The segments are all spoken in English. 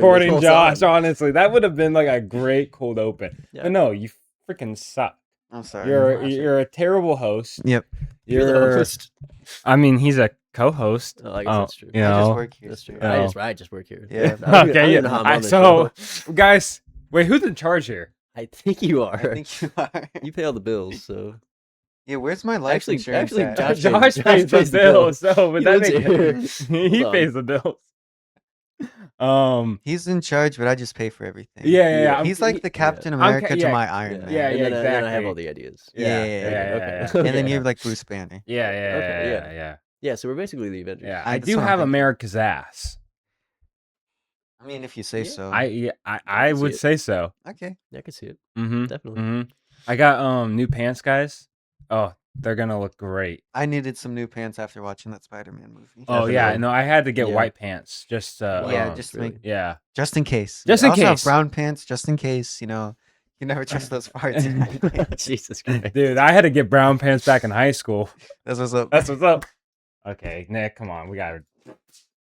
supporting whole Josh. time. Honestly, that would have been like a great cold open. Yeah. But no, you freaking suck. I'm sorry. You're a terrible host. Yep. You're the host. I mean, he's a co-host. Oh, I guess that's true. You I just know. work here. That's true. so- No. I just work here. Yeah. I don't Okay, even know how I'm on the so show. guys, wait, who's in charge here? I think you are. I think you are. You pay all the bills, so Yeah, where's my life insurance actually, at? Josh Josh pays the bills, so but He that lives makes he Hold on. pays the bills. He's in charge, but I just pay for everything. Yeah. He's like the Captain I'm America ca- to yeah, my Iron Man. yeah, and then, then I have exactly. all the ideas. Yeah. yeah. And then Okay. you're like Bruce Banner. Yeah, Okay, yeah. Yeah, so we're basically the Avengers. Yeah, I I just do wanna have thank you. America's ass. I mean, if you say Yeah. so. I see would it. say so. Okay. Yeah, I can see it. Mm-hmm. Definitely. Mm-hmm. I got new pants, guys. Oh, they're gonna look great. I needed some new pants after watching that Spider-Man movie. Oh yeah, Definitely. no, I had to get Yeah. white pants just Yeah, Wow, just really. make yeah. just in case. Just I in also have case. brown pants, just in case. You know, you never trust those parts. Jesus Christ. Dude, I had to get brown pants back in high school. That's what's up. That's what's up. Okay, Nick, come on, we gotta.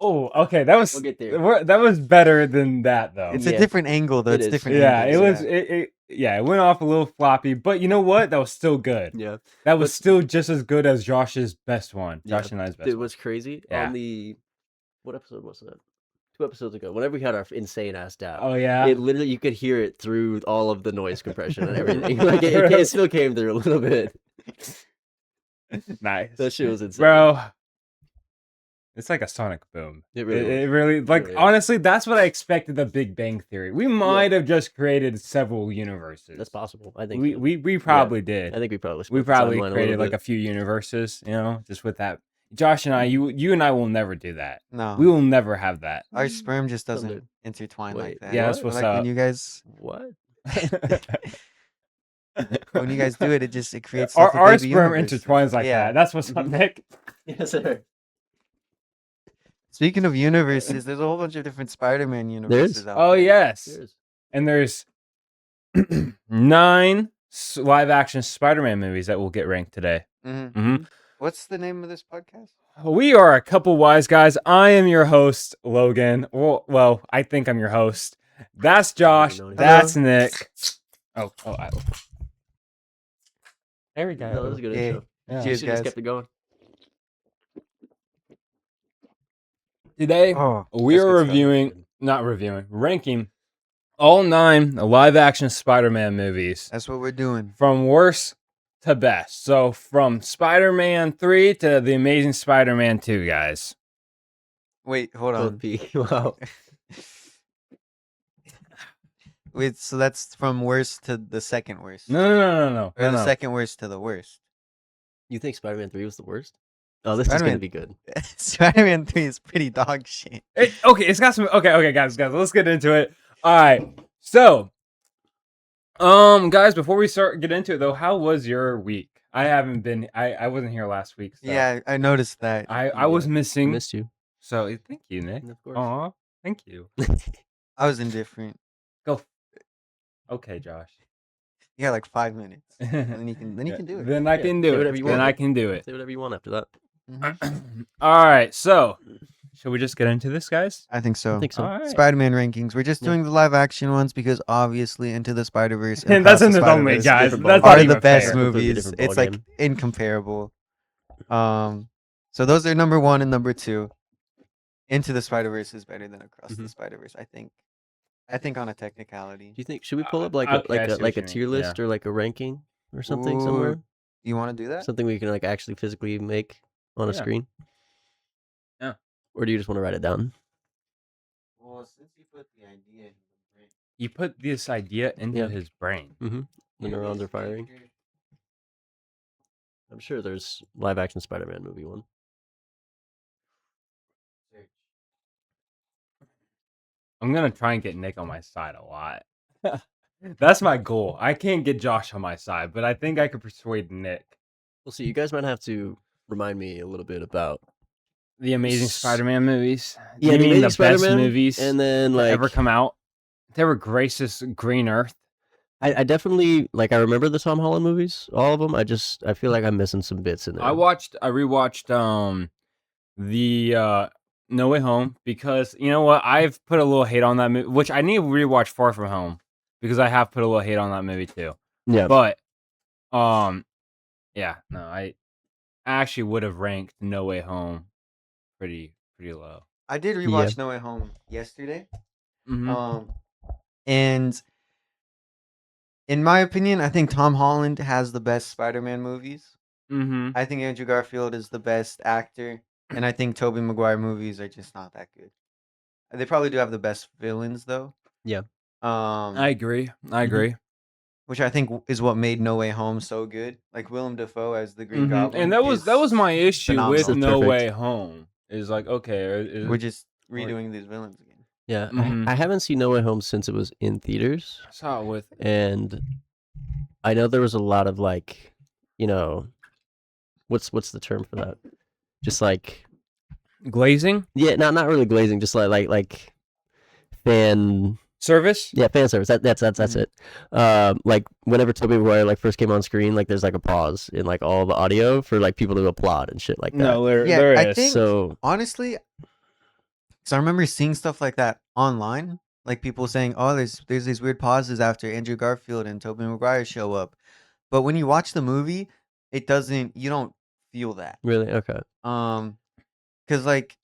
Oh, okay, that was We'll get there. that was better than that though. It's Yeah. a different angle, though. It It's is. different. Yeah, it angles, was. It went off a little floppy, but you know what? That was still good. Yeah. That was But- still just as good as Josh's best one. Yeah. Josh and I's best It one. was crazy. Yeah. On the what episode was that? 2 episodes ago. Whenever we had our insane ass dab. Oh yeah. It literally you could hear it through all of the noise compression and everything. Like it still came through a little bit. Nice. That shit was insane. Bro. It's like a sonic boom. It really It really like really is. honestly, that's what I expected the Big Bang Theory. We might have just created several universes. That's possible. I think We probably did. I think we probably We split the probably timeline created little like a bit. few universes, you know, just with that. Josh and I, you and I will never do that. No, We will never have that. our sperm just doesn't Someday. intertwine Wait, like that. Yeah, that's But, what's like up. when you guys do it, it just creates like, a our baby sperm universe. intertwines like Yeah. that. That's what's up, Nick. Yes, sir. Speaking of universes, there's a whole bunch of different Spider-Man universes out Oh there. yes, Cheers. and there's 9 live action Spider-Man movies that will get ranked today. Mhm. Mhm. What's the name of this podcast? We are a couple wise guys. I am your host, Logan. Well, I think I'm your host. That's Josh. know anything. That's Nick. Oh, there we go. No, that was a good Yeah. intro. Yeah. Cheers, Should have guys. kept it going. Today Oh, we that's are good stuff. ranking all 9 live action Spider-Man movies That's what we're doing. from worst to best. So from Spider-Man 3 to The Amazing Spider-Man 2, guys. Wait, hold Both on. P. Wow. Wait, so that's from worst to the second worst, No. or the second worst to the worst. You think Spider-Man 3 was the worst? Oh, this is Spider-Man- gonna be good. Spider-Man 3 is pretty dog shit. It's got some. Okay, guys, let's get into it. All right, so, guys, before we get into it though, how was your week? I haven't been. I wasn't here last week. So Yeah, I noticed that. I was I missing. missed you. So thank you, Nick. Of course. Aw, thank you. I was indifferent. Go. Okay, Josh. You got like 5 minutes, and then then you can do it. Then I Yeah, can say do whatever it. you Then want. I can do it. Say whatever you want after that. Mhm. All right, so should we just get into this, guys? I think so. I think so. All right. Spider-Man rankings. We're just Yeah. doing the live action ones because obviously Into the Spider-Verse And that's in the only, Spider-Verse guys. different That's ballgame. not are even the best fair. Completely movies. different It's like ballgame. incomparable. So those are number 1 and number 2. Into the Spider-Verse is better than Across the Mhm. Spider-Verse, I think. I think on a technicality. Do you think should we pull up like okay, I a see like what a you tier mean, list or like a ranking or something somewhere? Ooh, You want to do that? Something we can like actually physically make on a Yeah. screen? Yeah. Or do you just want to write it down? Well, since you put the idea in the brain. You put this idea into Yeah. his brain. The neurons are firing. I'm sure there's live action Spider-Man movie one. I'm gonna try and get Nick on my side a lot. That's my goal. I can't get Josh on my side, but I think I could persuade Nick. We'll see. You guys might have to remind me a little bit about The Amazing Spider-Man movies. Yeah, you The mean the Amazing best Spider-Man, movies and then to like ever come out? To ever grace this green earth? I definitely like I remember the Tom Holland movies, all of them. I feel like I'm missing some bits in there. I rewatched the No Way Home because you know what? I've put a little hate on that movie, which I need to rewatch Far From Home because I have put a little hate on that movie too. Yeah. But yeah, no, I actually would have ranked No Way Home pretty low. I did Yeah. rewatch No Way Home yesterday. Mm-hmm. And in my opinion, I think Tom Holland has the best Spider-Man movies. Mm-hmm. I think Andrew Garfield is the best actor, and I think Tobey Maguire movies are just not that good. They probably do have the best villains though. Yeah. I agree. I Mhm. agree. Which I think is what made No Way Home so good. Like Willem Dafoe as the Green Goblin, And that was my issue with phenomenal. No Perfect. Way Home. Is like okay, We're just redoing these villains again. Yeah. Mhm. I haven't seen No Way Home since it was in theaters, I saw it with and I know there was a lot of like, you know, what's the term for that? Just like glazing yeah, not really glazing, just like fan service. yeah, fan service. That's Mhm. it. Like whenever Tobey Maguire like first came on screen, like there's like a pause in like all the audio for like people to applaud and shit like that. No, there Yeah, there I is. think So honestly, because I remember seeing stuff like that online, like people saying, "Oh, there's these weird pauses after Andrew Garfield and Tobey Maguire show up," but when you watch the movie, it doesn't. You don't feel that. really, okay. Because like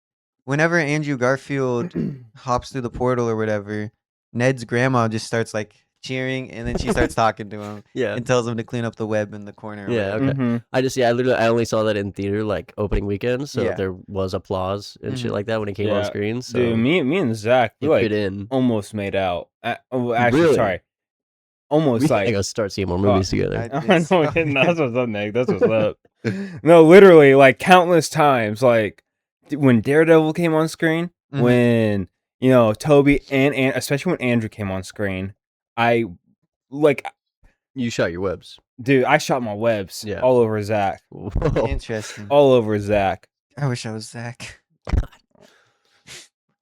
whenever Andrew Garfield hops through the portal or whatever, Ned's grandma just starts like cheering, and then she starts talking to him Yeah. and tells him to clean up the web in the corner. Or Yeah, whatever. okay. Mhm. I only saw that in theater like opening weekend, so Yeah. there was applause and shit Mhm. like that when it came on Yeah, screen. So dude, me and Zach, we it like fit in. almost made out. Actually, Really? sorry, almost We gotta like go start seeing more fuck. movies together. I know, that's what's up, Nick. That's what's up. No, literally, like countless times, like when Daredevil came on screen, Mhm. when Toby and especially when Andrew came on screen, I like, You shot your webs. dude, I shot my webs Yeah. all over Zach, Whoa. Interesting. all over Zach. I wish I was Zach.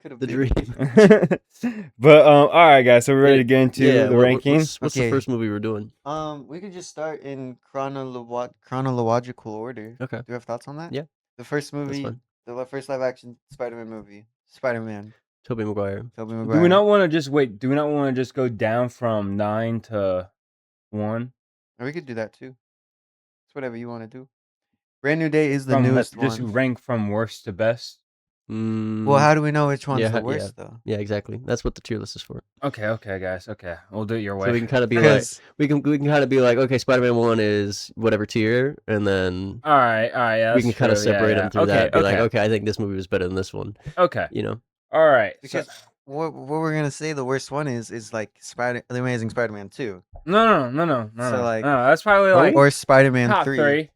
Could have The been. dream. But all right, guys, so we're ready Yeah, to get into yeah, the ranking. What's the Okay. first movie we're doing? We could just start in chronological order. Okay. Do you have thoughts on that? Yeah. The first That's movie, fine. the first live action Spider-Man movie, Spider-Man, Tobey Maguire. Tobey Do we Maguire. not want to just wait? Do we not want to just go down from 9 to 1? Or we could do that too. It's whatever you want to do. Brand New Day is the From newest just one. rank from worst to best. Well, how do we know which one's yeah, the yeah. worst though? Yeah, exactly. That's what the tier list is for. Okay, guys. Okay, we'll do it your way. So we can kind of be like, Because we can kind of be like, okay, Spider-Man 1 is whatever tier, and then all right, yeah, we that's can kind of true. Yeah, separate yeah. them through Okay, that. Be like, okay, okay, I think this movie was better than this one. okay. You know? All right. because what we're gonna say the worst one is like the Amazing Spider-Man 2 No. So, like- no, that's probably like or Spider-Man top 3. 3.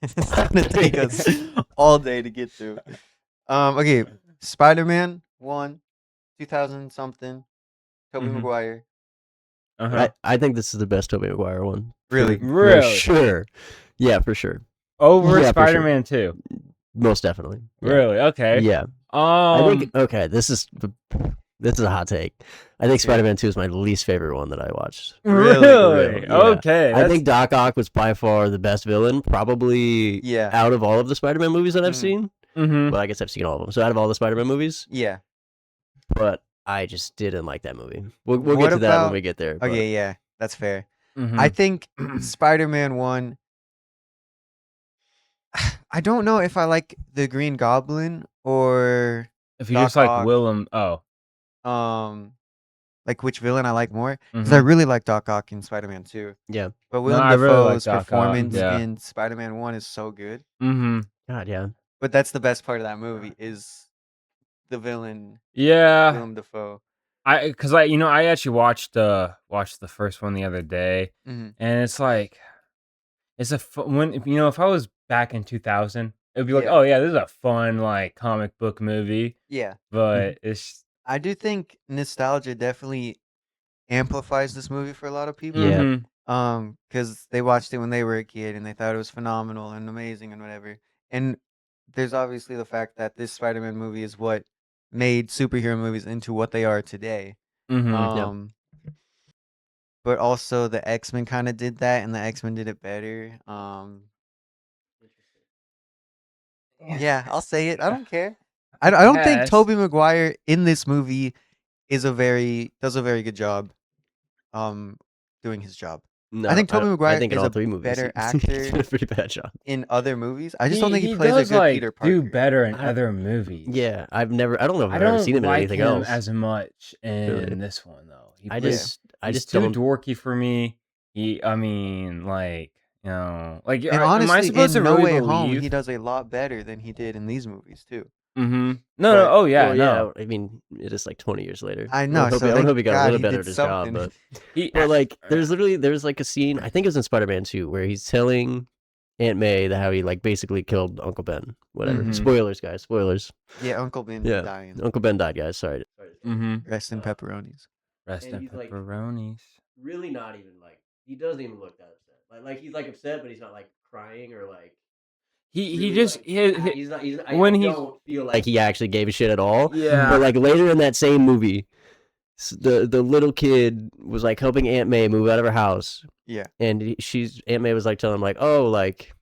It's gonna take us all day to get through. Okay, Spider-Man 1, 2000 something, Tobey Mhm. Maguire. Uh-huh. I think this is the best Tobey Maguire one. Really? For Really? sure. Yeah, for sure. Over Yeah, for sure. Spider-Man 2. Most definitely. Yeah. Really? Okay. Yeah. I think okay, this is a hot take. I think Okay. Spider-Man 2 is my least favorite one that I watched. Really? Yeah. Okay. I think Doc Ock was by far the best villain, probably Yeah. out of all of the Spider-Man movies that I've Mhm. seen. Mhm. Well, I guess I've seen all of them. So out of all the Spider-Man movies, Yeah. but I just didn't like that movie. We'll What get to that when about- we get there. but- Okay, yeah, that's fair. Mhm. I think Spider-Man 1. I don't know if I like the Green Goblin or if you Doc just like Ock. Willem, like which villain I like more because I really like Doc Ock in Spider-Man 2. Yeah. But Willem I really like Dafoe's Doc Ock, performance yeah. in Spider-Man 1 is so good. Mhm. God, yeah. But that's the best part of that movie is the villain Yeah. Willem Dafoe. I actually watched the first one the other day, Mhm. and it's like it's a when if I was back in 2000, it would be like, Yeah. oh yeah, this is a fun like comic book movie, Yeah. but it's I do think nostalgia definitely amplifies this movie for a lot of people. Yeah. Mhm. Because they watched it when they were a kid and they thought it was phenomenal and amazing and whatever. And there's obviously the fact that this Spider-Man movie is what made superhero movies into what they are today. Mhm. But also the X-Men kind of did that, and the X-Men did it better. Yeah, I'll say it. I don't care. I don't think Yes. Tobey Maguire in this movie does a very good job doing his job. No, I think Tobey I Maguire think in is all a 3 movies better he actor did a pretty bad job. in other movies. I just don't think he He plays a does good Peter like do Parker. better in I- other movies. Yeah, I don't know if I I've ever seen don't him in like anything him else. as much in Really. this one though. I He's just too don't. dorky for me. I mean, like like And am I honestly, supposed to in No really Way Home, believe? he does a lot better than he did in these movies too. Mm-hmm. No, But- oh yeah, Well, no. I mean, it is like 20 years later. I know. I So would hope he got a God, little he better did at his job, something. He, but like, there's like a scene. I think it was in Spider-Man 2 where he's telling Aunt May that how he like basically killed Uncle Ben. Whatever. Mhm. Spoilers, guys. Spoilers. Yeah, Uncle Ben Yeah. dying. Uncle Ben died, guys. Sorry. Mm-hmm. Rest in pepperonis. Rest And in he's like- pepperonis. Really not even like he doesn't even look that upset. Like he's like upset, but he's not like crying or like. He really, just like, he's not. when I he's- don't feel like he actually gave a shit at all. yeah. But like later in that same movie, the little kid was like helping Aunt May move out of her house. Yeah. And Aunt May was like telling him like, oh, like,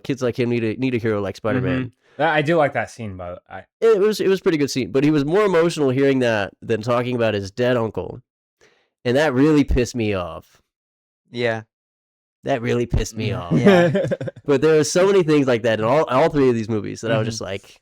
kids like him need a hero like Spider-Man. I do like that scene, but It was a pretty good scene, but he was more emotional hearing that than talking about his dead uncle, and that really pissed me off. Yeah. That really pissed me off. Yeah. But there are so many things like that in all 3 of these movies that I was just like,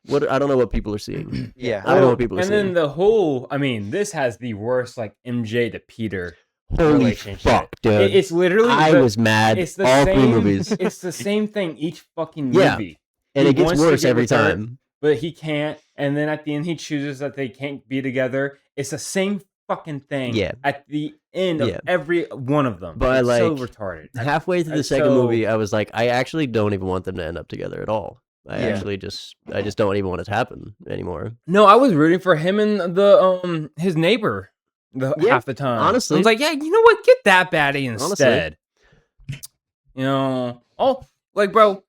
what? I don't know what people are seeing. Yeah. I don't know what people are and seeing. then the whole, I mean, this has the worst like MJ to Peter Holy relationship. fuck, dude! It's literally I was mad. it's the all same 3 movies, It's the same thing each fucking Yeah. movie. and he it gets wants to worse get every with her. time. But he can't, and then at the end he chooses that they can't be together. It's the same fucking thing. Yeah. At the end of Yeah. every one of them. But, It's so like, retarded. Halfway through the and second so- movie, I was like, I actually don't even want them to end up together at all. I just don't even want it to happen anymore. No, I was rooting for him and the his neighbor Yeah, half the time. honestly. I was like, yeah, you know what? Get that baddie instead. Like, bro.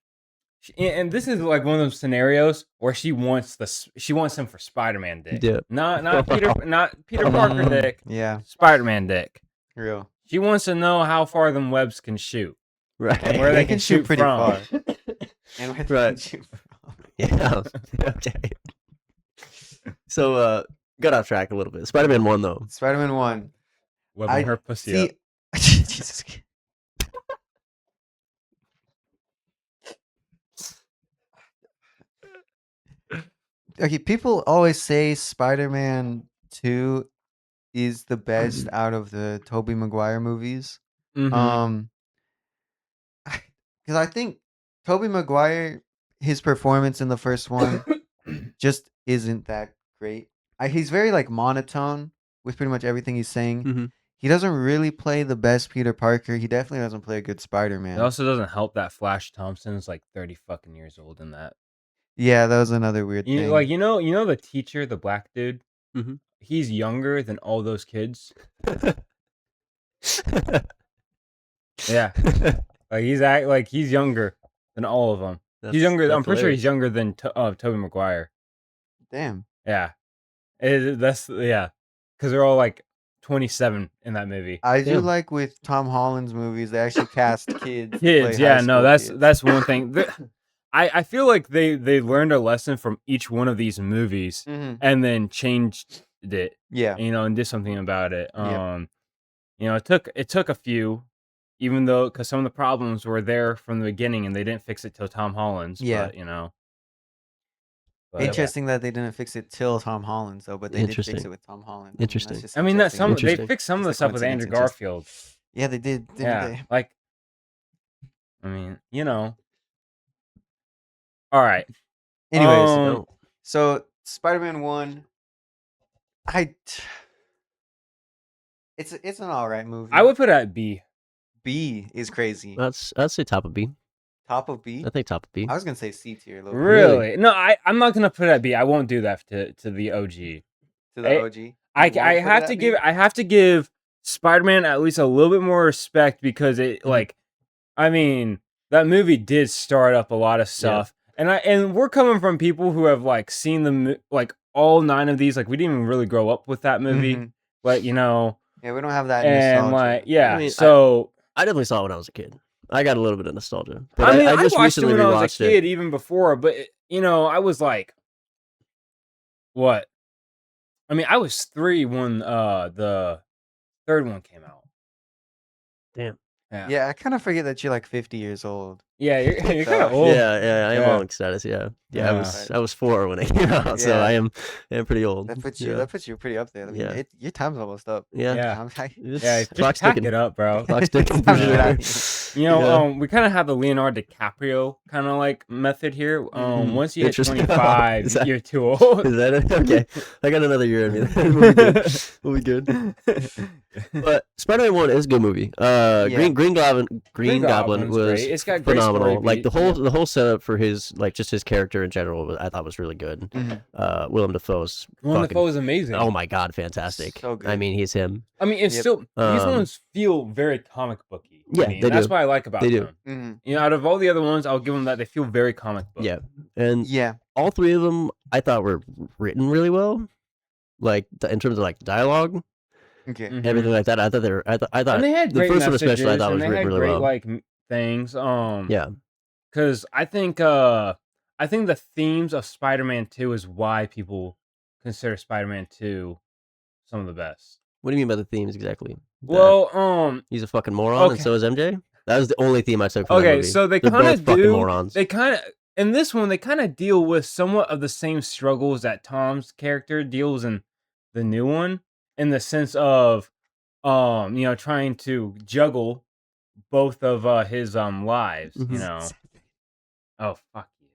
And this is like one of those scenarios where she wants him for Spider-Man dick. Yeah. Not Peter Parker dick. Yeah. Spider-Man dick. Real. She wants to know how far them webs can shoot Right. and where they can shoot pretty from. far. And where they Right. can shoot from. Yeah. Okay. So, got off track a little bit. Spider-Man 1, though. Spider-Man 1. Webbing her pussy See, up. Jesus. Okay, people always say Spider-Man 2 is the best out of the Tobey Maguire movies. Mhm. Because I think Tobey Maguire, his performance in the first one just isn't that great. He's very like monotone with pretty much everything he's saying. Mhm. He doesn't really play the best Peter Parker. He definitely doesn't play a good Spider-Man. It also doesn't help that Flash Thompson's like 30 fucking years old in that. Yeah, that was another weird thing. You know the teacher, the black dude? Mhm. He's younger than all those kids. Yeah. Like he's younger than all of them. He's younger. I'm pretty sure he's younger than Tobey Maguire. Damn. Yeah. Because they're all like 27 in that movie. I do Damn. like with Tom Holland's movies, they actually cast kids. to Kids, play yeah, high no, school kids. that's one thing. I feel like they learned a lesson from each one of these movies Mhm. and then changed it, Yeah. and did something about it. Yep. It took a few, even though because some of the problems were there from the beginning and they didn't fix it till Tom Holland's. Yeah. But, Interesting that they didn't fix it till Tom Holland's though, but they did fix Interesting. it with Tom Holland. Interesting. That's just I mean that interesting. they Interesting. fixed some of the Just a stuff with Andrew coincidence, it's just- Garfield. Yeah, they did, didn't Yeah, they? like, I mean, All right. Anyways, Um, so Spider-Man 1, it's an alright movie. I would put it at B. B is crazy. I'd say top of B. Top of B? I think top of B. I was gonna say C tier. a little bit. Really? No, I'm not gonna put it at B. I won't do that to the OG. To the OG. You I won't put it have at to B? give Spider-Man at least a little bit more respect because it I mean that movie did start up a lot of stuff, and we're coming from people who have like seen all 9 of these. Like we didn't even really grow up with that movie, Mhm. but Yeah, we don't have that and nostalgia. I mean, so. I definitely saw it when I was a kid. I got a little bit of nostalgia. I mean, I just watched it recently when I was a rewatched kid, even before. But I was like, What? I mean, I was 3 when the third one came out. Damn. Yeah. Yeah, I kind of forget that you're like 50 years old. Yeah, you're kind So, of old. Yeah, I am Yeah. on status. Yeah, Yeah. I was 4 when it came out, so Yeah. I am pretty old. That puts yeah. you pretty up there. I mean, Yeah. your time's almost up. Yeah. Yeah. It's Yeah, just clock's pack ticking. it up, bro. Clock's ticking It's for time to get sure. out of here. You know, Yeah. we kind of have the Leonardo DiCaprio kind of like method here. Mhm. Once you hit Interesting. 25, Is that- you're too old. Is that it? Okay? I got another year in me. We'll be good. We'll be good. But Spider-Man 1 is a good movie. Yeah. Green Goblin Goblin's was great. It's got great phenomenal. story Like the beats. whole setup for his just his character in general, I thought was really good. Mhm. Willem Dafoe's Willem fucking, Dafoe is amazing. oh my god, fantastic. So I good. mean, he's him. I mean, it's Yep. still these Um, ones feel very comic booky. Yeah, I mean, they that's do. what I like about They do. them. Mhm. You know, out of all the other ones, I'll give them that they feel very comic book. Yeah, and Yeah. all 3 of them I thought were written really well. Like in terms of like dialogue, Okay. Mhm. everything like that. I thought I thought And they had the great first one messages, especially I thought and was they written had really great well. like things. Yeah. Because I think the themes of Spider-Man 2 is why people consider Spider-Man 2 some of the best. What do you mean by the themes exactly? That Well, he's a fucking moron, and okay. so is MJ. That was the only theme I took from that Okay, movie. so they They're kind both of fucking do. morons. They kind of in this one they kind of deal with somewhat of the same struggles that Tom's character deals in the new one, in the sense of you know, trying to juggle both of his lives. You Mhm. know. Oh fuck you.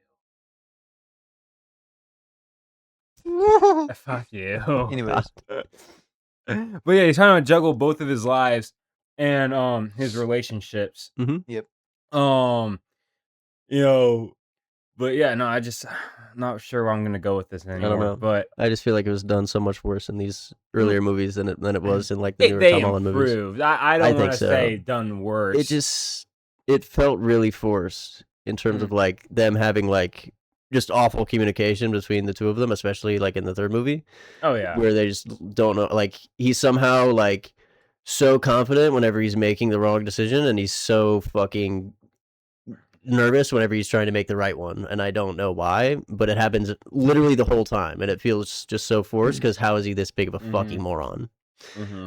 Fuck you. Anyways. But yeah, he's trying to juggle both of his lives and his relationships. Mhm. Yep. You know, but yeah, no, I just not sure where I'm gonna go with this anymore. know. But I just feel like it was done so much worse in these earlier movies than it was in like the newer they Tom Holland movies. improved. I I don't think want to so. say done worse. It felt really forced in terms of like them having like just awful communication between the two of them, especially like in the third movie. Oh yeah. Where they just don't know, like he's somehow like so confident whenever he's making the wrong decision, and he's so fucking nervous whenever he's trying to make the right one, and I don't know why, but it happens literally the whole time, and it feels just so forced. Because how is he this big of a fucking moron?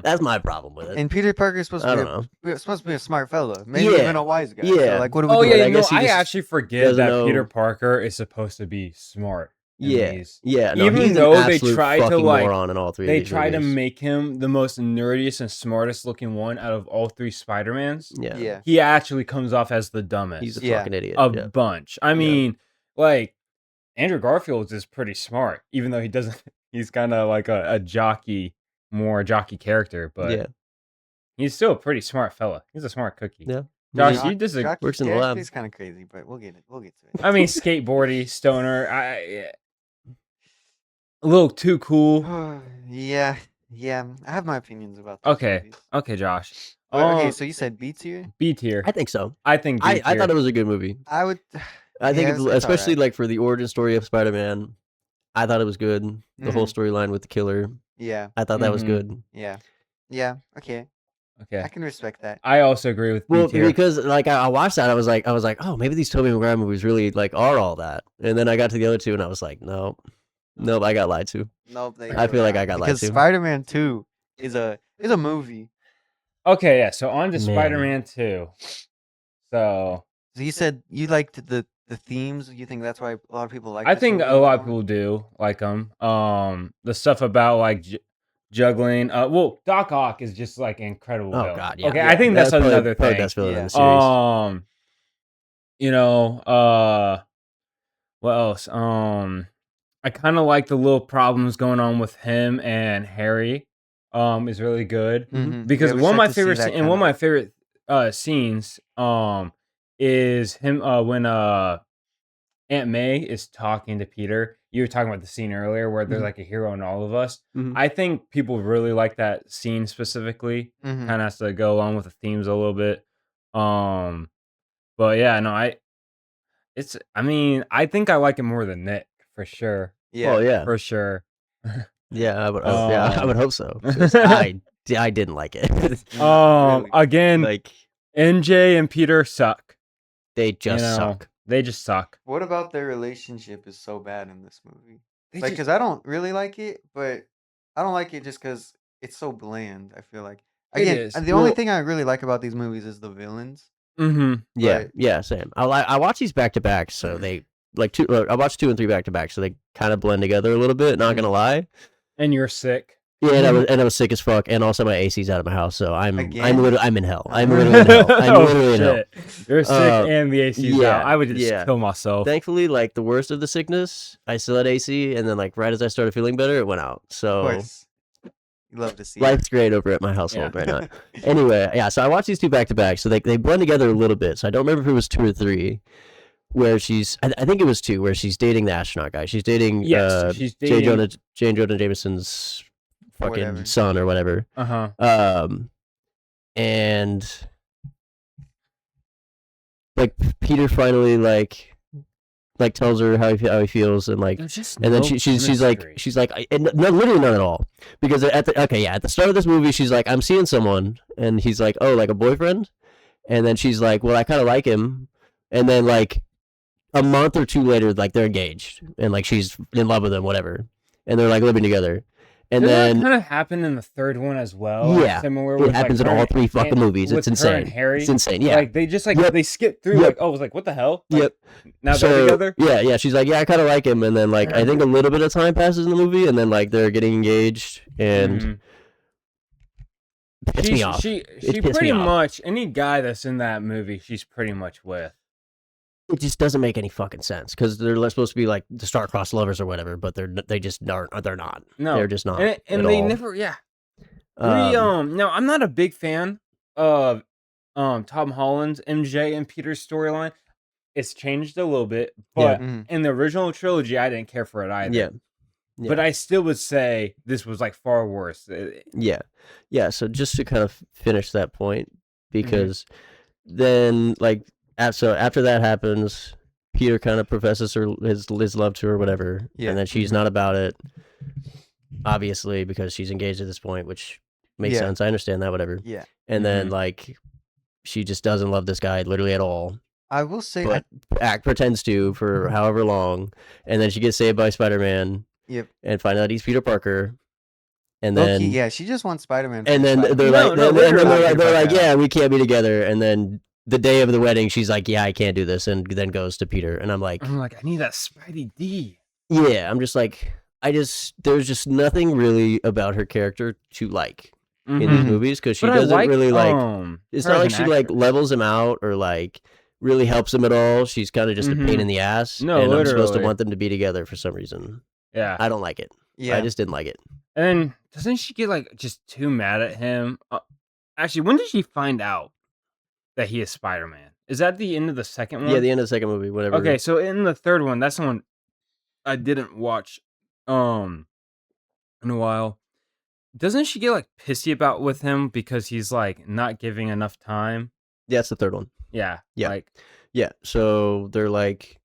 That's my problem with it. And Peter Parker's supposed I to don't be supposed to be a smart fella, maybe Yeah. even a wise guy. Yeah. So, like, what do we Oh do? yeah, I you know, guess he I just actually forget doesn't that Peter know- Parker is supposed to be smart. in Yeah, these. yeah. No, Even he's though an they absolute try to, fucking like, moron in all 3 of They these try to movies. make him the most nerdiest and smartest looking one out of all 3 Spider-Mans. Yeah. Yeah. He actually comes off as the dumbest. He's a Yeah. fucking idiot. a Yeah. bunch. I mean, like Andrew Garfield is pretty smart, even though he doesn't. He's kind of like a jockey, more jockey character, but Yeah. he's still a pretty smart fella. He's a smart cookie. Yeah. Josh, you disagree? Jockey's Works in the lab. He's kind of crazy, but we'll get to it. I mean, skateboardy, stoner. A little too cool. yeah. I have my opinions about those Okay, movies. okay, Josh. But, okay, so you said B tier? B tier. I think so. I think B tier. I thought it was a good movie. I would. I think, Yeah, it's especially alright. like for the origin story of Spider-Man, I thought it was good. The whole Mhm. storyline with the killer, Yeah. I thought that was Mhm. good. Yeah. Okay. Okay, I can respect that. I also agree with B Well, tier. because like I watched that, I was like, oh, maybe these Tobey Maguire movies really like are all that. And then I got to the other 2, and I was like, nope, I got lied to. Nope. I feel like I got lied because to. Spider-Man 2 is a movie. Okay, yeah. So on to Man. Spider-Man 2. So So you said you liked the themes. You think that's why a lot of people like? I this think movie a lot of more? people do like them. The stuff about like juggling. Well, Doc Ock is just like incredible. Oh villain. god, yeah. Okay, I think that's probably- another probably thing. best villain in Yeah. the series. You know, what else? I kind of like the little problems going on with him and Harry. Is really good Mhm. because Yeah, we one of my start to see favorite that and one of kinda- my favorite scenes is him when Aunt May is talking to Peter. You were talking about the scene earlier where there's Mhm. like a hero in all of us. Mhm. I think people really like that scene specifically. Mhm. Kind of has to go along with the themes a little bit. But yeah, no, I mean, I think I like it more than Nick for sure. Yeah. Well, yeah, For sure. yeah, I would hope so. 'Cause I didn't like it. Really? Again, Like NJ and Peter suck. they just you know? suck. They just suck. What about their relationship is so bad in this movie? They Like, just, cause I don't really like it, but I don't like it just cause it's so bland. I feel like it again, is. the only Well, thing I really like about these movies is the villains. Mm-hmm. yeah, But yeah, same. I watch these back to back, so they like two. I watched 2 and 3 back to back, so they kind of blend together a little bit. Not gonna lie. And you're sick. Yeah, and I was sick as fuck, and also my AC's out of my house, so I'm Again? literally I'm in hell. I'm Oh. literally in hell. I'm Oh literally in hell. shit! You're sick Uh, and the AC's yeah, out. I would just yeah. kill myself. Thankfully, like the worst of the sickness, I still had AC, and then like right as I started feeling better, it went out. Of So course, you love to see it. life's great over at my household right now. Anyway, yeah, so I watched these 2 back to back, so they blend together a little bit. So I don't remember if it was 2 or 3, where I think it was 2, where she's dating the astronaut guy. She's dating Yes, she's Jane dating. Jonah Jameson's fucking Whatever. son or whatever. And like Peter finally like tells her how he feels, and like, There's just and then no she's like chemistry. and no, literally none at all, because at the start of this movie she's like, I'm seeing someone, and he's like, oh, like a boyfriend, and then she's like, well, I kind of like him, and then like a month or 2 later, like they're engaged, and like she's in love with him, whatever, and they're like living together. And Didn't then that kind of happen in the third one as well? Yeah, Similar it with, happens like, in her all and- 3 fucking movies. with It's her insane. and Harry. It's insane. Yeah. Like they just like Yep. they skip through. Yep. Like, oh, I was like, what the hell? Like, Yep. Now So, they're together. Yeah. She's like, yeah, I kind of like him, and then like I think a little bit of time passes in the movie, and then like they're getting engaged, and Mhm. pissed me off. She pissed me pretty off. much any guy that's in that movie, she's pretty much with. It just doesn't make any fucking sense, because they're supposed to be like the star-crossed lovers or whatever, but they just aren't. They're not. No, They're just not. and at they all. never. Yeah. No, I'm not a big fan of Tom Holland's MJ and Peter's storyline. It's changed a little bit, but Mhm. in the original trilogy, I didn't care for it either. Yeah. But I still would say this was like far worse. Yeah. So just to kind of finish that point, because then like after that happens, Peter kind of professes his love to her, whatever, Yeah. and then she's not about it, obviously, because she's engaged at this point, which makes Yeah. sense. I understand that, whatever. Yeah, And then like she just doesn't love this guy literally at all, I will say. but pretends to for however long, and then she gets saved by Spider-Man. Yep. And find out he's Peter Parker, and Low-key, then yeah, she just wants Spider-Man. and then they're No, like, no, and then literally. they're like, About that. yeah, we can't be together. And then the day of the wedding, she's like, yeah, I can't do this, and then goes to Peter. And I'm like, I need that Spidey D. yeah, I'm just like, there's just nothing really about her character to like in these Mhm. movies, because she But I doesn't really like. It's her not as like an she like actress. levels him out or like really helps him at all. She's kind of just a pain in the ass. No, and I'm supposed to literally. want them to be together for some reason. Yeah. I don't like it. Yeah, I just didn't like it. And then doesn't she get like just too mad at him? Actually, when did she find out that he is Spider-Man? Is that the end of the second one? Yeah, the end of the second movie, whatever. Okay, so in the third one, that's the one I didn't watch in a while. Doesn't she get like pissy about with him because he's like not giving enough time? Yeah, that's the third one. Yeah. Yeah. Like Yeah, so they're like,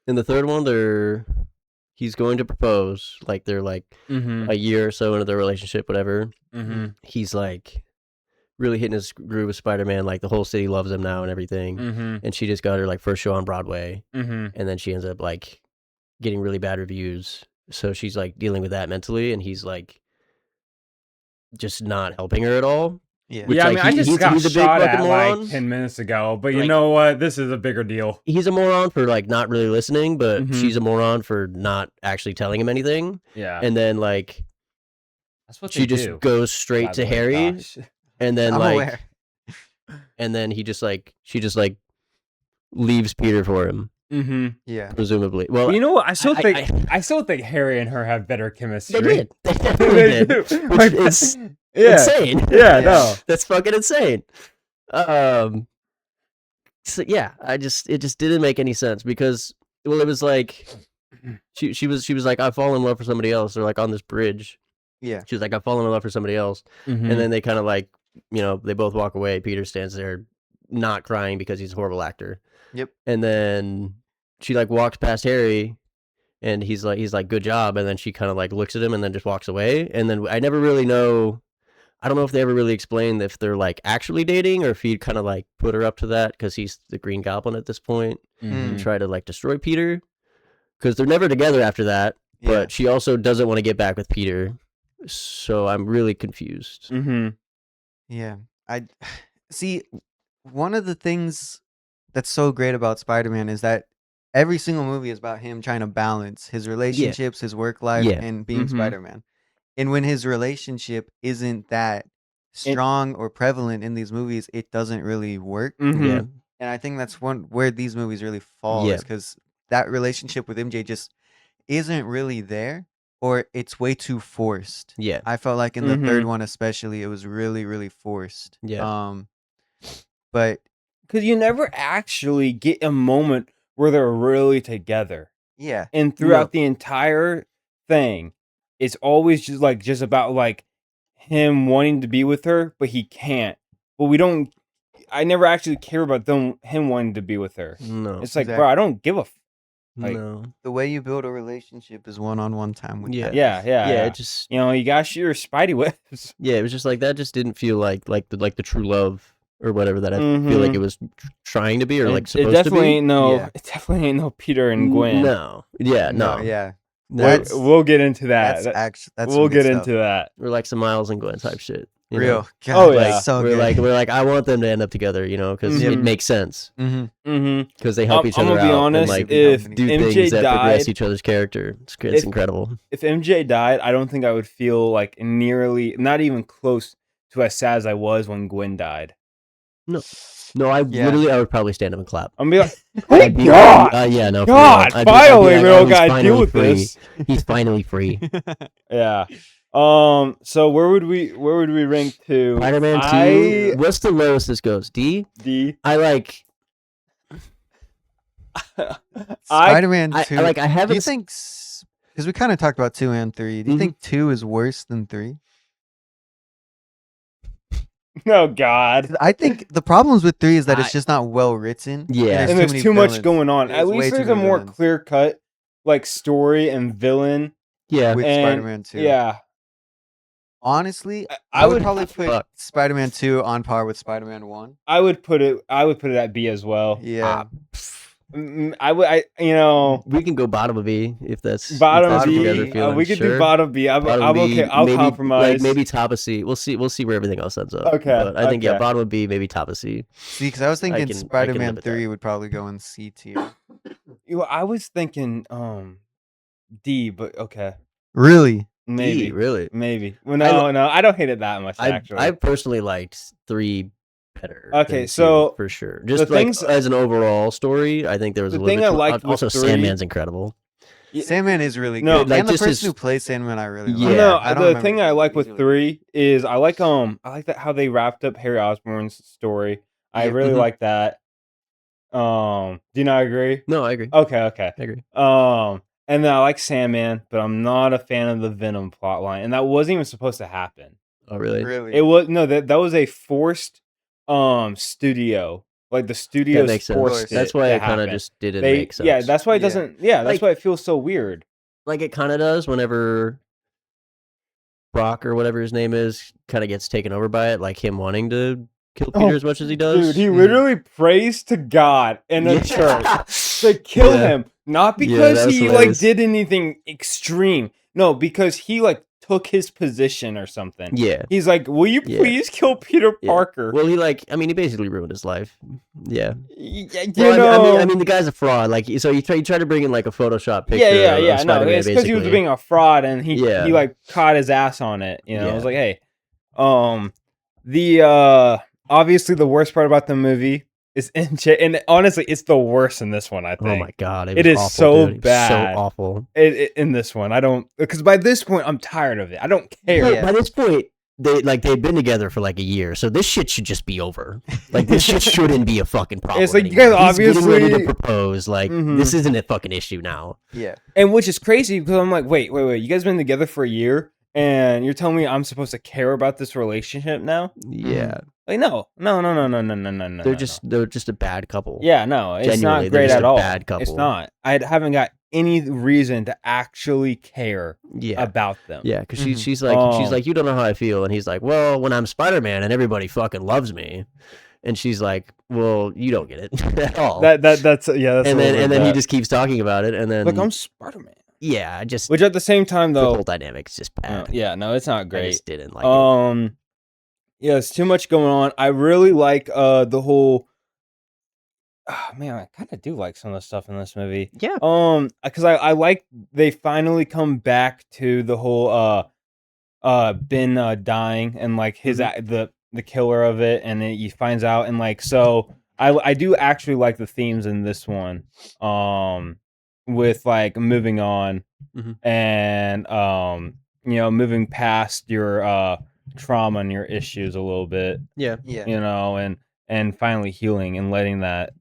in the third one, he's going to propose. Like they're like a year or so into their relationship, whatever. He's like really hitting his groove with Spider-Man. Like the whole city loves him now and everything. And she just got her like first show on Broadway, and then she ends up like getting really bad reviews. So she's like dealing with that mentally, and he's like just not helping her at all. yeah. Which, yeah, I like, mean, I just he's got a big shot fucking at moron. like 10 minutes ago, but you Like- know what? This is a bigger deal. He's a moron for like not really listening, but Mhm. she's a moron for not actually telling him anything. Yeah. And then like That's what she they just do, goes by straight the to way, Harry, gosh. and then I'm like aware. and then she just like leaves Peter for him, Yeah, presumably. Well, But you know what? I still think I- I still think Harry and her have better chemistry. they did. They definitely They did. do. Which Like, is yeah. insane. Yeah, no. That's fucking insane. So yeah, it just didn't make any sense, because it was like she was like, I fall in love for somebody else, or like on this bridge. yeah. She was like, I fall in love for somebody else. Mm-hmm. And then they kind of like, they both walk away. Peter stands there not crying because he's a horrible actor. Yep. And then she like walks past Harry, and he's like, good job. And then she kind of like looks at him and then just walks away. And then I never really know. I don't know if they ever really explained if they're like actually dating, or if he kind of like put her up to that because he's the Green Goblin at this point Mm-hmm. and try to like destroy Peter, because they're never together after that. but she also doesn't want to get back with Peter. So I'm really confused. Mm-hmm. Yeah. I see one of the things that's so great about Spider-Man is that every single movie is about him trying to balance his relationships, his work life, Yeah. and being Mhm. Spider-Man. And when his relationship isn't that strong or prevalent in these movies, it doesn't really work. Mm-hmm. Yeah. And I think that's one where these movies really fall Yeah. is because that relationship with MJ just isn't really there, or it's way too forced. Yeah. I felt like in the third Mhm. one especially, it was really, really forced. Yeah. But Because you never actually get a moment where they're really together. yeah, And throughout the entire thing, it's always just about like him wanting to be with her, but he can't. But we don't. I never actually care about him wanting to be with her. No. It's like, bro, I don't give a. Like, No. the way you build a relationship is one-on-one time with Yeah. that. yeah. Yeah. It just. You know, you gotta shoot your spidey webs. Yeah. It was just like that. Just didn't feel like the true love or whatever that I feel like Mhm. it was trying to be or like It supposed definitely to be. ain't no. Yeah. It definitely ain't no Peter and Gwen. No. Yeah. No. Yeah. No. That's- We'll get into that. That's actually that's we'll some good get stuff. into that. We're like some Miles and Gwen type shit. You Real. know? God, Oh, like, yeah. so we're good. like I want them to end up together, you know, because Mhm. it makes sense Mm-hmm. Mm-hmm. because they help I'm each other gonna be out honest, and like if do MJ things that progress died- each other's character. It's If- incredible. If MJ died, I don't think I would feel like nearly, not even close to as sad as I was when Gwen died. No, I Yeah. literally I would probably stand up and clap. I'm be like, I'd be God, like, yeah, no, for God, real. I'd be finally, like, we oh, don't he's gotta deal finally with free. this. He's finally free. Yeah. So where would we rank to? Spider-Man 2. I- What's the lowest this goes? D. D. I like. Spider-Man I 2. like. I Do you haven't. think? Because we kind of talked about 2 and 3. Do you Mhm. think 2 is worse than 3? Oh God. I think the problems with 3 is that it's I- just not well written. Yeah. And there's many too much villains. going on. At There's way least too there's a many more villains. clear cut like story and villain. Yeah. With and, Spider-Man 2. Yeah. Honestly, I I would would- probably put Fuck. Spider-Man 2 on par with Spider-Man 1. I would put it at B as well. Yeah. You know, We can go bottom of B if that's bottom if that's what B. you guys are feeling. We could Sure. do bottom B. I'm Bottom B, okay. I'll maybe, compromise. Like maybe top of C. We'll see where everything else ends up. Okay, But I think okay. yeah, bottom of B, maybe top of C. See, because I was thinking can live Spider-Man with 3 that. would probably go in C tier. You know, I was thinking D, but okay, Really? maybe, D, really. maybe. Well, no, I don't hate it that much actually. I personally liked 3 better. Okay, than 2, so for sure, just the like things- as an overall story, I think there was The a little thing bit. I liked with also, 3 Sandman's incredible. Yeah. Sandman is really good. No, like, and the just person his- who plays Sandman, I really Yeah. like. No, I don't the remember thing his I name, like but with he's really 3 is I like that how they wrapped up Harry Osborn's story. I Yeah. really Mhm. like that. Do you not agree? No, I agree. Okay. I agree. And then I like Sandman, but I'm not a fan of the Venom plotline, and that wasn't even supposed to happen. Oh, really? Really? It was that was a forced studio. Like the That studios makes sense. forced it. That's why to it kind of happen. just didn't They make sense. yeah, that's why it Yeah. doesn't. Yeah, that's Like- why it feels so weird. like it kind of does whenever Brock or whatever his name is kind of gets taken over by it, like him wanting to kill Peter Oh, as much as he does. Dude, he literally prays to God in a church to kill Yeah. him, not Yeah, because that was he hilarious. did anything extreme. No, because he took his position or something. Yeah. He's like, "Will you Yeah. please kill Peter Yeah. Parker?" Well, he basically ruined his life. Yeah. You Well, know, I mean, the guy's a fraud. Like, so you try to bring in like a Photoshop picture. yeah. Of No, Spider-Man, it's because he was basically. being a fraud and he Yeah. caught his ass on it. You know, I was Yeah. like, hey, the obviously the worst part about the movie is MJ, and honestly, it's the worst in this one. I think. Oh my god, It was is awful, so dude. It was bad. so awful. In this one, I don't, because by this point I'm tired of it. I don't care. Yeah. By this point, they've been together for like a year, so this shit should just be over. Like this shit shouldn't be a fucking problem. It's like, you anymore. guys He's getting ready obviously- to propose. Like Mhm. this isn't a fucking issue now. Yeah. And which is crazy because I'm like, wait, you guys been together for a year, and you're telling me I'm supposed to care about this relationship now? Yeah, Like, no. they're just a bad couple. Yeah, no, it's Genuinely, not they're great just at a all. bad It's couple. not. I haven't got any reason to actually care yeah. about them. Yeah, because Mhm. she's Oh. like, you don't know how I feel, and he's like, well, when I'm Spider-Man and everybody fucking loves me, and she's like, well, you don't get it at all. That's yeah. That's and a then little he bit just keeps talking about it, and then like I'm Spider-Man. Yeah, I just Which at the same time, the though, whole dynamic is just bad. yeah, no, it's not I great. just didn't like it. Yeah, it's too much going on. I really like the whole. Man, I kind of do like some of the stuff in this movie. Yeah. Because I like they finally come back to the whole Ben dying and like his the killer of it, and then he finds out, and like, so I do actually like the themes in this one, with like moving on, and moving past your trauma and your issues a little bit, Yeah. and finally healing and letting that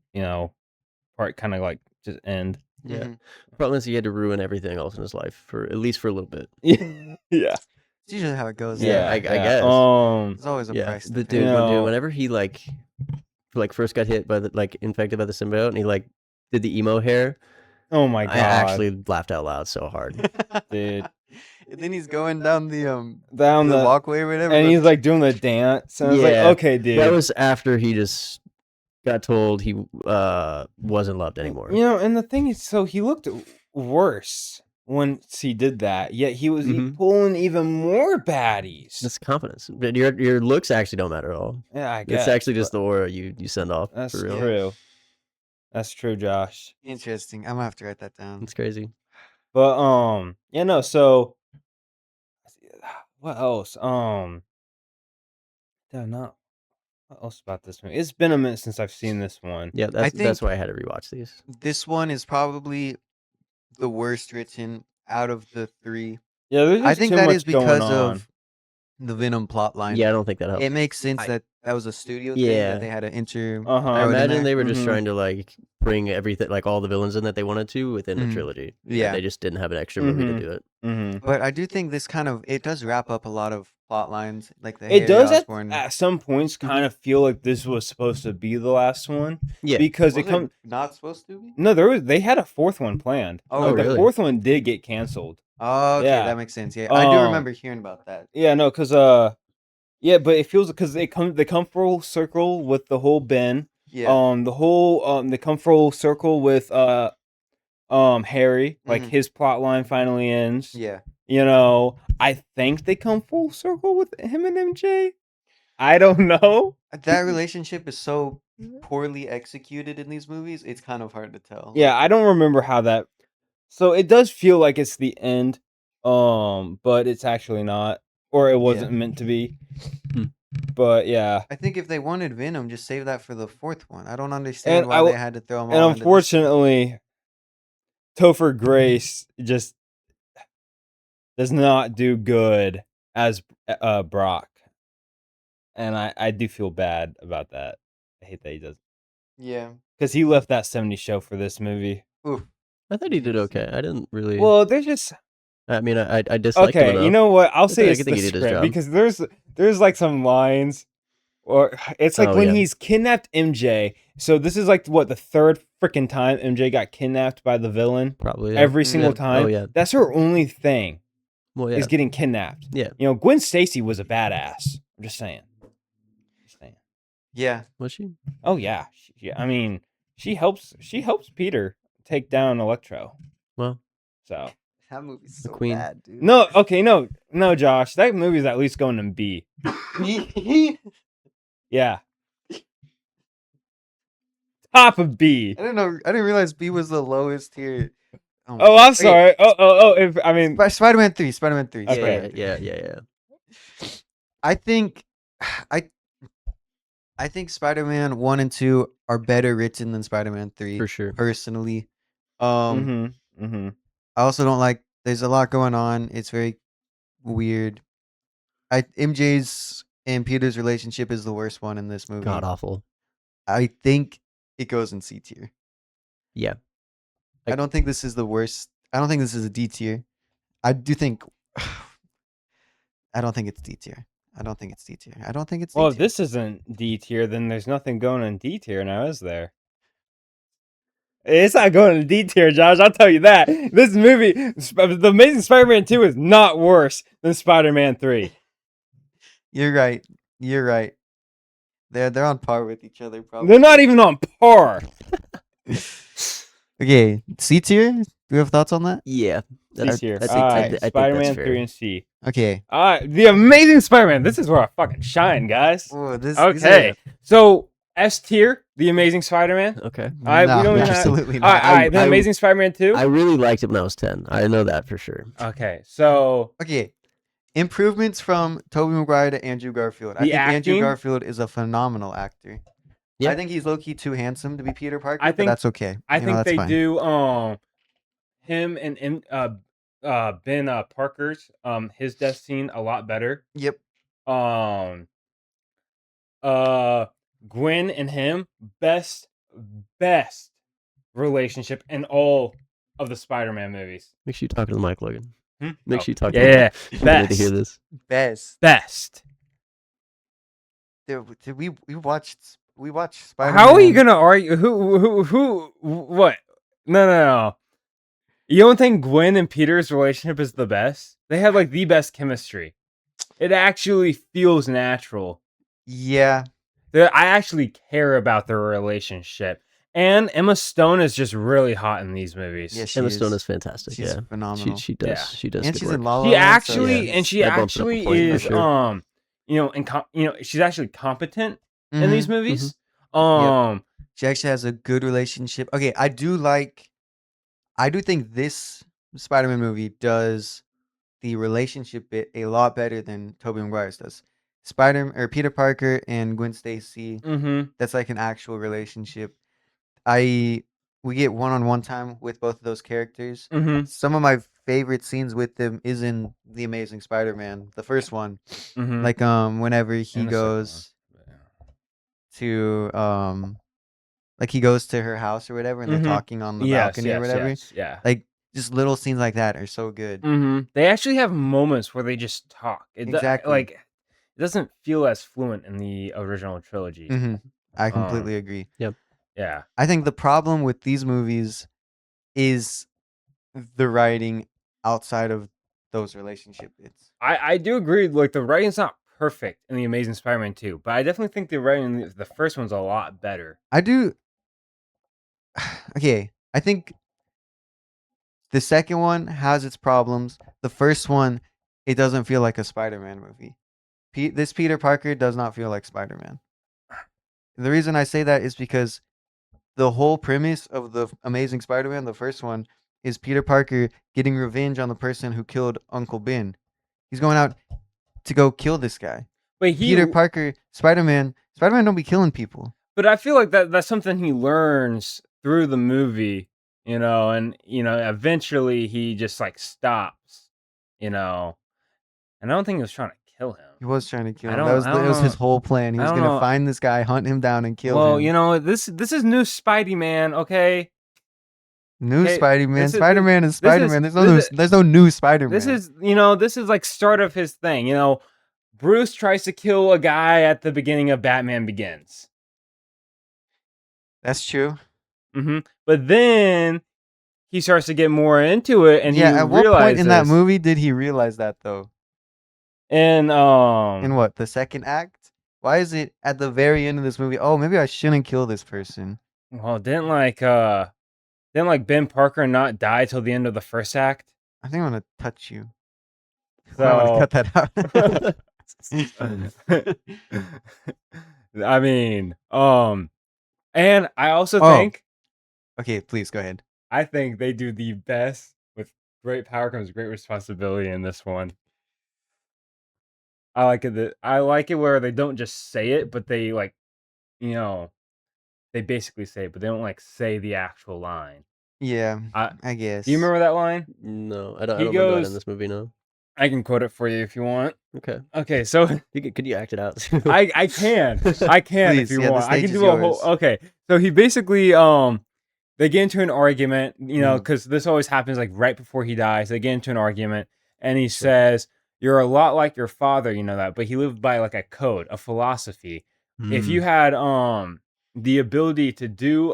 part kind of like just end. Yeah. Problem is he had to ruin everything else in his life for at least for a little bit. Yeah. It's usually how it goes. Yeah, I guess. There's always a price. The To pay. dude, whenever he like first got hit by infected by the symbiote, and he like did the emo hair. Oh my god! I actually laughed out loud so hard, dude. And then he's going down the down the walkway or whatever, and he's like doing the dance. And I was like, okay, dude. That was after he just got told he wasn't loved anymore. And the thing is, so he looked worse once he did that. Yet he was pulling even more baddies. That's confidence. But your looks actually don't matter at all. Yeah, I guess. It's actually just the aura you send off. That's for real. true. That's true, Josh. Interesting. I'm gonna have to write that down. It's crazy. But so what else? What else about this movie? It's been a minute since I've seen this one. Yeah, that's why I had to rewatch these. This one is probably the worst written out of the three. Yeah, there's just I think too that much is because going on. of the Venom plot line. Yeah, I don't think that helps. It makes sense that was a studio thing that they had to enter. I imagine they were just trying to like bring everything, like all the villains in that they wanted to within a trilogy. Yeah, they just didn't have an extra movie to do it. But I do think this it does wrap up a lot of plot lines, like the it does Osborn. at some points kind of feel like this was supposed to be the last one. Yeah, because it not supposed to be. No, they had a fourth one planned. Oh, really? The fourth one did get canceled. Oh, okay, that makes sense. Yeah, I do remember hearing about that. Yeah, no, because yeah, but it feels because they come full circle with the whole Ben. Yeah. The whole they come full circle with Harry. Like his plot line finally ends. Yeah. I think they come full circle with him and MJ. I don't know. That relationship is so poorly executed in these movies. It's kind of hard to tell. Yeah, I don't remember how that. So it does feel like it's the end, but it's actually not, or it wasn't meant to be. But yeah, I think if they wanted Venom, just save that for the fourth one. I don't understand why they had to throw him. And unfortunately, Topher Grace just does not do good as Brock, and I do feel bad about that. I hate that he does. Yeah, because he left that 70s show for this movie. Oof. I thought he did okay. I didn't really. Well, there's just. I mean, I disliked him enough. You know what? I'll say it's think the he did his script, job. because there's like some lines, or it's like when he's kidnapped MJ. So this is like what, the third freaking time MJ got kidnapped by the villain. Probably every single time. Oh yeah, that's her only thing. Well, yeah, is getting kidnapped. Yeah, Gwen Stacy was a badass. I'm just saying. Yeah, was she? Oh yeah, I mean, she helps Peter take down Electro. Well, so. That movie's so Queen. bad, dude. No, okay, no, Josh. That movie's at least going to B. Yeah. Top of B. I didn't realize B was the lowest tier. Oh, I'm sorry. Oh. I mean, Spider-Man 3. Okay. Yeah. I think Spider-Man 1 and 2 are better written than Spider-Man 3. For sure. Personally. I also don't like, there's a lot going on. It's very weird. MJ's and Peter's relationship is the worst one in this movie. God awful. I think it goes in C tier. Yeah. I don't think this is the worst. I don't think this is a D tier. I do think. I don't think it's D tier. Well, if this isn't D tier, then there's nothing going in D tier now, is there? It's not going in D tier, Josh. I'll tell you that. This movie, The Amazing Spider-Man 2, is not worse than Spider-Man 3. You're right. They're on par with each other, probably. They're not even on par. Okay, C tier. Do you have thoughts on that? Yeah. C tier. I All think right, that's Spider-Man fair. 3 and C. Okay. All right, The Amazing Spider-Man. This is where I fucking shine, guys. Oh, these Okay, are so S tier, The Amazing Spider-Man. Okay. All right, we no, don't even have. absolutely All right, not. all right, The I- Amazing Spider-Man 2. I really liked it when I was 10. I know that for sure. Okay, so Okay. Improvements from Tobey Maguire to Andrew Garfield. I The think Andrew acting? Garfield is a phenomenal actor. Yeah. I think he's low key too handsome to be Peter Parker, I but think- that's okay. I You know, think that's they fine. do him and Ben Parker's his death scene a lot better. Yep. Um Gwen and him best relationship in all of the Spider-Man movies. Make sure you talk to the mic, Logan. Hmm? Make Oh, sure you talk yeah, to the mic. People need to hear best. this. Best. Best. Did we watched Spider-Man? How are you gonna argue? Who? What? No. You don't think Gwen and Peter's relationship is the best? They have like the best chemistry. It actually feels natural. Yeah. I actually care about their relationship. And Emma Stone is just really hot in these movies. Yeah, she Emma is. Stone is fantastic. She's yeah, phenomenal. she does. Yeah. She does. And good she's work. in La La She Land, so actually yeah. and she That bumps it up a actually point for is sure. she's actually competent in these Mhm. movies. She actually has a good relationship. Okay, I do think this Spider-Man movie does the relationship bit a lot better than Tobey Maguire's does. Peter Parker and Gwen Stacy, Mhm. that's like an actual relationship. We get one-on-one time with both of those characters. Mhm. Some of my favorite scenes with them is in The Amazing Spider-Man, the first one. Mhm. Like whenever he And the second goes one. to like he goes to her house or whatever and they're Mhm. talking on the Yes, balcony or whatever. yeah. Like just little scenes like that are so good. They actually have moments where they just talk. Exactly. Like it doesn't feel as fluent in the original trilogy. I completely agree. Yeah. I think the problem with these movies is the writing outside of those relationship bits. I do agree. Like the writing's not perfect in the Amazing Spider-Man 2, but I definitely think the writing in the first one's a lot better. I do. Okay, I think the second one has its problems. The first one, it doesn't feel like a Spider-Man movie. This Peter Parker does not feel like Spider-Man. The reason I say that is because the whole premise of the Amazing Spider-Man, the first one, is Peter Parker getting revenge on the person who killed Uncle Ben. He's going out to go kill this guy. But Peter Parker, Spider-Man don't be killing people. But I feel like that's something he learns through the movie, and eventually he just like stops, and I don't think he was trying to kill him. He was trying to kill I him. don't- That I don't was his know. whole plan. He I was don't gonna know. find this guy, hunt him down, and kill Well, him. this is new Spidey Man, okay? New Okay, Spider-Man. this is- Spider-Man is this is- Spider-Man. this is- There's no new Spider-Man. This is like start of his thing, Bruce tries to kill a guy at the beginning of Batman Begins. That's true. But then he starts to get more into it, and yeah. he At what point in that realizes- movie did he realize that though? And In what, the second act? Why is it at the very end of this movie? Oh, maybe I shouldn't kill this person. well, didn't Ben Parker not die till the end of the first act? I think I'm gonna touch you. So I want to cut that out. I mean, and I also Oh. think Okay, please go ahead. I think they do the best with great power comes great responsibility in this one. I like it where they don't just say it, but they like, they basically say it, but they don't like say the actual line. Yeah, I I guess. Do you remember that line? No, I don't He remember that goes- in this movie. No. I can quote it for you if you want. Okay. Okay, so Could you act it out? I can if Please, you yeah, the want. I stage can is do a whole. yours. Okay, so he basically they get into an argument, because this always happens like right before he dies. They get into an argument, and he says, "You're a lot like your father, you know that, but he lived by like a code, a philosophy. If you had the ability to do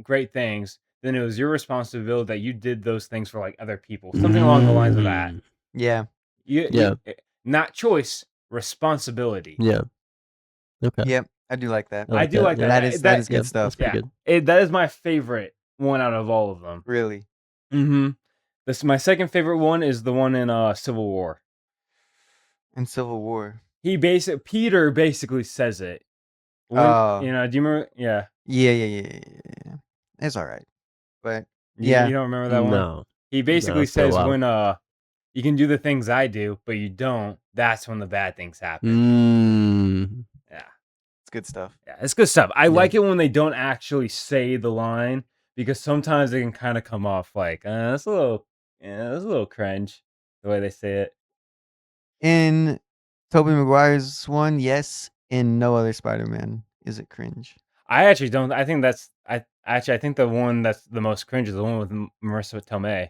great things, then it was your responsibility that you did those things for like other people, something along the lines of that. Yeah. You not choice, responsibility. Yeah. Okay. Yep. I do like that. I do like that. That is good Yeah, stuff. That's pretty Yeah. good. That is my favorite one out of all of them. Really. Mm-hmm. My second favorite one is the one in Civil War. In Civil War. Peter basically says it. Do you remember? Yeah. Yeah. It's all right, but You don't remember that one? No. He basically it's been a says while. when you can do the things I do, but you don't. That's when the bad things happen. Yeah. it's good stuff. Yeah, it's good stuff. I like it when they don't actually say the line because sometimes they can kind of come off like that's a little cringe the way they say it. In Tobey Maguire's one, yes. In no other Spider-Man is it cringe. I actually don't. I think I think the one that's the most cringe is the one with Marissa Tomei.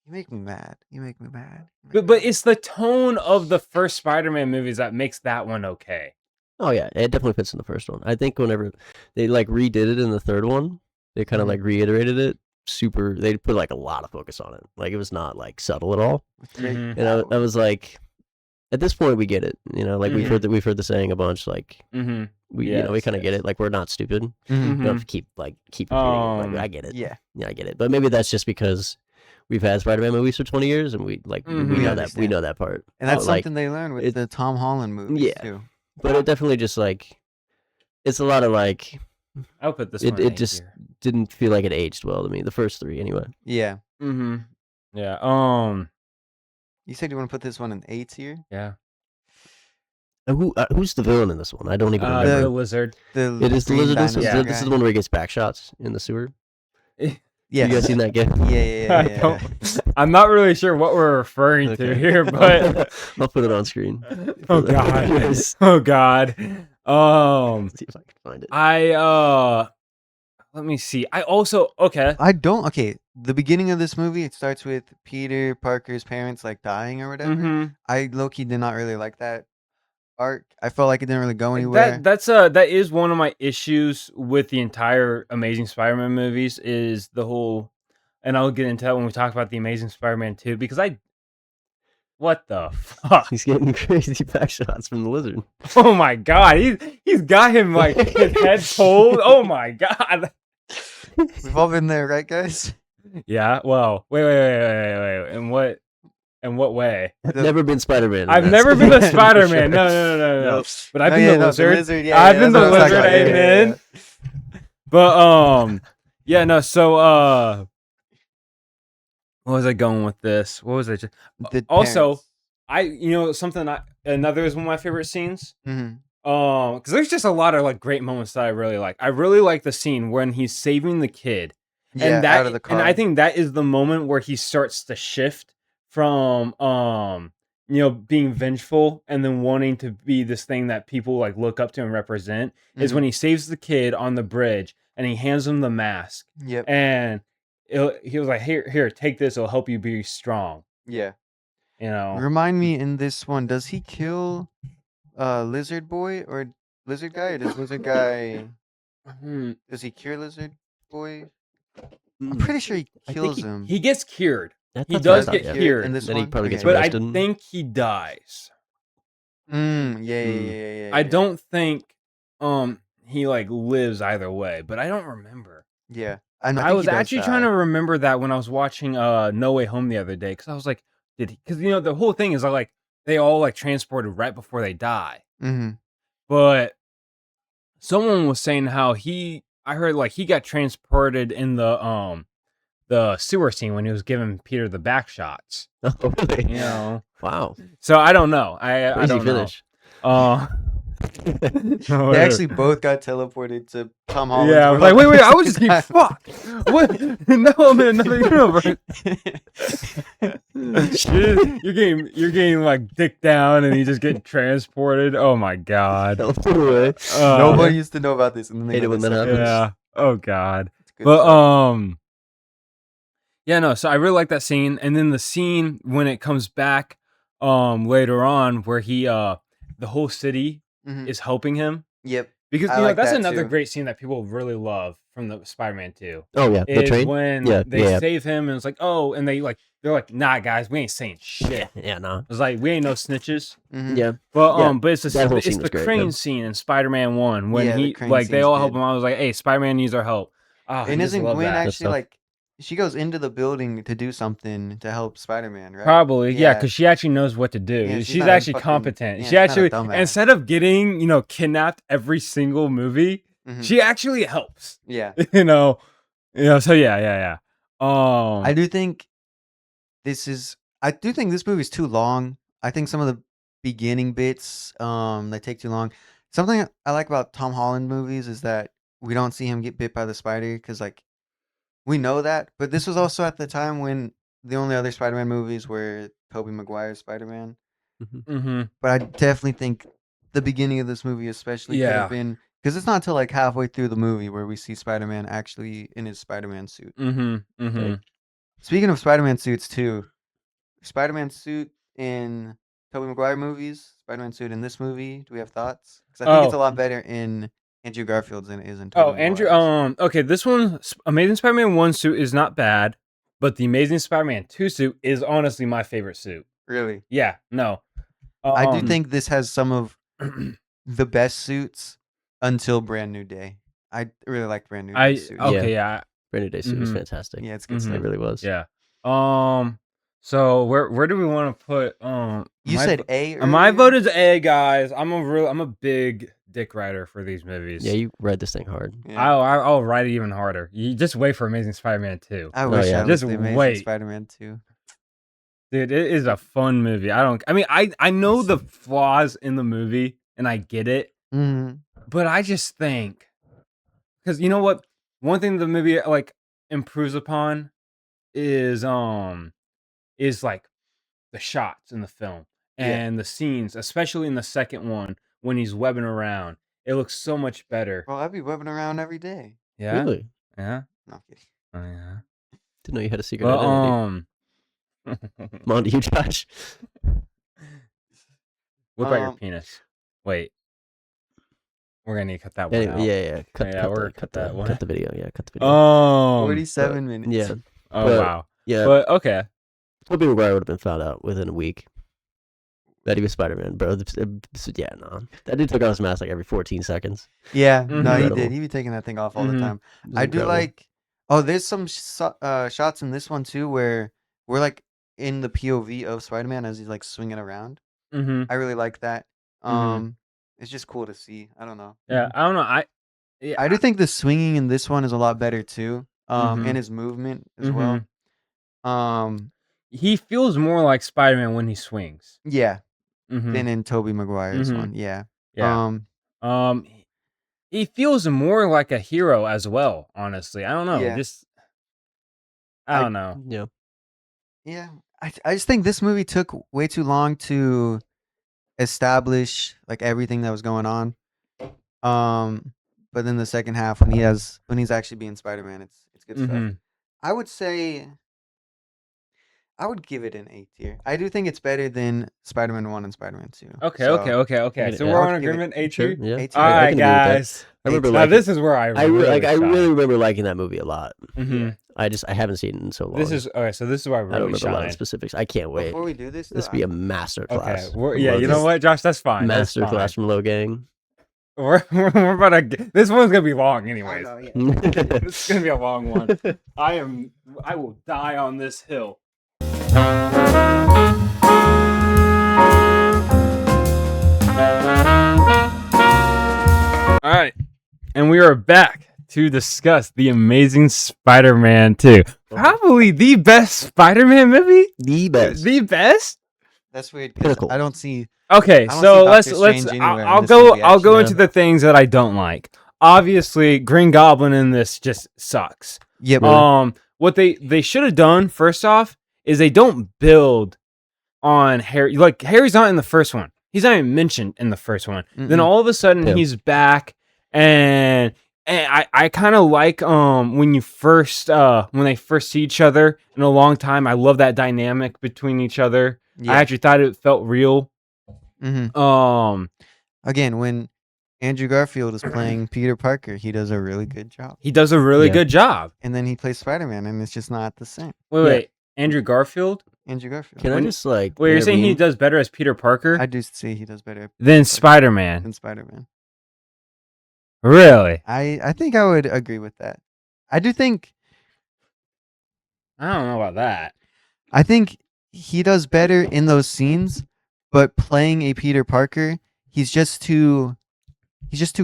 You make me mad. But it's the tone of the first Spider-Man movies that makes that one okay. Oh yeah, it definitely fits in the first one. I think whenever they like redid it in the third one, they kind of like reiterated it. They put like a lot of focus on it. Like it was not like subtle at all. Mhm. And I was like, at this point we get it. Like we've heard the saying a bunch. Like we kind of get it. Like we're not stupid. We don't have to keep repeating it. Like, I get it. Yeah, I get it. But maybe that's just because we've had Spider-Man movies for 20 years and we know that we know that part. and that's But, like, something they learned with the Tom Holland movies too. But it definitely just like it's a lot of like I'll put this. it just didn't feel like it aged well to me. The first three anyway. Yeah. Yeah. You said you want to put this one in A tier? Yeah. Who's the villain in this one? I don't even remember. The lizard. It is the green lizard. dinosaur This is guy? the one where he gets back shots in the sewer. Yeah. You guys seen that game? Yeah. I'm not really sure what we're referring to here, but I'll put it on screen. oh god, oh god. See if I can find it. Let me see. Okay. The beginning of this movie, it starts with Peter Parker's parents like dying or whatever. I low-key did not really like that arc. I felt like it didn't really go anywhere. That is one of my issues with the entire Amazing Spider-Man movies is the whole, and I'll get into that when we talk about the Amazing Spider-Man 2 because what the fuck? He's getting crazy back shots from the lizard. Oh my god, he's got him like his head cold. Oh my god. We've all been there, right, guys? Yeah. Well, wait. In what way? I've never been Spider-Man. I've never been a Spider-Man. No. But I've been the lizard. I've been the lizard. Amen. But yeah. No. So what was I going with this? What was I just? Also, another is one of my favorite scenes. Because there's just a lot of like great moments that I really like. I really like the scene when he's saving the kid, out of the car. And I think that is the moment where he starts to shift from being vengeful and then wanting to be this thing that people like look up to and represent. Is when he saves the kid on the bridge and he hands him the mask. Yep. And he was like, "Here, take this. It'll help you be strong." Yeah. Remind me in this one, does he kill Lizard Boy or Lizard Guy? Or does Lizard Guy does he cure Lizard Boy? I'm pretty sure he kills him. He gets cured. He does get cured in this then one. he probably gets but I arrested. think he dies. Yeah. I don't think he like lives either way, but I don't remember. Yeah. I was actually trying to remember that when I was watching No Way Home the other day because I was like, because the whole thing is like they all like transported right before they die. But someone was saying how I heard like he got transported in the sewer scene when he was giving Peter the back shots. Oh, really? Wow. Wow. So I don't know. I don't finish. know. They actually both got teleported to Tom Holland's Yeah, I was world. like, wait, I was just getting fucked. What? No, I'm in another universe. you're getting like dicked down, and you just get transported. Oh my god. Nobody used to know about this, and then they Hate it when that happens. Yeah. Oh god. But yeah, no. So I really like that scene, and then the scene when it comes back, later on, where he the whole city is helping him. Yep. Because I like that's that another too. great scene that people really love from the Spider-Man 2. Oh yeah, the Is train. when they save him and it's like, oh, and they're like, nah, guys, we ain't saying shit. Yeah, no. It's like we ain't no snitches. Yeah. But but it's that whole scene it's was the great, crane man. scene in Spider-Man 1 when Yeah, the he crane like they scene's all help good. him out. I was like, hey, Spider-Man needs our help. Oh, And isn't Gwen That's actually tough. like she goes into the building to do something to help Spider-Man, right? Probably, yeah, because she actually knows what to do. Yeah, She's not a actually fucking competent. yeah, She she's not a actually, dumbass. instead of getting, kidnapped every single movie, Mhm. she actually helps. Yeah. So yeah. I do think this movie is too long. I think some of the beginning bits they take too long. Something I like about Tom Holland movies is that we don't see him get bit by the spider cuz like we know that, but this was also at the time when the only other Spider-Man movies were Tobey Maguire's Spider-Man. Mm-hmm. But I definitely think the beginning of this movie especially could have Yeah. been cuz it's not until like halfway through the movie where we see Spider-Man actually in his Spider-Man suit. Mm-hmm. Mm-hmm. Okay. Speaking of Spider-Man suits too, Spider-Man suit in Tobey Maguire movies, Spider-Man suit in this movie. Do we have thoughts? Because I think it's a lot better in Andrew Garfield's than it is in Tobey Andrew. Maguire's. Okay. This one, Amazing Spider-Man 1 suit is not bad, but the Amazing Spider-Man 2 suit is honestly my favorite suit. Really? Yeah. No. I do think this has some of the best suits until Brand New Day. I really like Brand New Day's suit. Okay. Yeah. Brand New Day suit was fantastic. Yeah, it's good It stuff. really was. Yeah. So where do we want to put You said A my earlier? vote is A, guys. I'm a big dick rider for these movies. Yeah, you read this thing hard. Yeah. I'll write it even harder. You just wait for Amazing Spider-Man 2. I wish yeah. I was Just the Amazing wait. Spider-Man 2. Dude, it is a fun movie. I know the flaws in the movie and I get it, Mm-hmm. but I just think because you know what? One thing the movie like improves upon is like the shots in the film and the scenes, especially in the second one when he's webbing around. It looks so much better. Well, I'd be webbing around every day. Yeah. Really? Yeah. No, I'm kidding. Oh yeah. Didn't know you had a secret But identity. Come on to you, Josh. Whip out your penis. Wait. We're gonna need to cut that one out. Yeah. Cut that one. Cut the video. Yeah, cut the video. 47 minutes. Yeah. Oh But- wow. Yeah. But okay. Tobey Maguire would have been found out within a week that he was Spider-Man, bro. Yeah, no. That dude took off his mask like every 14 seconds. Yeah, no, he Incredible. did. He be taking that thing off all the Mhm. time. It was I do incredible. like. Oh, there's some shots in this one too where we're like in the POV of Spider-Man as he's like swinging around. Mm-hmm. I really like that. Mhm. It's just cool to see. I don't know. Yeah. I don't know. I do think the swinging in this one is a lot better too. Mhm. And his movement as well. He feels more like Spider-Man when he swings. Yeah, Mm-hmm. than in Tobey Maguire's Mhm. one. Yeah. Yeah. He feels more like a hero as well. Honestly, I don't know. Yeah. I don't know. Yeah. Yeah, I just think this movie took way too long to establish like everything that was going on. But then the second half when he's actually being Spider-Man, it's good stuff. Mhm. I would say I would give it an A tier. I do think it's better than Spider-Man 1 and Spider-Man 2. Okay. So, So Yeah. we're I'll on give it- agreement. A Sure. tier. Yeah. A tier. All I right, can agree with that. guys. I remember Now liking. this is where I really remember liking that movie a lot. Mm-hmm. I haven't seen it in so long. This is okay. So this is where I I don't really remember a lot of shine. specifics. I can't wait. Before we do this, This though, would be a master Okay. class. Yeah. You know what, Josh? That's fine. Master class from Low Gang. We're about to. This one's gonna be long, I anyways. know, yeah. This is gonna be a long one. I will die on this hill. All right, and we are back to discuss the Amazing Spider-Man 2. Probably the best Spider-Man movie. The best. The best. That's weird because Pinnacle. I don't see. Okay, I don't so see let's Doctor Strange anywhere in I'll this go movie, I'll go actually. into the things that I don't like. Obviously, Green Goblin in this just sucks. Yep. What they should have done first off is they don't build on Harry. Like Harry's not in the first one. He's not even mentioned in the first one. Then Mm-mm. all of a sudden Yeah. he's back, and I kind of like when you first when they first see each other in a long time. I love that dynamic between each other. Yeah. I actually thought it felt real. Mhm. Again, when Andrew Garfield is playing Peter Parker, he does a really good job. He does a really Yeah. good job. And then he plays Spider-Man, and it's just not the same. Wait, Andrew Garfield? Andrew Garfield. Can I just like? Wait, you're saying he intervene? does better as Peter Parker I do say he does better than Spider-Man? than Spider-Man. Really? I think I would agree with that. I do think I don't know about that. I think he does better in those scenes, but playing a Peter Parker, he's just too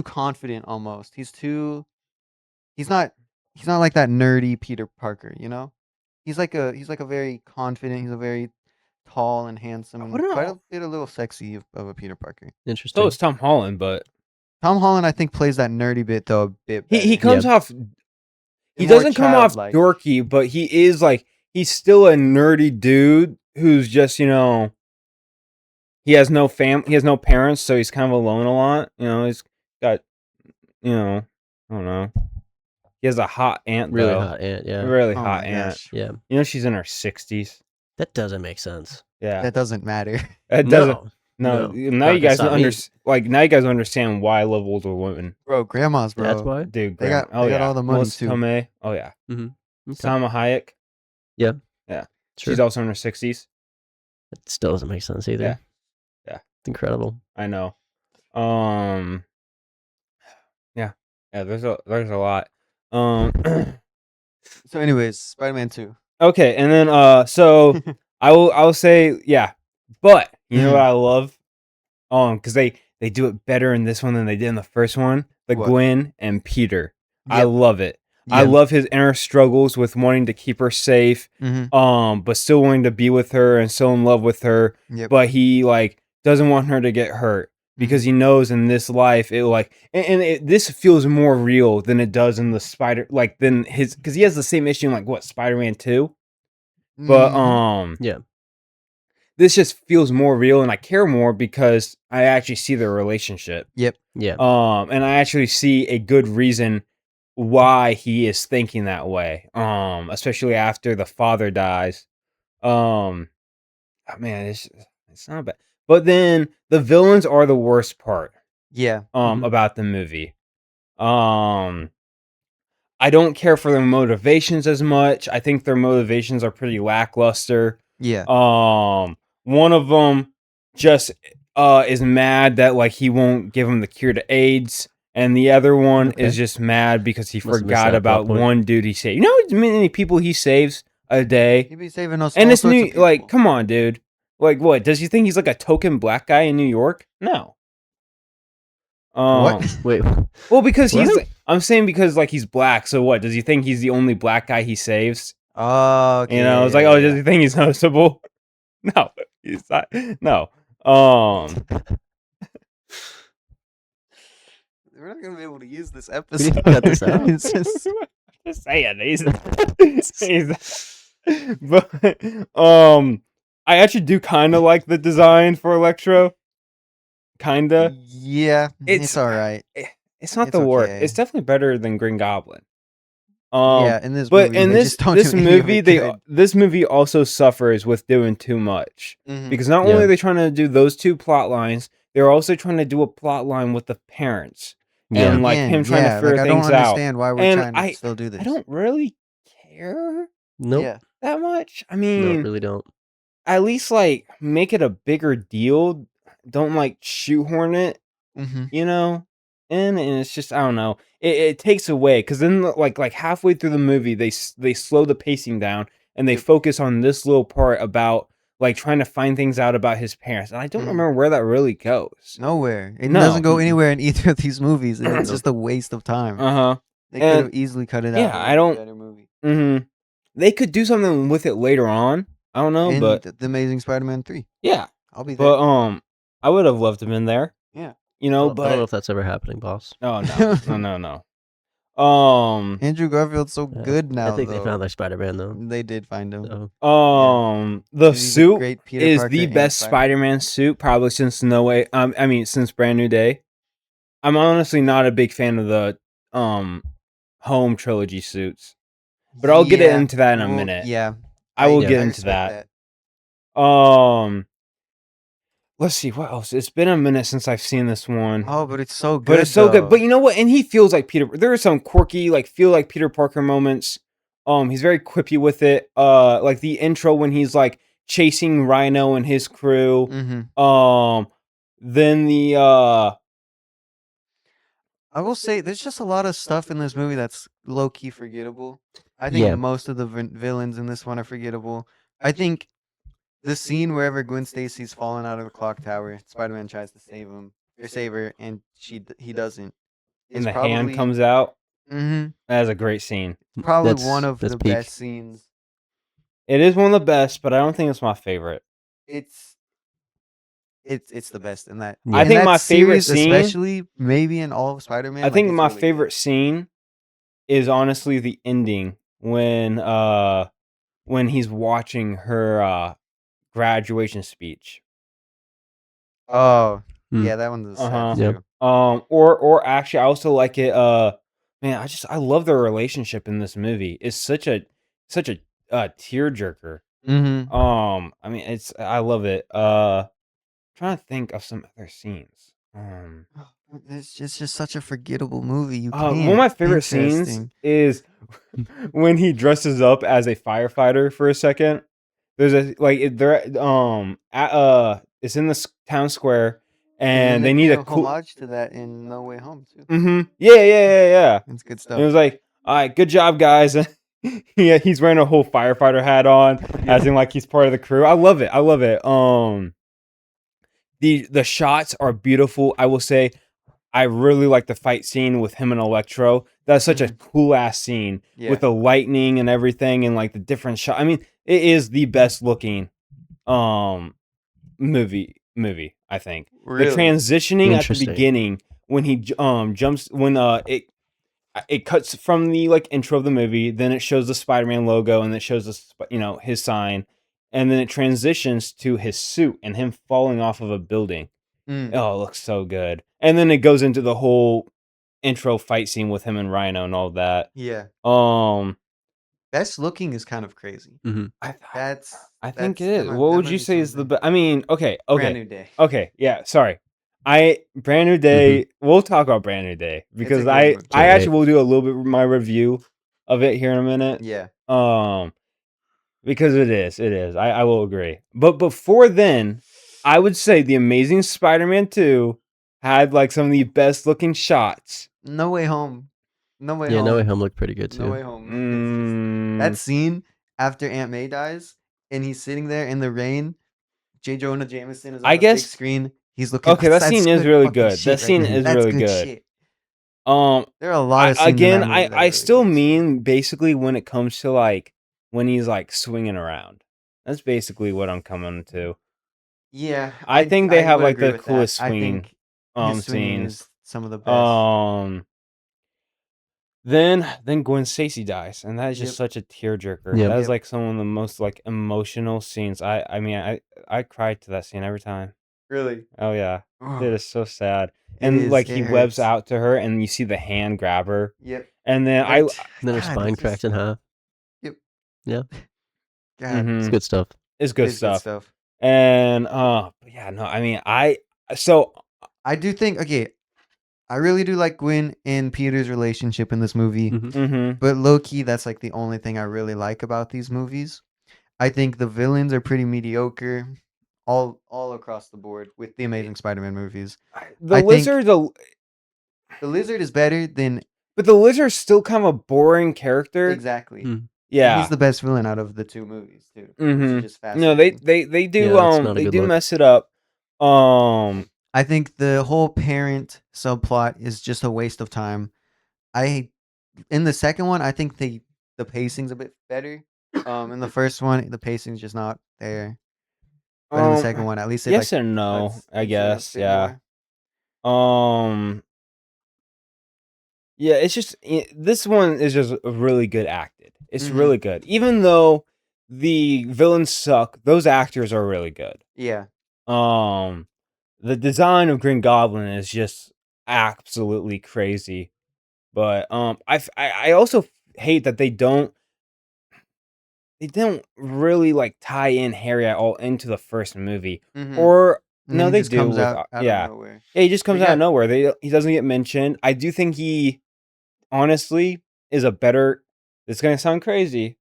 confident almost. He's not he's not like that nerdy Peter Parker, you know? He's like a very confident, he's a very tall and handsome I and wouldn't quite know. a little sexy of a Peter Parker. So Interesting. is Tom Holland, but Tom Holland I think plays that nerdy bit though a bit better. he comes off. He More doesn't come off childlike. dorky, but he is like he's still a nerdy dude who's just he has no he has no parents, so he's kind of alone a lot. He's got I don't know. He has a hot aunt Really though, hot aunt, yeah. a really Oh hot my aunt. gosh. Yeah. She's in her 60s. That doesn't make sense. Yeah, That doesn't matter. it doesn't. No. No, now Not you gonna guys stop me. now you guys understand why I love older women, Bro, grandmas, bro. That's why? dude. They got all the money Melissa too. Tomei. Oh yeah, Okay. Salma Hayek. Yeah. Yeah, Sure. she's also in her 60s. It still doesn't make sense either. Yeah. It's incredible. I know. Yeah. There's a lot. So anyways, Spider-Man 2. Okay, and then so I will say yeah, but you know what I love, because they do it better in this one than they did in the first one. The What? Gwen and Peter, I Yep. love it. I Yep. love his inner struggles with wanting to keep her safe, Mhm. but still wanting to be with her and still in love with her, Yep. but he like doesn't want her to get hurt because he knows in this life it like this feels more real than it does in the than his, because he has the same issue in like what Spider-Man 2, but Mhm. Yeah. this just feels more real and I care more because I actually see their relationship. Yep. Yeah. And I actually see a good reason why he is thinking that way. Especially after the father dies. Oh man, it's not bad. But then the villains are the worst part. Yeah. About the movie. I don't care for their motivations as much. I think their motivations are pretty lackluster. Yeah. One of them just is mad that like he won't give him the cure to AIDS, and the other one Okay. is just mad because he Must have missed forgot that about plot point. one dude he saved. You know how many people he saves a day? He be saving us And all it's sorts new. of people. Like, come on, dude. Like, what does he think he's like a token black guy in New York? No. What? Wait. Well, because he's. What? I'm saying because like he's black. So what? Does he think he's the only black guy he saves? Oh, okay. You know, it's like, oh, does he think he's noticeable? No, he's not. No. We're not gonna be able to use this We need episode. to cut this out. It's just- Just saying, but I actually do kind of like the design for Electro. Kinda. yeah, it's all right. It's not It's the worst. okay. It's definitely better than Green Goblin. Yeah, in this But movie, in they this just don't this do any of movie, it good. this movie also suffers with doing too much Mhm. because not Yeah. only are they trying to do those two plot lines, they're also trying to do a plot line with the parents Yeah. and like Again, him trying to yeah, figure like I don't things out. understand why we're And trying to still do this. I don't really care Nope. Yeah. that much. I No, mean, really don't. at least like make it a bigger deal. Don't like shoehorn it, Mm-hmm. you know. And it's just I don't know. It takes away because then like halfway through the movie they slow the pacing down and they Yep. focus on this little part about like trying to find things out about his parents, and I don't remember where that really goes. Nowhere. It No. doesn't go Mm-mm. anywhere in either of these movies, and it's just a waste of time. They could have And easily cut it out. yeah, and I made a don't. better movie. They could do something with it later on. I don't know, And but the Amazing Spider-Man 3. yeah. I'll be there. But I would have loved him in there. Yeah. You I know, don't know but if that's ever happening, boss. no. Andrew Garfield's so Yeah. good now. I think though. they found their Spider-Man though. They did find him. So The He's a suit great Peter is Parker the and best Spider-Man. Spider-Man suit probably since No Way. I mean, since Brand New Day. I'm honestly not a big fan of the Home trilogy suits, but I'll get Yeah, into that in a well, minute. Yeah, I will Yeah. get I into respect that. Let's see what else. It's been a minute since I've seen this one. Oh, but it's so good. But it's so good. though. But you know what? And he feels like Peter. There are some quirky, like feel like Peter Parker moments. He's very quippy with it. Like the intro when he's like chasing Rhino and his crew. Then the I will say there's just a lot of stuff in this movie that's low key forgettable. I think Yeah. most of the villains in this one are forgettable. I think the scene wherever Gwen Stacy's fallen out of the clock tower, Spider-Man tries to save her, and he doesn't. And Is the hand probably comes out. mm-hmm, That is a great scene. probably one of That's the peak. best scenes. It is one of the best, but I don't think it's my favorite. It's it's the best in that. Yeah. I In think that my favorite series, scene. especially maybe in all of Spider-Man. I like, think it's my really favorite good. scene is honestly the ending when he's watching her graduation speech. Oh, Mm. yeah, that one's sad Uh-huh. Yep. too. Or actually I also like it man, I love their relationship in this movie. It's such a tearjerker. Mm-hmm. I mean I love it. Trying to think of some other scenes. It's just such a forgettable movie. You One of can't. my favorite scenes Interesting. is when he dresses up as a firefighter for a second. There's a they're it's in the town square And then and they they need pay a a cool. homage to that in No Way Home too. Yeah. It's good And stuff. it was like, all right, good job, guys. Yeah, he's wearing a whole firefighter hat on, as in like he's part of the crew. I love it. The shots are beautiful. I will say, I really like the fight scene with him and Electro. That's such a cool ass scene Yeah. with the lightning and everything, and like the different shot. I mean, it is the best looking movie. I think the Really? transitioning at the Interesting. beginning when he jumps when it cuts from the like intro of the movie, then it shows the Spider-Man logo and it shows the his sign, and then it transitions to his suit and him falling off of a building. Mm. Oh, it looks so good. And then it goes into the whole intro fight scene with him and Rhino and all that. Yeah. Um, Best looking is kind of crazy. Mm-hmm. I think it is. that What would might you be say is the something. best? I mean, Brand okay, New Day. yeah. Sorry, Brand New Day. We'll talk about Brand New Day because good I movie. I Can't actually wait. will do a little bit of my review of it here in a minute. Yeah. Because it is. I will agree. But before then, I would say the Amazing Spider-Man 2 had like some of the best looking shots. No Way Home. No Way Yeah, Home. No Way Home looked pretty good No too. Way Home. It's just that scene after Aunt May dies and he's sitting there in the rain. J. Jonah Jameson is on I the big guess screen. He's looking. okay, that That's scene is good really fucking good. shit That right scene there. is That's really good good. shit. Um There are a lot of scenes in again, that movie that are I really still good. mean basically when it comes to like when he's like swinging around. That's basically what I'm coming to. Yeah, I think they have would like agree the with that. coolest I swinging think his swinging scenes. is some of the best. Then Gwen Stacy dies, and that is just Yep. such a tearjerker. Yep. That is Yep. like some of the most like emotional scenes. I mean I cried to that scene every time. Really? Oh yeah, it is so sad. It And is. like It he webs hurts. out to her, and you see the hand grab her, Yep. and then Then her God, spine it's cracks just in half. yep. Yeah, God, it's good stuff. it's good it's good stuff. stuff. And but yeah, no, I mean so I do think I really do like Gwen and Peter's relationship in this movie. Mm-hmm. But low key, that's like the only thing I really like about these movies. I think the villains are pretty mediocre, all across the board with the Amazing Spider-Man movies. the I think lizard's the Lizard is better than but the lizard's still kind of a boring character. exactly. Mm. And Yeah. he's the best villain out of the two movies too, which Mm-hmm. is just No, fascinating. they do Yeah, that's not a they good do look. mess it up. I think the whole parent subplot is just a waste of time. In the second one, I think the pacing's a bit better. In the first one, the pacing's just not there. But in the second one, at least it yes like and no, I they showed up a guess. bit Yeah. more. Yeah, it's just this one is just really good acted. It's Mhm. really good. Even though the villains suck, those actors are really good. Yeah. The design of Green Goblin is just absolutely crazy. But I also hate that they don't really like tie in Harry at all into the first movie. Mhm. Or And no, then he they just do comes with out of yeah. nowhere. Yeah, he just comes They out of got- nowhere. He doesn't get mentioned. I do think he honestly is a better. It's gonna sound crazy.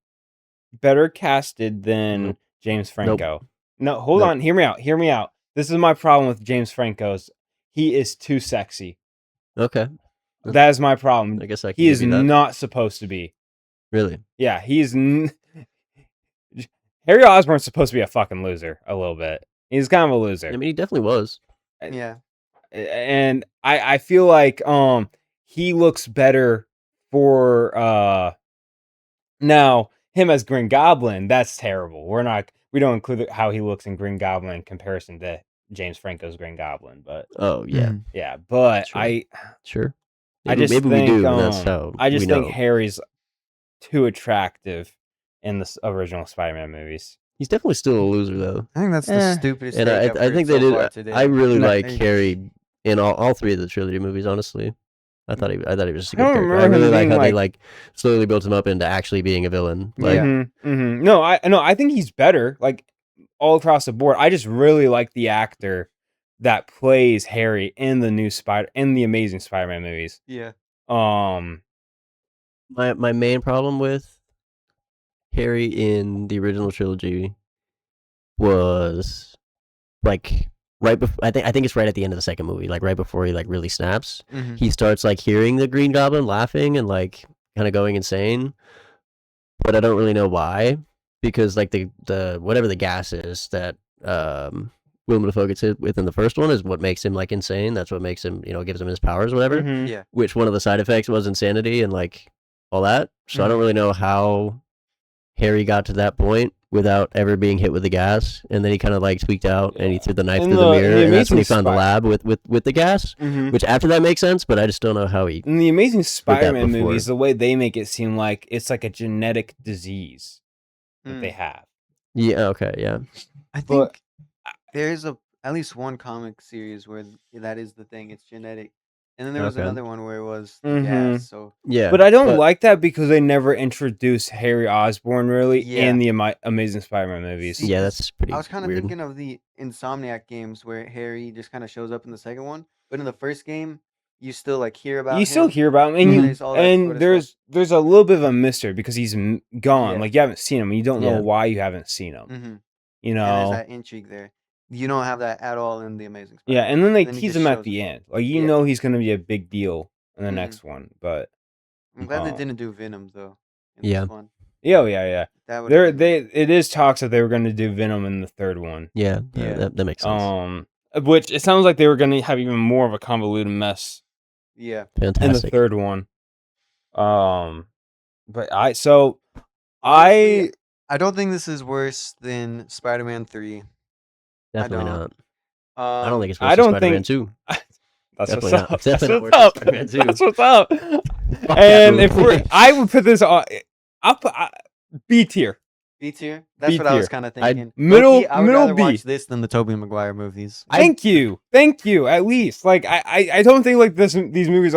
Better casted than Nope. James Nope. Franco. No, hold Nope. on. Hear me out. Hear me out. This is my problem with James Franco's. He is too sexy. Okay. That is my problem. I guess I can He give is you that. not supposed to be. Really? Yeah, Harry Osborn's supposed to be a fucking loser a little bit. He's kind of a loser. I mean, he definitely was. Yeah. And I feel like he looks better for now him as Green Goblin. That's terrible. We don't include how he looks in Green Goblin in comparison to James Franco's Green Goblin, but Oh yeah, Mhm. yeah, but Sure. sure. I Maybe, just maybe think we do. That's how I just we think know. Harry's too attractive in the original Spider-Man movies. He's definitely still a loser though. I think that's the Eh. stupidest And take I've I heard think they so did. far today. I really No. like Like- Harry in all three of the trilogy movies. Honestly, I thought he was just a I good don't character. I remember him really like being, how they like- like slowly built him up into actually being a villain. Like, Yeah. No, I think he's better, like all across the board. I just really like the actor that plays Harry in the Amazing Spider-Man movies. Yeah. my main problem with Harry in the original trilogy was like right before. I think it's right at the end of the second movie, like right before he like really snaps. Mhm. He starts like hearing the Green Goblin laughing and like kind of going insane, but I don't really know why, because like the whatever the gas is that Willem Dafoe gets hit with in the first one is what makes him like insane. That's what makes him, gives him his powers, or whatever. Mhm. Yeah. Which one of the side effects was insanity and like all that. So I don't really know how Harry got to that point without ever being hit with the gas, and then he kind of like tweaked out and he threw the knife In through the the- mirror, in the and that's when he Amazing found the Spy- lab with the gas. Mhm. Which after that makes sense, but I just don't know how he. In the Amazing Spider-Man before. movies, the way they make it seem like it's like a genetic disease that they have. Yeah. Okay. Yeah. I But- think there's at least one comic series where that is the thing. It's genetic, and then there was Okay. another one where it was the Mhm. gas. So Yeah. But I don't like that because they never introduced Harry Osborn really Yeah. in the Amazing Spider-Man movies. See, Yeah, that's pretty. I was kind of weird. thinking of the Insomniac games where Harry just kind of shows up in the second one, but in the first game, you still like hear about You still him. hear about him, and, and you, there's all that and sort of there's a little bit of a mystery because he's gone. Yeah. Like you haven't seen him, and you don't know Yeah. why you haven't seen him. Mm-hmm. You And there's know, that intrigue there. You don't have that at all in the Amazing yeah. Spider-Man. And then they Then he tease just him at shows the up. end. Like you Yeah. know he's gonna be a big deal in the Mhm. next one. But I'm glad they Oh. didn't do Venom though. In Yeah. This one. yeah. That would. It is talks that they were gonna do Venom in the third one. Yeah. Yeah. That makes sense. Which it sounds like they were gonna have even more of a convoluted mess Yeah. in the Fantastic. third one. But I Honestly, I don't think this is worse than Spider-Man 3. Definitely don't. not. I don't think it's I worse don't than Spider-Man think- 2. That's Definitely what's not. up. Definitely not That's worse what's up. than Spider-Man 2. That's what's up. Fuck that And movie. if I would put this on, I'll put B tier. B tier. That's B what I was tier. kind of thinking. middle- Low-key, I would middle rather B. watch this than the Tobey Maguire movies. Thank you. At least, like I don't think like this movie's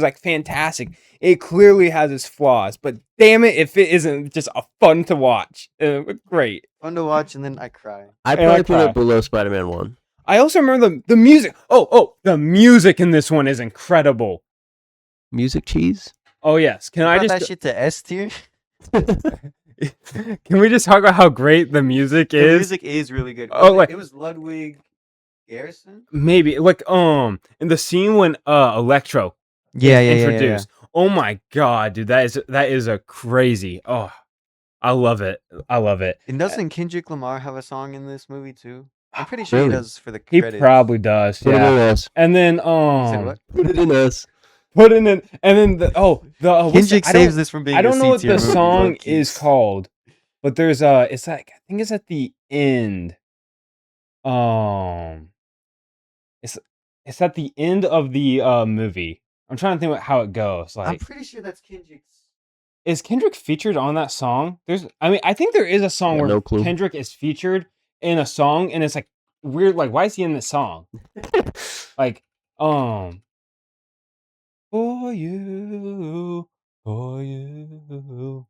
like fantastic. It clearly has its flaws, but damn it, if it isn't just a fun to watch, great. Fun to watch, and then I cry. I'd And I probably put cry. it below Spider-Man 1. I also remember the music. Oh, the music in this one is incredible. Music cheese? Oh yes, can I Brought that just shit to S tier? can we just talk about how great the music The is? music is really good. Oh, like- it was Ludwig Garrison. Maybe like in the scene when Electro is introduced. Oh my god, dude, that is a crazy. Oh, I love it. And doesn't Kendrick Lamar have a song in this movie too? I'm pretty sure Really? he does for the He credits. probably does. Put it Yeah. in us. And then Say what? Put it in us. put it in, and then the what's Kendrick the- I don't- saves this from being. I don't a know what C-tier the movie, song low-key. is called, but there's it's like I think it's at the end. It's at the end of the movie. I'm trying to think how it goes. I'm Like, pretty sure that's Kendrick's. is Kendrick featured on that song? I think there is a song Yeah, where no clue. Kendrick is featured in a song, and it's like weird. Like, why is he in this song? Like, for you, for you.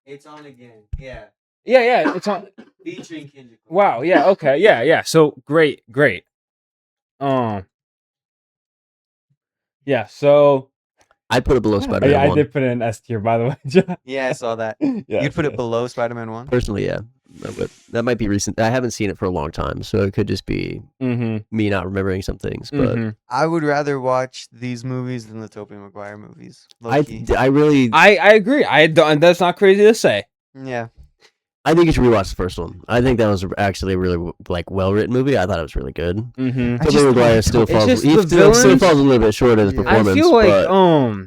It's on again. Yeah, Yeah, it's on. featuring Kendrick. Wow. Yeah. Okay. Yeah. So great. Yeah. So I'd put it below Spider-Man yeah, I 1. did put it in S tier, by the way. Yeah, I saw that. Yeah, You'd put it yes. below Spider-Man 1. Personally, yeah. That might be recent. I haven't seen it for a long time, so it could just be me not remembering some things. But I would rather watch these movies than the Tobey Maguire movies. I Low-key. really I agree. I don't. That's not crazy to say. Yeah. I think you should rewatch the first one. I think that was actually a really like well written movie. I thought it was really good. Mm-hmm. I Tobey just Maguire like still Tobey- falls. just He the still villains- falls a little bit short of his Yeah. performance. I feel like but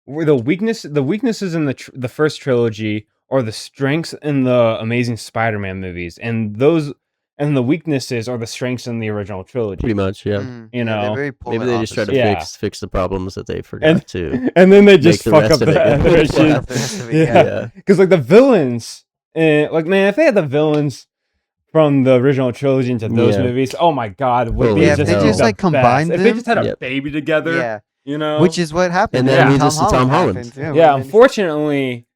where the weaknesses in the first trilogy are the strengths in the Amazing Spider-Man movies, and the weaknesses are the strengths in the original trilogy. pretty much, yeah. You they're know, very Maybe polar they just try to opposites. Yeah. fix the problems that they forgot to. and then they just the fuck rest up of it the good. other Fuck issues. up the rest of it, Yeah, Yeah. because like the villains, like man, if they had the villains from the original trilogy into those Yeah. movies, oh my god, would Holy be Yeah, if just they hell. just the like best. combined If them. they just had a Yep. baby together, Yeah. you know, Which is what happened. And And then then lead Tom us to Tom Holland Holland. happened, too. yeah, And then unfortunately.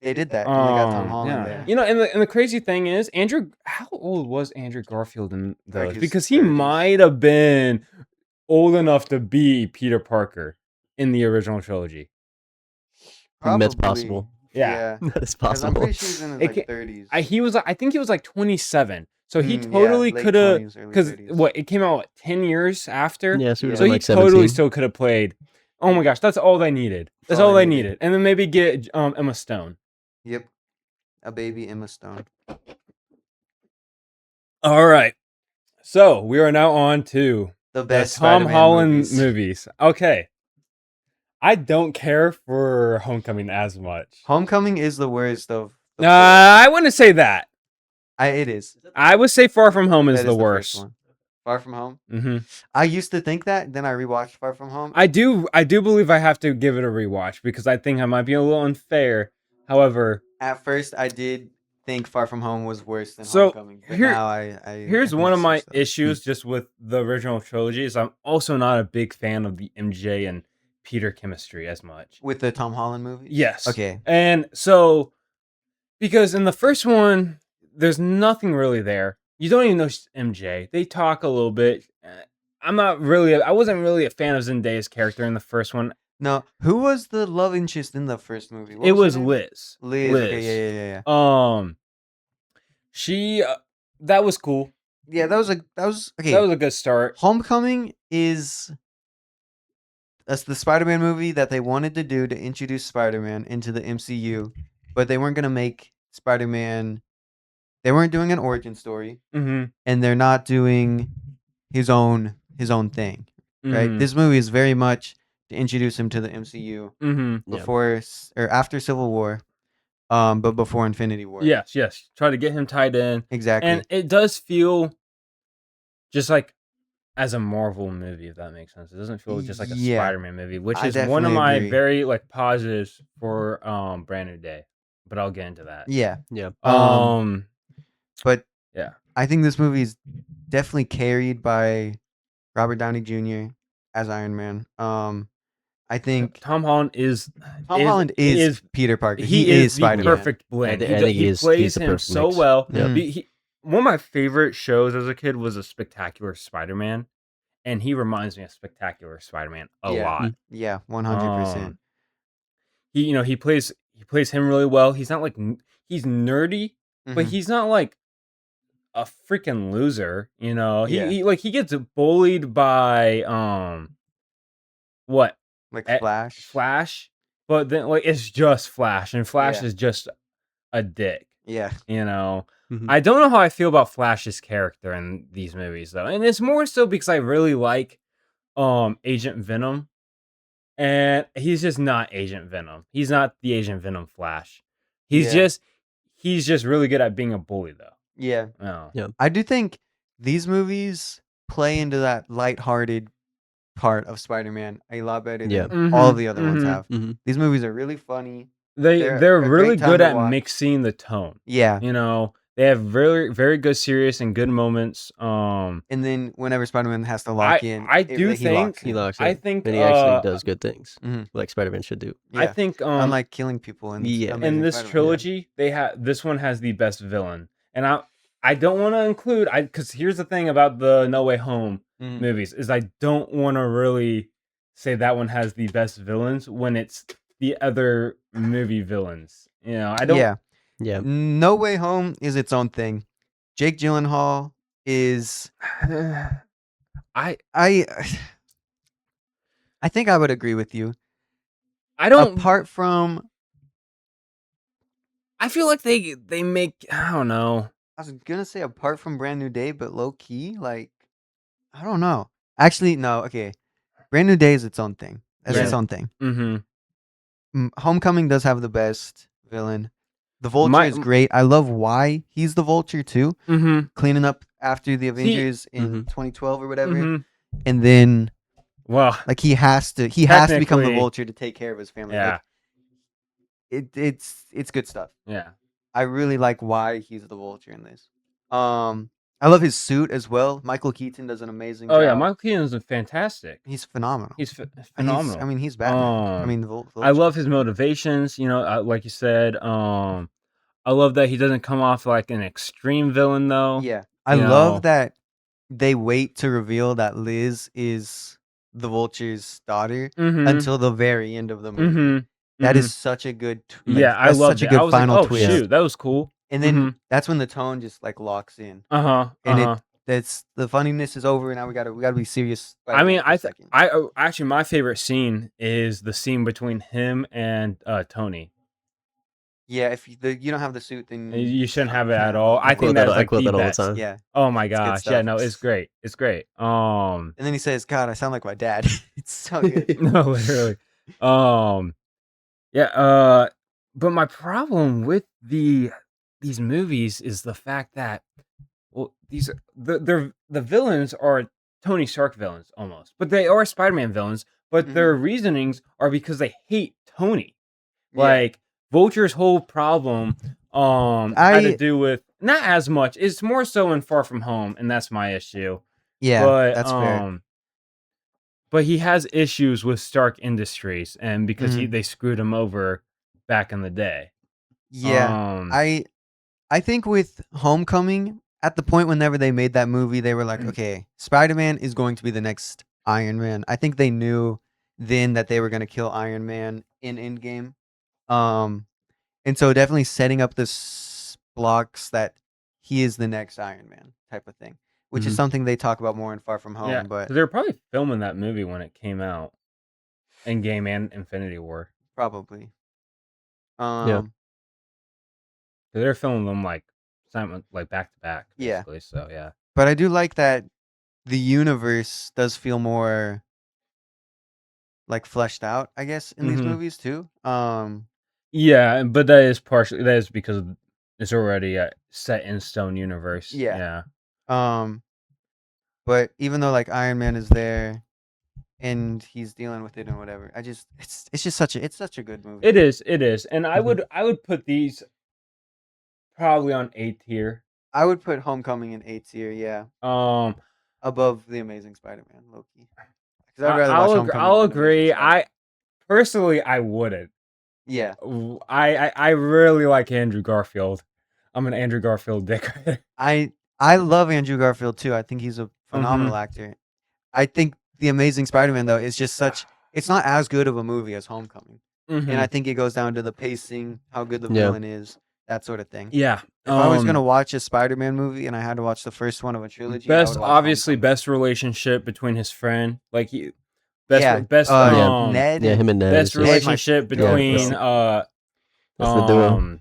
they did that. And they got Tom Holland Yeah. there. You know, and the crazy thing is, how old was Andrew Garfield in those? Like his Because he 30s. might have been old enough to be Peter Parker in the original trilogy. That's Probably. possible. Yeah. That is Because I'm possible. pretty sure he's in his It like ca- 30s. I think he was like 27. So he Yeah, totally late could have, 20s, early because 30s. what, it came out 10 years after? Yeah, so he was So in he like totally 17. still could have played. Oh my gosh, that's all they needed. That's all all they they needed. needed. And then maybe get Emma Stone. Yep. A baby Emma Stone. All right. So we are now on to The the best Tom Spider-Man Holland movies. Okay. I don't care for Homecoming as much. Homecoming is the worst of the I wouldn't say that. it is. I would say Far From Home is That the is first worst. one. Far From Home. Hmm I used to think that, then I rewatched Far From Home. I do believe I have to give it a rewatch because I think I might be a little unfair. However, At first, I did think Far From Home was worse than So, Homecoming, but here- now I here's think one of it's my just a- issues just with the original trilogy is I'm also not a big fan of the MJ and Peter chemistry as much. with the Tom Holland movies. Yes. Okay. And so, because in the first one, there's nothing really there. You don't even know she's MJ. They talk a little bit. I wasn't really a fan of Zendaya's character in the first one. No, who was the love interest in the first movie? What It her was name? Liz. Liz. Okay, yeah. She, that was cool. Yeah, that was okay. That was a good start. Homecoming is that's the Spider-Man movie that they wanted to do to introduce Spider-Man into the MCU, but they weren't gonna make Spider-Man. They weren't doing an origin story, Mm-hmm. and they're not doing his own thing. Right? Mhm. This movie is very much to introduce him to the MCU Mm-hmm. before or after Civil War, but before Infinity War. Yes. Try to get him tied in. Exactly. And it does feel just like as a Marvel movie, if that makes sense. It doesn't feel just like a Yeah. Spider-Man movie, which I is one of definitely my agree. very like positives for Brand New Day. But I'll get into that. yeah. Yeah. But Yeah. I think this movie is definitely carried by Robert Downey Jr. as Iron Man. I think Tom Holland is Holland is Peter Parker. he is is the Spider-Man. perfect blend. I He, think he he's plays the him perfect so mix. well. Yep. One of my favorite shows as a kid was a Spectacular Spider-Man, and he reminds me of Spectacular Spider-Man a Yeah. lot. Yeah, 100%. He plays him really well. He's not like he's nerdy, but Mhm. he's not like a freaking loser. You know, Yeah. he gets bullied by what Like eh, Flash. Flash, but then like it's just Flash, and Flash Yeah. is just a dick. Yeah. You know, Mhm. I don't know how I feel about Flash's character in these movies though, and it's more so because I really like Agent Venom, and he's just not Agent Venom. He's not the Agent Venom Flash. He's Yeah. just really good at being a bully though. Yeah. Oh. I do think these movies play into that lighthearted part of Spider-Man a lot better Yeah. than all Mhm, the other ones mhm. have. Mhm. These movies are really funny. They're They're a really great time good to at watch. mixing the tone. Yeah. You know, they have very very good serious and good moments. And then whenever Spider-Man has to lock in, I do he locks think in. He locks I in, think and he actually does good things, Mhm. like Spider-Man should do. I Yeah. think Unlike killing people in Yeah. Amazing in this Spider-Man. trilogy, this one has the best villain, and I don't want to include because here's the thing about the No Way Home Mhm. movies is I don't want to really say that one has the best villains when it's the other movie villains. You know, I don't. Yeah. Yeah. No Way Home is its own thing. Jake Gyllenhaal is I I I think I would agree with you. don't. Apart from I feel like they make. I don't know. I was gonna say apart from Brand New Day, but low key, like I don't know. Actually, no. Okay, Brand New Day is its own thing. That's its Yeah. own thing. Mm-hmm. Homecoming does have the best villain. The Vulture My. is great. I love why he's the Vulture too, Mm-hmm. cleaning up after the See. Avengers in 2012 or whatever, Mm-hmm. and then Well, like he has to become the Technically- Vulture to take care of his family. yeah, Like it's good stuff. yeah. I really like why he's the Vulture in this. I love his suit as well. Michael Keaton does an amazing Oh job. yeah, Michael Keaton is fantastic. He's phenomenal. He's And phenomenal. he's Batman. I mean, the I love his motivations. You know, like you said. I love that he doesn't come off like an extreme villain though. Yeah, I you love know. that they wait to reveal that Liz is the Vulture's daughter Mm-hmm. until the very end of the movie. Mm-hmm. That Mhm. is such a good. Like, Yeah, I that's loved such a it. good I was final like, oh twist. shoot, that was cool. And then Mhm. that's when the tone just like locks in, Uh-huh. and Uh-huh. that's the funniness is over. And now we gotta be serious. I mean, for a second. actually my favorite scene is the scene between him and Tony. Yeah, if you don't have the suit, then You shouldn't have it can't at all. I think that's I like quote the that all the best. time. Yeah. Oh my It's good gosh. stuff. Yeah, no, it's great. It's great. And then he says, "God, I sound like my dad." It's so good. No, literally. Yeah, but my problem with these movies is the fact that these the villains are Tony Stark villains almost, but they are Spider-Man villains. But their reasonings are because they hate Tony. Yeah. Like Vulture's whole problem had to do with not as much. It's more so in Far From Home, and that's my issue. Yeah, But that's fair. but he has issues with Stark Industries, and because they screwed him over back in the day. Yeah, I think with Homecoming, at the point whenever they made that movie, they were like, okay, Spider-Man is going to be the next Iron Man. I think they knew then that they were going to kill Iron Man in Endgame. And so definitely setting up this blocks that he is the next Iron Man type of thing, which is something they talk about more in Far From Home. Yeah, But they were probably filming that movie when it came out, Endgame and Infinity War. probably, Yeah. They're filming them like back to back, Yeah. basically. So yeah. But I do like that the universe does feel more like fleshed out, I guess, in these movies too. Yeah, but that is because it's already a set in stone universe. Yeah. Yeah. But even though like Iron Man is there and he's dealing with it and whatever, it's just such a good movie. It is, and I would put these probably on A tier. I would put Homecoming in A tier, yeah, above The Amazing Spider-Man, low-key. Because I'd rather watch Homecoming. I'll than Amazing agree. Spider-Man. Personally, I wouldn't. Yeah, I really like Andrew Garfield. I'm an Andrew Garfield dick. I love Andrew Garfield too. I think he's a phenomenal actor. I think The Amazing Spider-Man though is just it's not as good of a movie as Homecoming. And I think it goes down to the pacing, how good the villain is, that sort of thing. Yeah. If I was gonna watch a Spider-Man movie and I had to watch the first one of a trilogy, I would watch obviously Homecoming. best relationship between his friend, like Ned. Yeah, him and Ned. best is just- relationship between that's the duo.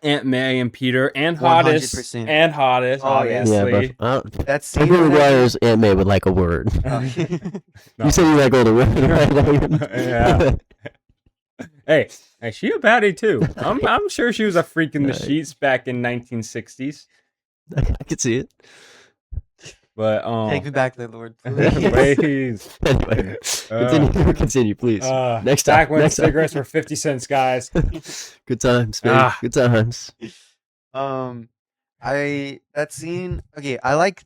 Aunt May and Peter, and hottest 100%. Oh, yeah. obviously. Yeah, That's Tobey Maguire's Aunt May would like a word. No. You said you like older women, right? Yeah. Hey, she a baddie too. I'm sure she was a freak in the sheets back in 1960s. I could see it. But Take me back there, Lord. please. Anyway, continue, please. Next time. Back when cigarettes were 50 cents, guys. Good times, man. Good times. That scene. Okay, I like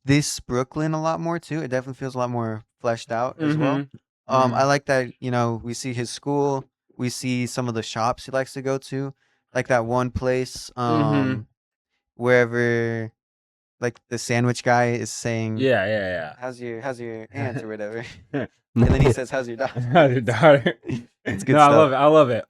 this Brooklyn a lot more too. It definitely feels a lot more fleshed out as well. I like that. We see his school. We see some of the shops he likes to go to, like that one place. Wherever, like the sandwich guy is saying, Yeah. How's your aunt or whatever, and then he says, "How's your daughter?" How's your daughter? It's good No, stuff. I love it.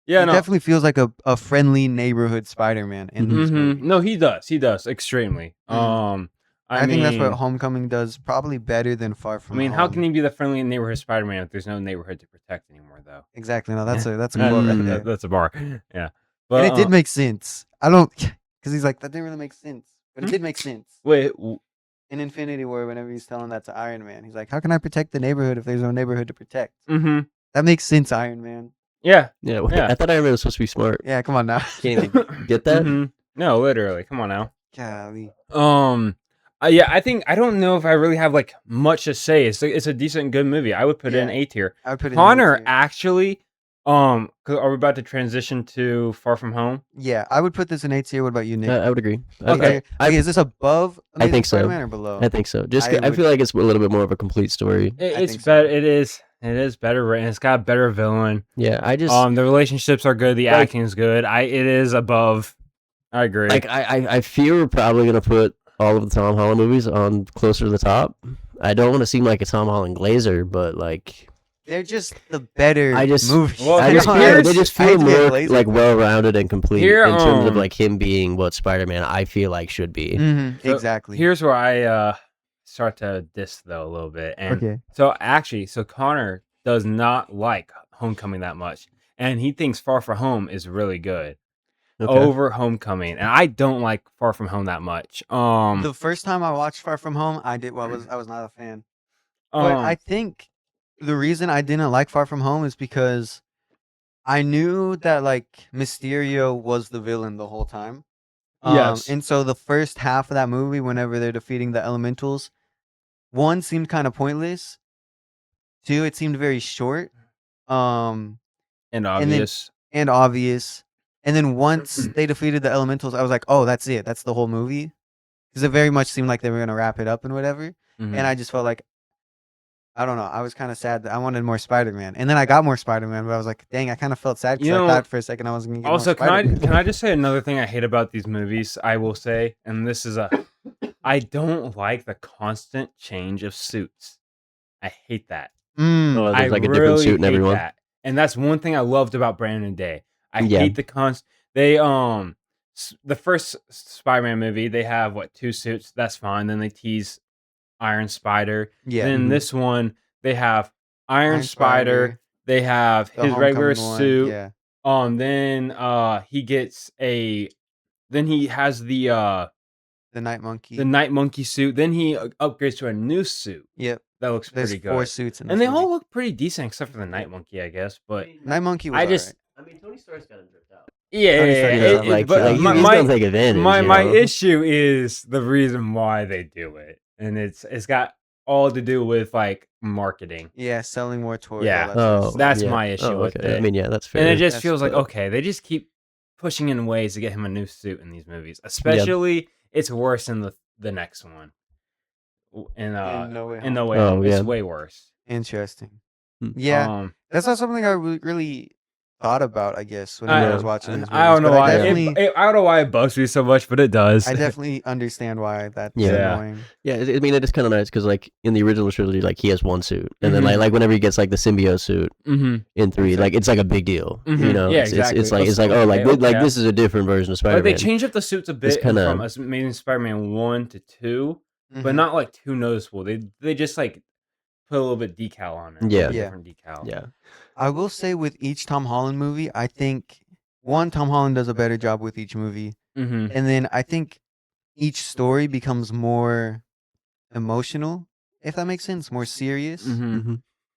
Yeah, He no. definitely feels like a friendly neighborhood Spider-Man in this movie. No, he does extremely. Mhm. I think that's what mean, Homecoming does probably better than Far From Home. how can he be the friendly neighborhood Spider-Man if there's no neighborhood to protect anymore, though? Exactly. No, that's a That- quote right there. that's a bar. Yeah, but And it did make sense. I don't, because he's like, that didn't really make sense, but it did make sense. wait. In Infinity War, whenever he's telling that to Iron Man, he's like, how can I protect the neighborhood if there's no neighborhood to protect? Mm-hmm. That makes sense, Iron Man. Yeah. Yeah, Yeah. I thought Iron Man was supposed to be smart. Yeah, come on now. Can't even get that. No, literally. Come on now. Golly. Yeah, I don't know if I really have like much to say. It's a decent, good movie. I would put it in Yeah. A tier. I would put it Connor in A tier. actually, 'cause are we about to transition to Far From Home? Yeah, I would put this in A tier. What about you, Nick? I would agree. Okay. Is this above Amazing think so. Spider-Man or below? I think so. Just I I feel like it's a little bit more of a complete story. It's think so. better. It is better written. It's got a better villain. Yeah, I just The relationships are good. The like- acting is good. It is above. I agree. like I fear we're probably gonna put all of the Tom Holland movies on closer to the top. I don't want to seem like a Tom Holland glazer, but like They're just the better I just- movies. Well, I just know, here's- they just I hate feel to be a more glazer, like but- well-rounded and complete Here, in terms of um, like him being what Spider-Man I feel like should be. Mhm, So, exactly. Here's where I start to diss though a little bit. And Okay. so Connor does not like Homecoming that much, and he thinks Far From Home is really good Okay. over Homecoming, and I don't like Far From Home that much. The first time I watched Far From Home, I was not a fan. But I think the reason I didn't like Far From Home is because I knew that like Mysterio was the villain the whole time. Yes. And so the first half of that movie, whenever they're defeating the elementals, one seemed kind of pointless. Two, it seemed very short. and then- obvious. And obvious. And then once they defeated the elementals, I was like, oh, that's it. That's the whole movie. Because it very much seemed like they were going to wrap it up and whatever. Mhm. And I just felt like, I don't know. I was kind of sad that I wanted more Spider-Man. And then I got more Spider-Man, but I was like, dang, I kind of felt sad because You know, I thought for a second I was going to get Also, more Spider-Man. can I just say another thing I hate about these movies? I will say, and this is I don't like the constant change of suits. I hate that. Mm, Oh, I there's like a really different suit in hate everyone. that. And that's one thing I loved about Brandon Day. I Yeah. hate the they the first Spider-Man movie, they have what, 2 suits, that's fine. Then they tease Iron Spider. yeah. Then Mhm. this one, they have Iron Iron Spider, Spider, they have the his regular Homecoming one, suit. Yeah. Then he gets then he has The Night Monkey. the Night Monkey suit. Then he upgrades to a new suit Yep. that looks There's pretty 4 good. suits in this And they movie. all look pretty decent except for the Night Monkey, I guess. But Night Monkey was I just I mean, Tony Stark's got him dripped out. yeah, Tony Stark You does know, have like, but like my, he's my, gonna take advantage. my you my know? issue is the reason why they do it, and it's got all to do with like marketing. Yeah, selling more toys. Yeah. all that sort of Oh, stuff. That's yeah. my issue Oh, with okay. it. I mean, yeah, that's fair. And it just That's feels like but- okay, they just keep pushing in ways to get him a new suit in these movies. Especially, it's worse in the next one. In No Way in No Home. Way Oh, Home, it's yeah. way worse. Interesting. Hmm. Yeah, that's not something I really thought about. I guess when I- I was watching these movies. I don't know but why. I definitely, I don't know why it bugs me so much, but it does. I definitely understand why that's Yeah. annoying. Yeah, I mean, it's kind of nice because like in the original trilogy, like he has one suit, and then Mhm. like whenever he gets like the symbiote suit mm-hmm. in 3, like it's like a big deal. You Mhm. know, Yeah, it's exactly. it's like oh, like Okay, like okay. this is a different version of Like they Spider-Man. changed up the suits a bit kinda- from Amazing Spider-Man 1 to 2, but Mhm. not like too noticeable. They just like put a little bit decal on it. Yeah. Yeah. Different decal. Yeah, I will say with each Tom Holland movie, I think one Tom Holland does a better job with each movie, Mm-hmm. and then I think each story becomes more emotional, if that makes sense, more serious. Mm-hmm. hmm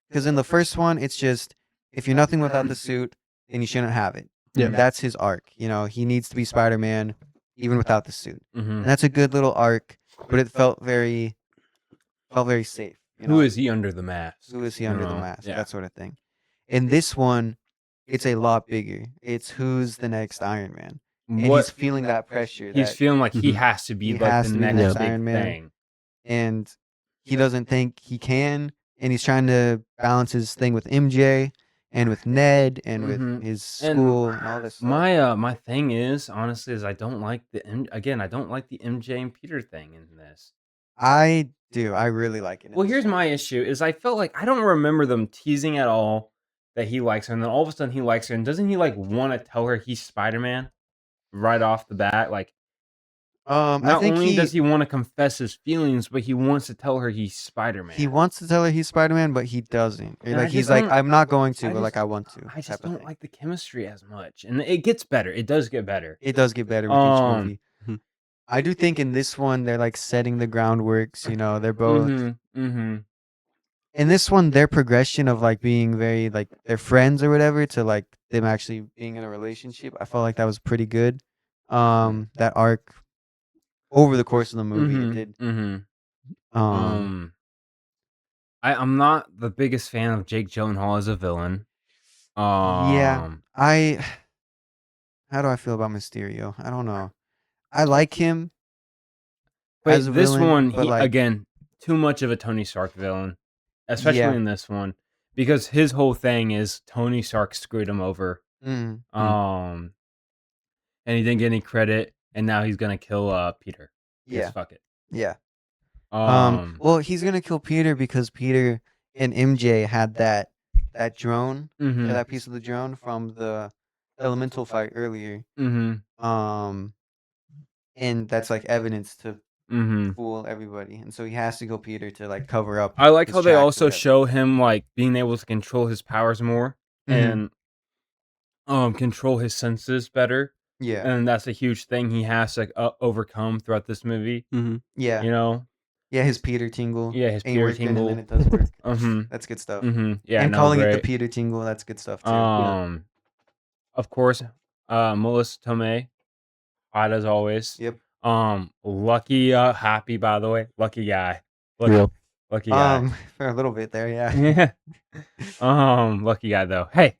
Because in the first one, it's just if you're nothing without the suit, then you shouldn't have it. Yeah. That's his arc. You know, he needs to be Spider-Man even without the suit. Mm-hmm. And that's a good little arc, but it felt very safe. You know? Who is he under the mask? Who is he under the know, mask? yeah. That sort of thing. In this one, it's a lot bigger. It's who's the next Iron Man. And he's What feeling that pressure. he's that, feeling like he Mhm. has to be He like has the to be the next next big Iron Man. thing. and he doesn't think he can. And he's trying to balance his thing with MJ and with Ned and with Mhm. his And school and all this stuff. My thing is honestly is I don't like I don't like the MJ and Peter thing in this. I do. I really like it. in Well, this here's one. my issue is I felt like I don't remember them teasing at all that he likes her, and then all of a sudden he likes her, and doesn't he like want to tell her he's Spider-Man right off the bat? Like, I not think only does he want to confess his feelings, but he wants to tell her he's Spider-Man. he wants to tell her he's Spider-Man, but he doesn't. Or, And I like he's just like, don't- I'm not going to, I but like just- I want to. I just type of don't thing. like the chemistry as much, and it gets better. It does get better. It does get better with each movie. Mhm. I do think in this one they're like setting the groundworks. You know, they're both in this one their progression of like being very like they're friends or whatever to like them actually being in a relationship. I felt like that was pretty good. That arc over the course of the movie, it did. I'm not the biggest fan of Jake Gyllenhaal as a villain. Yeah, how do I feel about Mysterio? I don't know. I like him But as a this villain, one, but he like again, too much of a Tony Stark villain, especially yeah, in this one, because his whole thing is Tony Stark screwed him over. mm, And he didn't get any credit, and now he's gonna kill Peter. yeah, Just fuck it. yeah. Um, Well, he's gonna kill Peter because Peter and MJ had that drone, mhm, that piece of the drone from the elemental fight earlier. mhm, And that's like evidence to mhm. fool everybody, and so he has to kill Peter to like cover up. I like his how they tracks or also whatever. show him like being able to control his powers more Mhm. and control his senses better, Yeah, and that's a huge thing he has to overcome throughout this movie. yeah, You know, yeah. His Peter tingle, yeah, his ain't Peter working, and then tingle. it does work. Mhm, That's good stuff. yeah, And no, calling it the great. Peter tingle, that's good stuff too. Of course, Melissa Tomei, hot as always. Yep. Lucky, happy by the way, lucky guy, lucky, Real. lucky guy. For a little bit there, yeah. Yeah. Lucky guy though. Hey,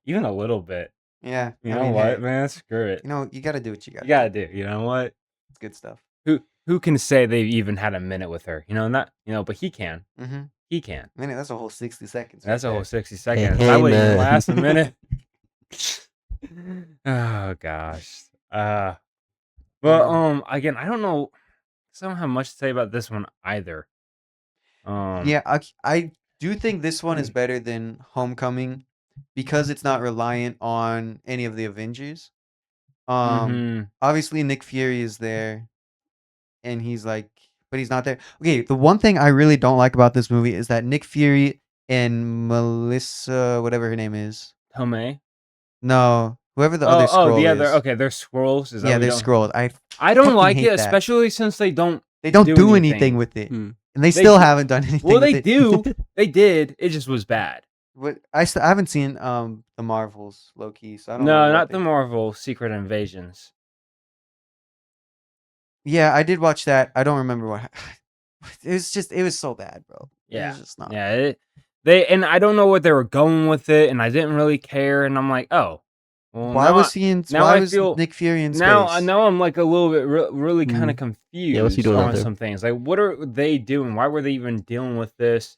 even a little bit. Yeah. You I know mean, what, hey, man? Screw it. you know, you gotta do what you You gotta gotta do. do. You know what? It's good stuff. Who can say they've even had a minute with her? You know, not but he can. Mm-hmm. He can. I mean, that's a whole 60 seconds. That's right a whole there. 60 seconds. Hey, I wouldn't even man. last a minute. Oh gosh. But again, I don't know. I don't have much to say about this one either. Yeah, I do think this one is better than Homecoming because it's not reliant on any of the Avengers. Mhm. Obviously Nick Fury is there, and he's like, but he's not there. Okay, the one thing I really don't like about this movie is that Nick Fury and Melissa, whatever her name is, Tomei. no, whoever the other scroll the is, other. Okay, they're squirrels. Is that yeah, what you they're don't? scrolled. I don't fucking like hate it, that. especially since they don't do anything with it, Hmm. and they They still do- haven't done anything. Well, with they it. do. They did. It just was bad. What I haven't seen the Marvels low key, so I don't know. No, what not they- the Marvel Secret Invasions. Yeah, I did watch that. I don't remember what. It was so bad, bro. It Yeah, was just not. yeah. And I don't know what they were going with it, and I didn't really care. And I'm like, oh, well, Why was he in? now Why I was feel Nick Fury in now space? now I'm like a little bit really kind of Yeah, what's confused he doing out on there? some things. Like, what are they doing? Why were they even dealing with this?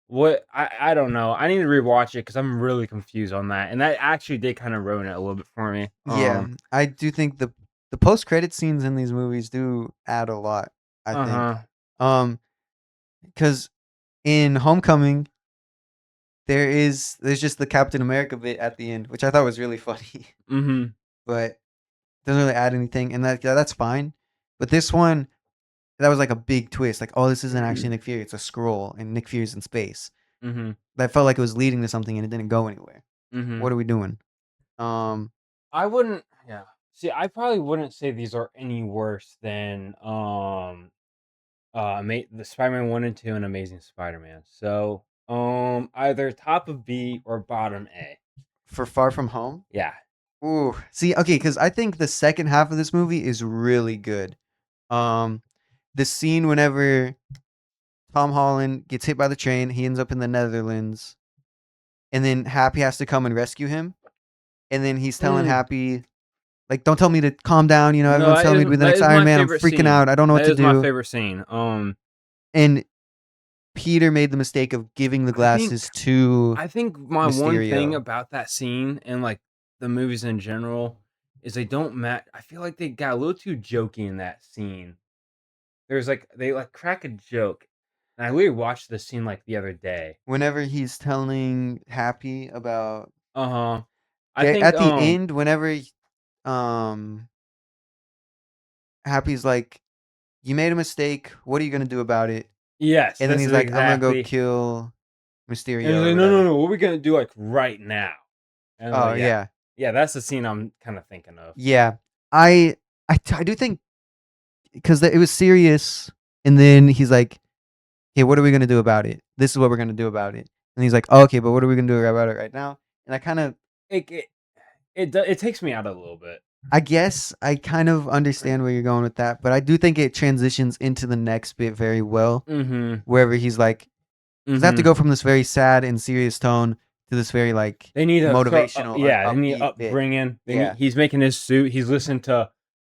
What I don't know. I need to rewatch it because I'm really confused on that, and that actually did kind of ruin it a little bit for me. Yeah, I do think the post credit scenes in these movies do add a lot. I think, because in Homecoming there's just the Captain America bit at the end, which I thought was really funny, Mm-hmm. but doesn't really add anything, and that's fine. But this one, that was like a big twist. Like, oh, this isn't actually Nick Fury; it's a scroll, and Nick Fury's in space. Mm-hmm. That felt like it was leading to something, and it didn't go anywhere. Mm-hmm. What are we doing? I wouldn't. Yeah. See, I probably wouldn't say these are any worse than the Spider-Man 1 and 2 and Amazing Spider-Man. So, either top of B or bottom A. For Far From Home. Yeah. Ooh, see, okay, because I think the second half of this movie is really good. The scene whenever Tom Holland gets hit by the train, he ends up in the Netherlands, and then Happy has to come and rescue him, and then he's telling Happy, like, "Don't tell me to calm down." You know, everyone's telling me to be the next Iron Man. I'm freaking out. I don't know what to do. That is my favorite scene. And Peter made the mistake of giving the glasses to. I think my one thing Mysterio. about that scene and like the movies in general is they don't match. I feel like they got a little too jokey in that scene. There's like they like crack a joke, And I literally watched this scene like the other day. Whenever he's telling Happy about I think at the end, whenever Happy's like, "You made a mistake. What are you gonna do about it?" yes, And then this he's is like, "I'm gonna go exactly. kill And Mysterio he's or like, whatever." no, what are we gonna do like right now? And I'm Oh like, yeah, yeah, that's the scene I'm kind of thinking of. yeah. I do think because it was serious, and then he's like, "Hey, what are we gonna do about it? This is what we're gonna do about it." And he's like, oh, "Okay, but what are we gonna do about it right now?" And I kind of, It takes me out a little bit. I guess I kind of understand where you're going with that, but I do think it transitions into the next bit very well. Mm-hmm. Wherever he's like, because I have to go from this very sad and serious tone to this very like They need a motivational, they need upbeat bit. upbringing. Yeah. He's making his suit. He's listening to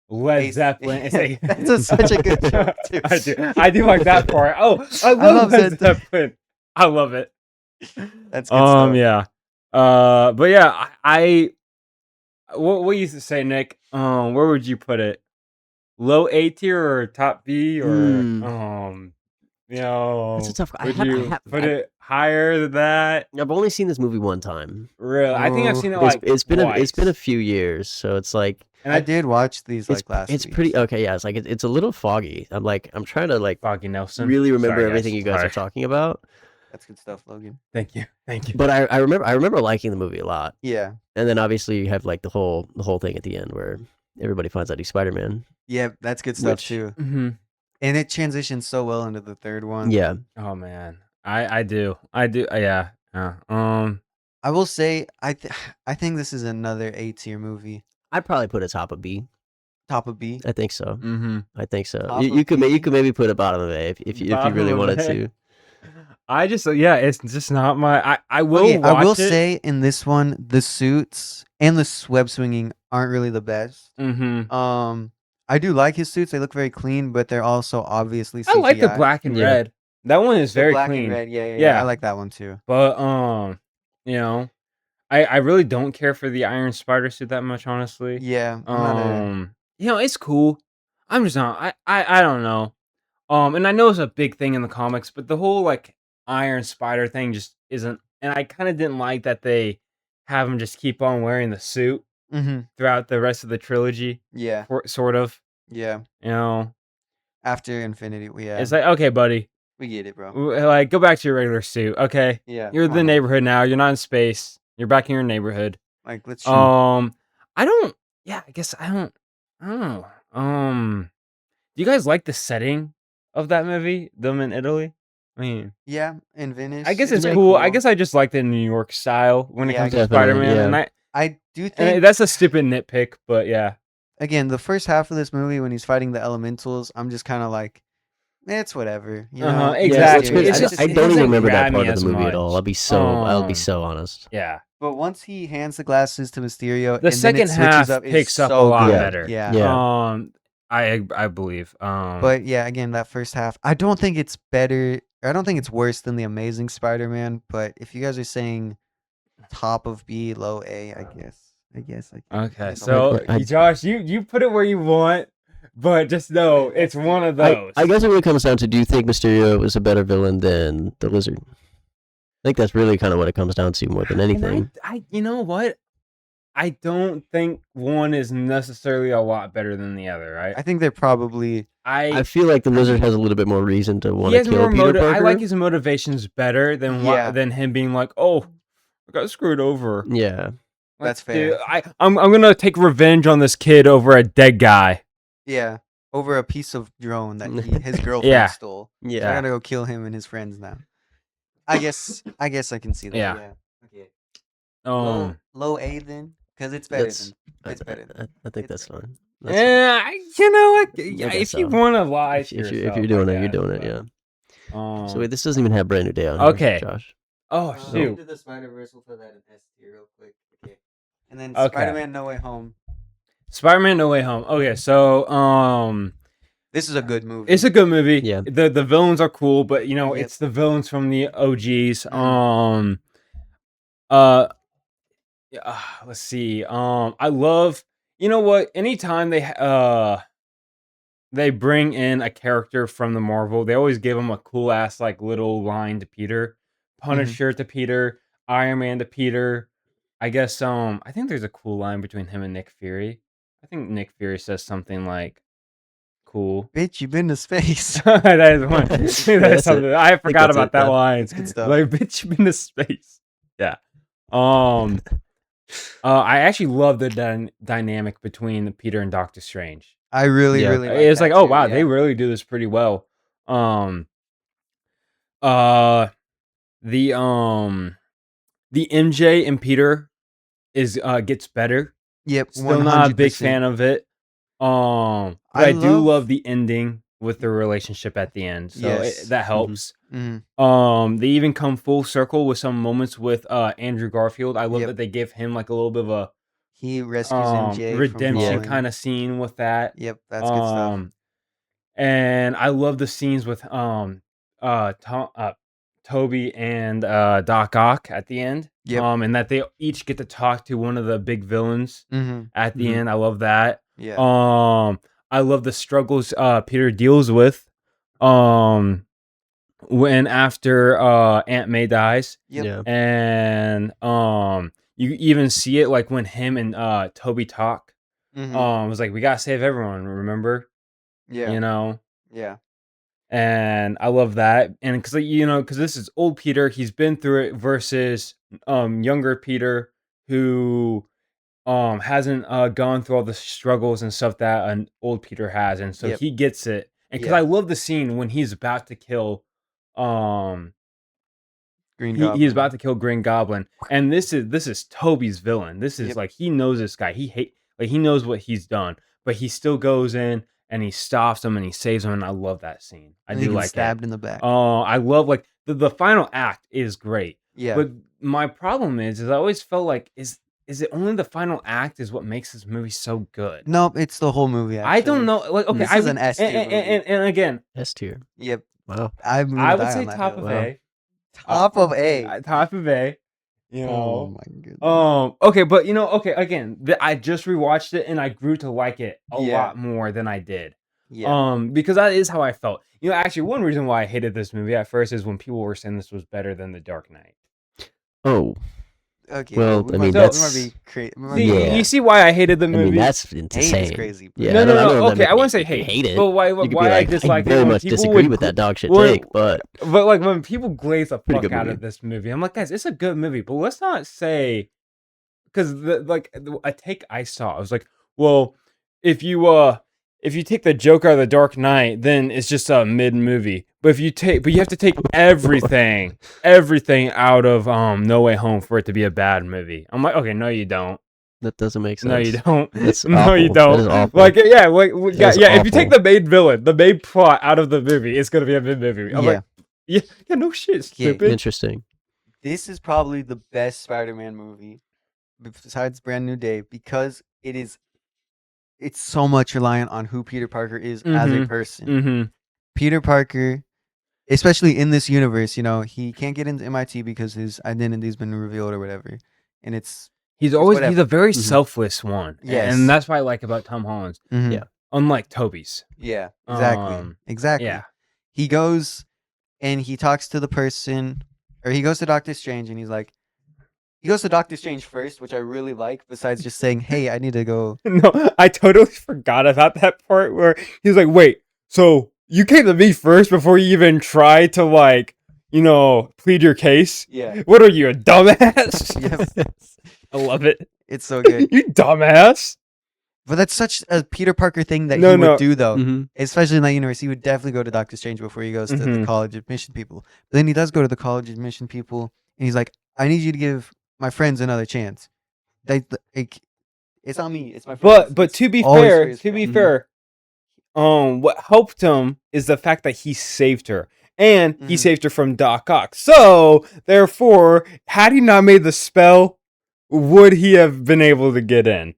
Led Zeppelin. It's like, That's such a good joke too. I do like that part. Oh, I love Led Zeppelin. I love it. That's good stuff. Yeah. But yeah, what you say, Nick? Where would you put it? Low A tier or top B or That's a tough. would you put it higher than that? I've only seen this movie one time. Really? I think I've seen it It's twice. been a few years, so it's like. And I did watch these like last week. It's pretty okay. Yeah, it's like it's a little foggy. I'm trying to like Foggy Nelson. really remember everything you guys are talking about. That's good stuff, Logan. Thank you. But I remember liking the movie a lot. Yeah. And then obviously you have like the whole thing at the end where everybody finds out he's Spider-Man. Yeah, that's good stuff too. Mm-hmm. And it transitions so well into the third one. Yeah. Oh man, I do. Yeah. I will say I think this is another A tier movie. I'd probably put it top of B. Top of B. I think so. Mm-hmm. I think so. Top You of could B? you could maybe put a bottom of A if you really Bottom of wanted A. to. I just it's just not my. I will. Okay, I will watch it. say in this one the suits and the web swinging aren't really the best. Mm-hmm. I do like his suits. They look very clean, but they're also obviously CGI. I like the black and red. That one is very black clean. and red. Yeah. I like that one too. But I really don't care for the Iron Spider suit that much, honestly. Yeah. I'm not it's cool. I'm just not. I don't know. And I know it's a big thing in the comics, but the whole like Iron Spider thing just isn't. And I kind of didn't like that they have him just keep on wearing the suit throughout the rest of the trilogy. Yeah. Sort of. Yeah. You know. After Infinity, It's like, okay, buddy. We get it, bro. Like, go back to your regular suit, okay? Yeah. You're in the neighborhood now. You're not in space. You're back in your neighborhood. Like, let's shoot. I don't. Yeah, I guess I don't know. Do you guys like the setting of that movie? Them in Italy? I mean, yeah, in Venice. I guess it's cool. I guess I just like the New York style when it comes to Spider-Man, and I do think that's a stupid nitpick, but yeah. Again, the first half of this movie when he's fighting the elementals, I'm just kind of like, it's whatever. You know? Exactly. I don't even remember that part of the movie at all. I'll be so honest. Yeah. But once he hands the glasses to Mysterio, the second half picks up a lot better. Yeah. I believe. But yeah, again, that first half, I don't think it's better. I don't think it's worse than the Amazing Spider-Man. But if you guys are saying top of B, low A, I guess. Okay, so Josh, you put it where you want, but just know it's one of those. I guess it really comes down to: do you think Mysterio is a better villain than the Lizard? I think that's really kind of what it comes down to more than anything. You know what? I don't think one is necessarily a lot better than the other, right? I think they're probably. I feel like the Lizard has a little bit more reason to want to kill Peter Parker. I like his motivations better than him being like, "Oh, I got screwed over." Yeah, that's fair. Dude, I'm gonna take revenge on this kid over a dead guy. Yeah, over a piece of drone that his girlfriend stole. Yeah, so I gotta go kill him and his friends now. I guess I can see that. Yeah. Okay. Low A then, because it's better. It's better. I think that's fine. You know what? If you want to lie to yourself, if you're doing it, you're doing it. Yeah. So wait, this doesn't even have Brand New Day on. Okay, here, Josh. Oh shoot! Do the Spider-Verse. We'll put that in S tier real quick. Okay. And then Spider-Man: No Way Home. Spider-Man: No Way Home. Okay, so this is a good movie. It's a good movie. Yeah. The villains are cool, but it's the villains from the OGs. Let's see. I love. You know what? Anytime they bring in a character from the Marvel. They always give him a cool ass like little line to Peter, Punisher to Peter, Iron Man to Peter. I guess I think there's a cool line between him and Nick Fury. I think Nick Fury says something like cool. Bitch, you've been to space. That is one. That is that's something. it. I forgot that's about it, that yeah. line. It's good stuff. Like, bitch, you've been to space. Yeah. I actually love the dynamic between Peter and Doctor Strange. I really, Yeah. really like It's like, that oh too, wow, yeah. they really do this pretty well. The MJ and Peter is gets better. Yep, Still not a big 100%. fan of it. But I I do love love- the ending with the relationship at the end. So Yes. that helps. Mhm. They even come full circle with some moments with Andrew Garfield. I love Yep. that they give him like a little bit of a He rescues MJ from redemption falling. kind of scene with that. Yep, that's good stuff. And I love the scenes with Toby and Doc Ock at the end. Yep. And that they each get to talk to one of the big villains at the Mhm. end. I love that. Yeah. I love the struggles Peter deals with when after Aunt May dies. Yep. Yeah. And you even see it like when him and Toby talk. It was like, we gotta save everyone, remember? Yeah. You know? Yeah. And I love that. And because this is old Peter, he's been through it versus younger Peter who hasn't gone through all the struggles and stuff that an old Peter has, and so Yep. he gets it. And because Yeah. I love the scene when he's about to kill Green he's Goblin. about to kill Green Goblin, and this is Toby's villain. This is Yep. like, he knows this guy. He knows what he's done, but he still goes in and he stops him and he saves him. And I love that scene. I And do he gets like stabbed it. in the back. I love like the final act is great. Yeah. But my problem is I always felt like is it only the final act is what makes this movie so good? Nope, it's the whole movie. Actually. I don't know. Like, okay, This is an S tier movie. and again, S tier. Yep. Wow. I'm gonna I would die say on that top hill. of Wow. A. Top of A. Top of A. You Oh know. my goodness. Okay, but okay, again, I just rewatched it and I grew to like it a Yeah. lot more than I did. Yeah. Because that is how I felt. Actually, one reason why I hated this movie at first is when people were saying this was better than The Dark Knight. Oh. Okay. Well, we I might- mean, we that's- might be crazy. Yeah. You see why I hated the I movie? mean, that's Hate insane. is crazy. Bro. Yeah. No, I don't know okay, that I wouldn't make say you hate it. it. But why You could be I like, dislike I it very when much people disagree would with that dog shit when- take, but like when people glaze the Pretty fuck good out movie. of this movie, I'm like, guys, it's a good movie, but let's not say, because a take I saw, I was like, well, if you take the Joker out of The Dark Knight, then it's just a mid movie. But you have to take everything out of No Way Home for it to be a bad movie. I'm like, okay, no, you don't. that doesn't make sense. No, you don't. That's No, you awful. don't. That is awful. Like, yeah, is if you take awful. the main villain, the main plot out of the movie, it's gonna be a mid movie. I'm like, yeah, no shit, stupid. Interesting. This is probably the best Spider-Man movie besides Brand New Day because it's so much reliant on who Peter Parker is as a person. Mm-hmm. Peter Parker, especially in this universe, he can't get into MIT because his identity's been revealed or whatever. And He's whatever. a very Mhm. selfless one. Yes. And that's what I like about Tom Holland's. Mhm. Yeah. Unlike Toby's. Yeah, exactly. Exactly. Yeah. He goes and he talks to the person, or he goes to Doctor Strange and he goes to Doctor Strange first, which I really like, besides just saying, hey, I need to go. No, I totally forgot about that part where he's like, wait, so you came to me first before you even tried to plead your case? Yeah. What are you, a dumbass? Yep. I love it. It's so good. You dumbass. But that's such a Peter Parker thing that No, he no. would do, though. Mhm. Especially in that universe. He would definitely go to Doctor Strange before he goes to the Mhm. college admission people. But then he does go to the college admission people, and he's like, I need you to give my friends another chance. It's on me. It's my friends. But It's to be always for fair, his to be friends. fair, what helped him is the fact that he saved her. And he Mhm. saved her from Doc Ock. So, therefore, had he not made the spell, would he have been able to get in?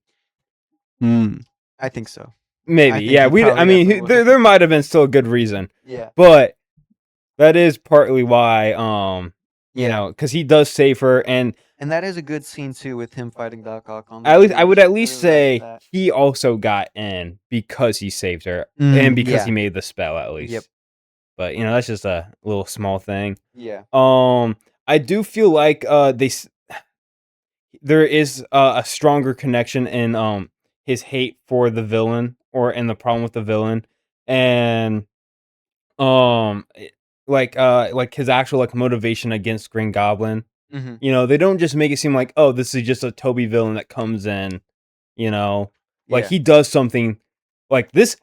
Mm. I think so. Maybe. I think Yeah, he probably definitely would. there might have been still a good reason. Yeah. But that is partly why you know, because he does save her, and that is a good scene too with him fighting Doc Ock on the at least I would bridge. at least really liked say that. he also got in because he saved her and because Yeah. he made the spell at least. Yep. But you know, that's just a little small thing. Yeah. I do feel like there is a stronger connection in his hate for the villain and the problem with the villain, and like his actual like motivation against Green Goblin. Mm-hmm. You know, they don't just make it seem like, oh, this is just a Toby villain that comes in, you know, like Yeah. he does something like this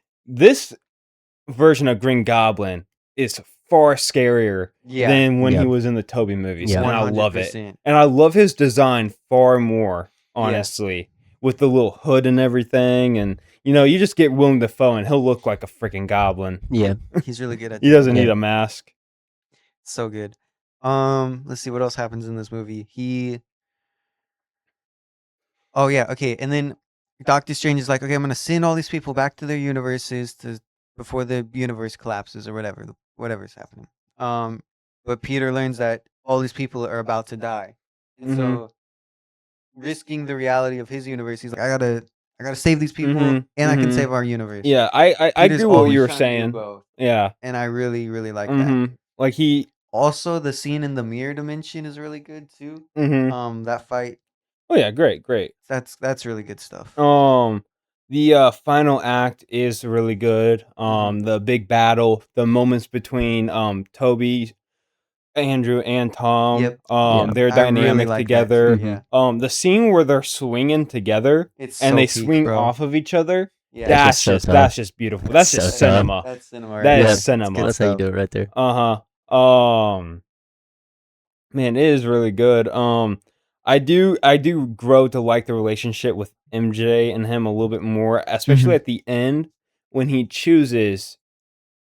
version of Green Goblin is far scarier Yeah. than when he Yep. was in the Toby movies. Yeah. And I love it. 100%. And I love his design far more, Yeah. honestly, with the little hood and everything. And, you know, you just get Willem Dafoe and he'll look like a freaking goblin. Yeah. He's really good at He doing doesn't that. need a mask. So good. Let's see what else happens in this movie. Oh yeah, okay. And then Doctor Strange is like, okay, I'm gonna send all these people back to their universes before the universe collapses or whatever's happening. But Peter learns that all these people are about to die, and so risking the reality of his universe, he's like, I gotta save these people, and I can save our universe. Yeah, I Peter's agree with what always you were trying to do saying. both, Yeah. and I really, really like that. Like he. Also, the scene in the mirror dimension is really good too. That fight, Oh yeah, great. that's really good stuff. The final act is really good. The big battle, the moments between Toby, Andrew, and Tom. Yep. Yeah. Their I really dynamic like that together. too, yeah. The scene where they're swinging together It's and so they peak, swing bro. off of each other. Yeah. That's just so tough. That's just beautiful. That's So just tough. cinema. That's cinema. That Right is there. cinema. Good That's how you stuff. do it right there. Man, it is really good. I do grow to like the relationship with MJ and him a little bit more, especially at the end when he chooses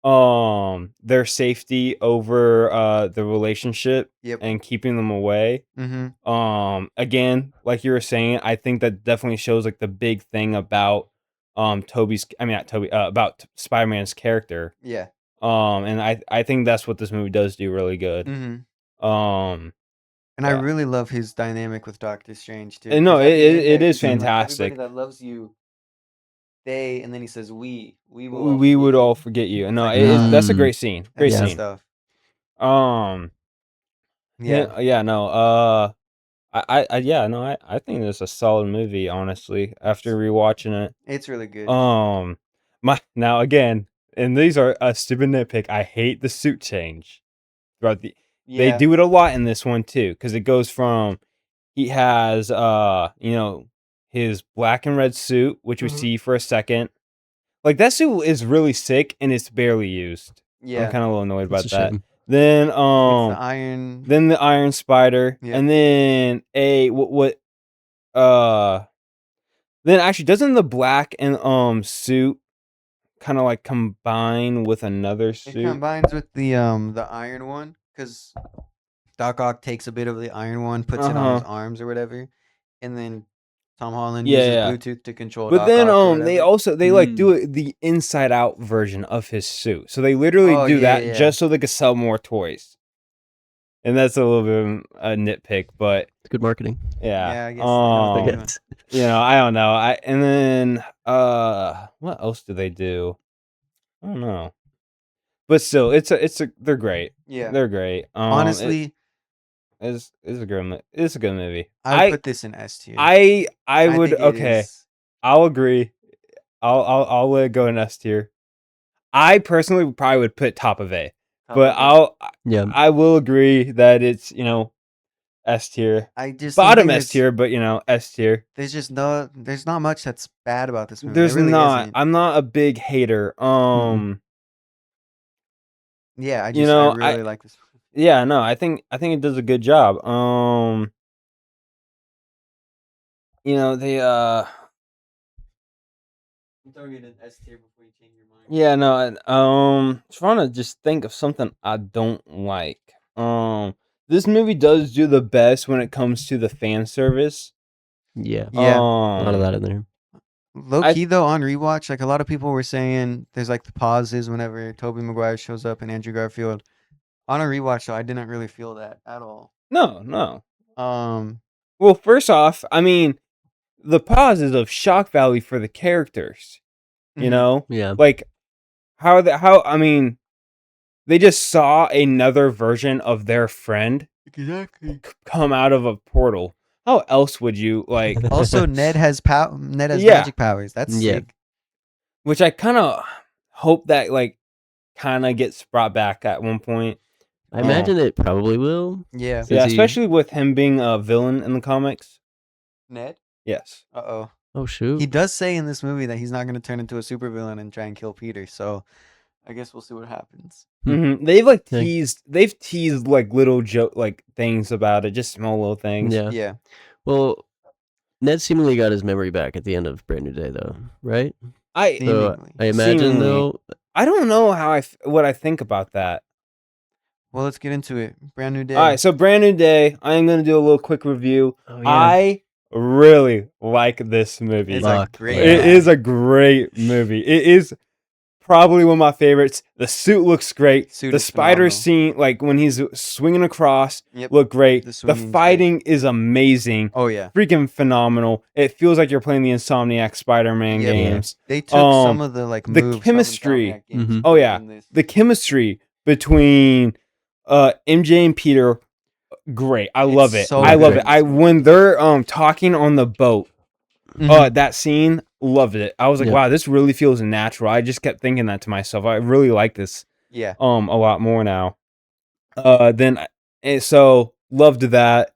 their safety over the relationship Yep. and keeping them away. Again, like you were saying, I think that definitely shows like the big thing about about Spider-Man's character. Yeah. And I think that's what this movie does do really good. And Yeah. I really love his dynamic with Doctor Strange too. And no, 'cause at the end it there, is he's saying, like, fantastic. everybody that loves you, and then he says, we will all We forget would you." all forget you. And It's no, like, that's a great scene. Great that's good scene. stuff. Yeah. Yeah. No. I think it's a solid movie. Honestly, after rewatching it, It's really good. Now again, and these are a stupid nitpick. I hate the suit change throughout the. They do it a lot in this one too, because it goes from he has his black and red suit, which we see for a second. Like that suit is really sick and it's barely used. Yeah. I'm kind of a little annoyed That's about a that. shame. Then It's the iron. then the Iron Spider, Yeah. and then then actually doesn't the black and suit kind of like combine with another It suit? combines with the iron one, because Doc Ock takes a bit of the iron one, puts it on his arms or whatever, and then Tom Holland uses Bluetooth to control But Doc then Ock or whatever. they like do it the inside out version of his suit. So they literally do that just so they could sell more toys. And that's a little bit of a nitpick, but It's good marketing. Yeah, I guess they know what they're doing. you know, I don't know. And then what else do they do? I don't know. But still, they're great. Yeah. They're great. Honestly, it's a good movie. I would put this in S tier. I would think it okay. is- I'll agree. I'll let it go in S tier. I personally probably would put top of A, but I will agree that it's S tier. I just Bottom S tier, but S tier. There's not much that's bad about this movie. There's there really not. Isn't. I'm not a big hater. Yeah, I really like this. Yeah, no, I think it does a good job. They I'm throwing it in S tier before you change your mind. Yeah, no, trying to just think of something I don't like. This movie does do the best when it comes to the fan service. Yeah. Yeah. A lot of that in there. Low key though, on rewatch, like a lot of people were saying, there's like the pauses whenever Tobey Maguire shows up and Andrew Garfield. On a rewatch though, I didn't really feel that at all. No. Um, Well, first off, I mean, the pause is of shock value for the characters. You Mhm. know, Yeah. like I mean, they just saw another version of their friend exactly. come out of a portal. How else would you like? Also, Ned has Yeah. magic powers. That's Yeah. sick. Which I kind of hope that like kind of gets brought back at one point. I imagine it probably will. Yeah. Since Yeah, he- especially with him being a villain in the comics. Ned. Yes. Oh. Oh shoot. He does say in this movie that he's not going to turn into a supervillain and try and kill Peter. So, I guess we'll see what happens. They've like Yeah. teased like little joke like things about it, just small little things. Yeah. Yeah. Well, Ned seemingly got his memory back at the end of Brand New Day, though, right? I So Seemingly. I imagine Seemingly. though. I don't know what I think about that. Well, let's get into it. Brand new day. All right, so Brand New Day. I am going to do a little quick review. Oh yeah. I really like this movie. It's Fuck, a great. yeah. It is a great movie. It is probably one of my favorites. The suit looks great. Suit the is spider phenomenal. scene, like when he's swinging across, Yep. look great. The The swinging's great. fighting is amazing. Oh yeah. Freaking phenomenal. It feels like you're playing the Insomniac Spider-Man Yep. games. They took some of the like the moves. from chemistry. Insomniac games Mhm. and Oh, put it yeah. in this. The chemistry between MJ and Peter, great. I It's love it. so I love good. it. I when they're talking on the boat, Mhm. that scene, loved it. I was like, Yeah. wow, this really feels natural. I just kept thinking that to myself. I really like this Yeah. a lot more now. So loved that.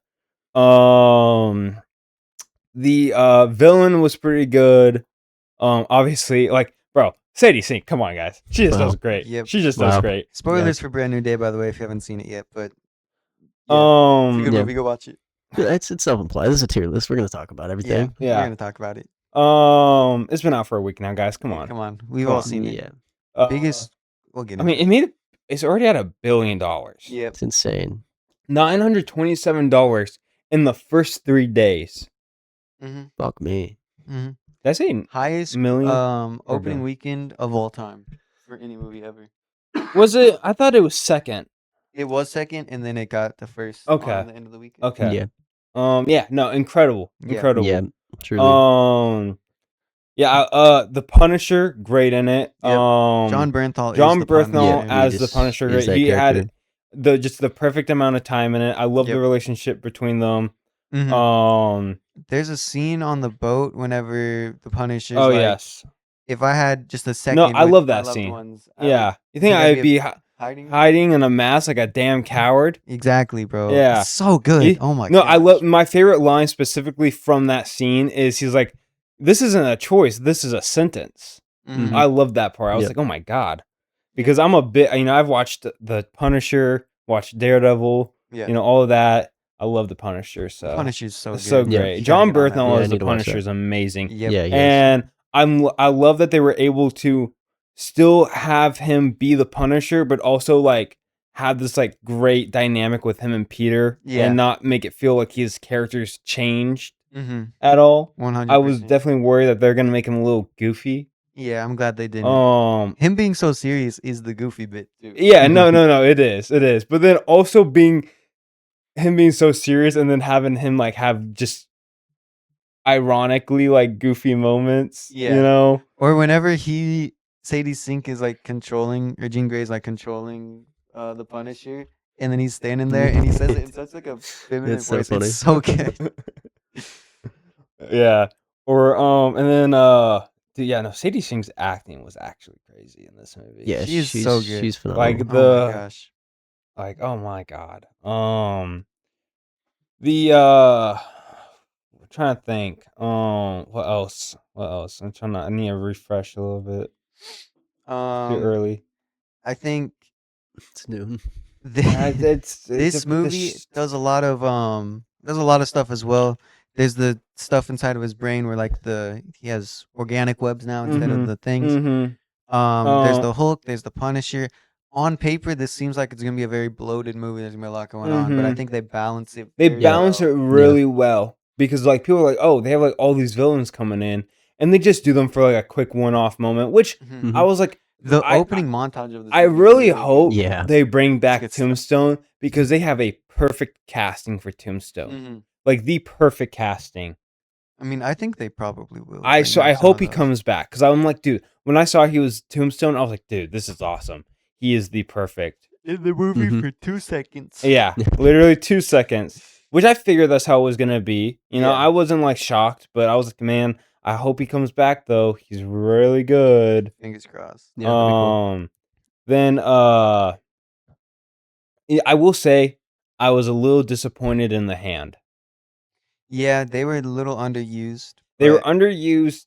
The villain was pretty good. Obviously, like, bro, Sadie Sink, come on, guys. She just Wow. does great. Yep. She just does Wow. great. Spoilers for Brand New Day, by the way, if you haven't seen it yet. But it's a good Yeah. movie. Go watch it. It's self-implied. This is a tier list. We're gonna talk about everything. Yeah. Yeah. We're gonna talk about it. It's been out for a week now, guys. Come on. Come on. We've Come all on. seen it. Yeah, Biggest. We'll get I into mean, it. it made it's already at $1 billion. Yep. it's insane. $927 in the first 3 days. Mm-hmm. Fuck me. Mm-hmm. Did I say Highest million? opening billion? weekend of all time for any movie ever. Was it? I thought it was second. It was second, and then it got the first Okay. on the end of the weekend. Okay. Yeah. Yeah. No. Incredible. Yeah. Incredible. Yeah. Truly. Yeah. The Punisher, great in it. Yep. John Bernthal. John is the Punisher. Bernthal Yeah, as he the just Punisher. is Great. that He character. had the perfect amount of time in it. I love Yep. the relationship between them. Mhm. There's a scene on the boat whenever the Punisher's Oh like, yes. if I had just a No, second I with love my that loved scene. ones, Yeah. You think think I'd I'd be be hiding. hiding in a mask like a damn coward? Exactly, bro. Yeah. It's so good. He- Oh my No, god. I love my favorite line specifically from that scene is he's like, "This isn't a choice. This is a sentence." Mhm. I love that part. I was Yep. like, "Oh my god," because I'm a bit. I've watched the Punisher, watched Daredevil. Yeah. All of that. I love the Punisher. So Punisher's so it's good. so Yeah. great. You John gotta get on that Bernthal Yeah, I as the need to watch Punisher that. is amazing. Yep. Yeah. Yes. And I love that they were able to still have him be the Punisher, but also like have this like great dynamic with him and Peter, Yeah. and not make it feel like his character's changed Mm-hmm. at all. 100%. I was definitely worried that they're gonna make him a little goofy. Yeah, I'm glad they didn't. Him being so serious is the goofy bit too. Yeah, no, it is. But then also being so serious and then having him like have just ironically like goofy moments. Yeah. Or whenever Sadie Sink is like controlling, or Jean Grey's like controlling the Punisher, and then he's standing there and he says it in such like a feminine It's so voice. funny. It's so good. Yeah. Or and then dude, yeah, no, Sadie Sink's acting was actually crazy in this movie. Yeah, She is she's so good. She's phenomenal. Like Oh my gosh. like oh my god. I'm trying to think. What else? I need to refresh a little bit. Too early. I think It's noon. this movie does a lot of stuff as well. There's the stuff inside of his brain where like he has organic webs now instead of the things. There's the Hulk, there's the Punisher. On paper, this seems like it's gonna be a very bloated movie. There's gonna be a lot going on, but I think they balance it. They very balance well. it really well because like people are like, oh, they have like all these villains coming in, and they just do them for like a quick one-off moment. Which Mhm. I was like, The I- opening montage of this I movie is really good. hope Yeah. they bring back good stuff. Tombstone because they have a perfect casting for Tombstone. Mhm. Like the perfect casting. I mean, I think they probably will. I bring back some hope of he those. comes back because I'm like, dude, when I saw he was Tombstone, I was like, dude, this is awesome. He is the perfect. in the movie Mhm. for 2 seconds. Yeah, literally 2 seconds. Which I figured that's how it was gonna be. You know, Yeah. I wasn't like shocked, but I was like, man, I hope he comes back though. He's really good. Fingers crossed. Yeah, that'd be cool. Then yeah, I will say I was a little disappointed in the hand. Yeah, they were a little underused. They were but underused.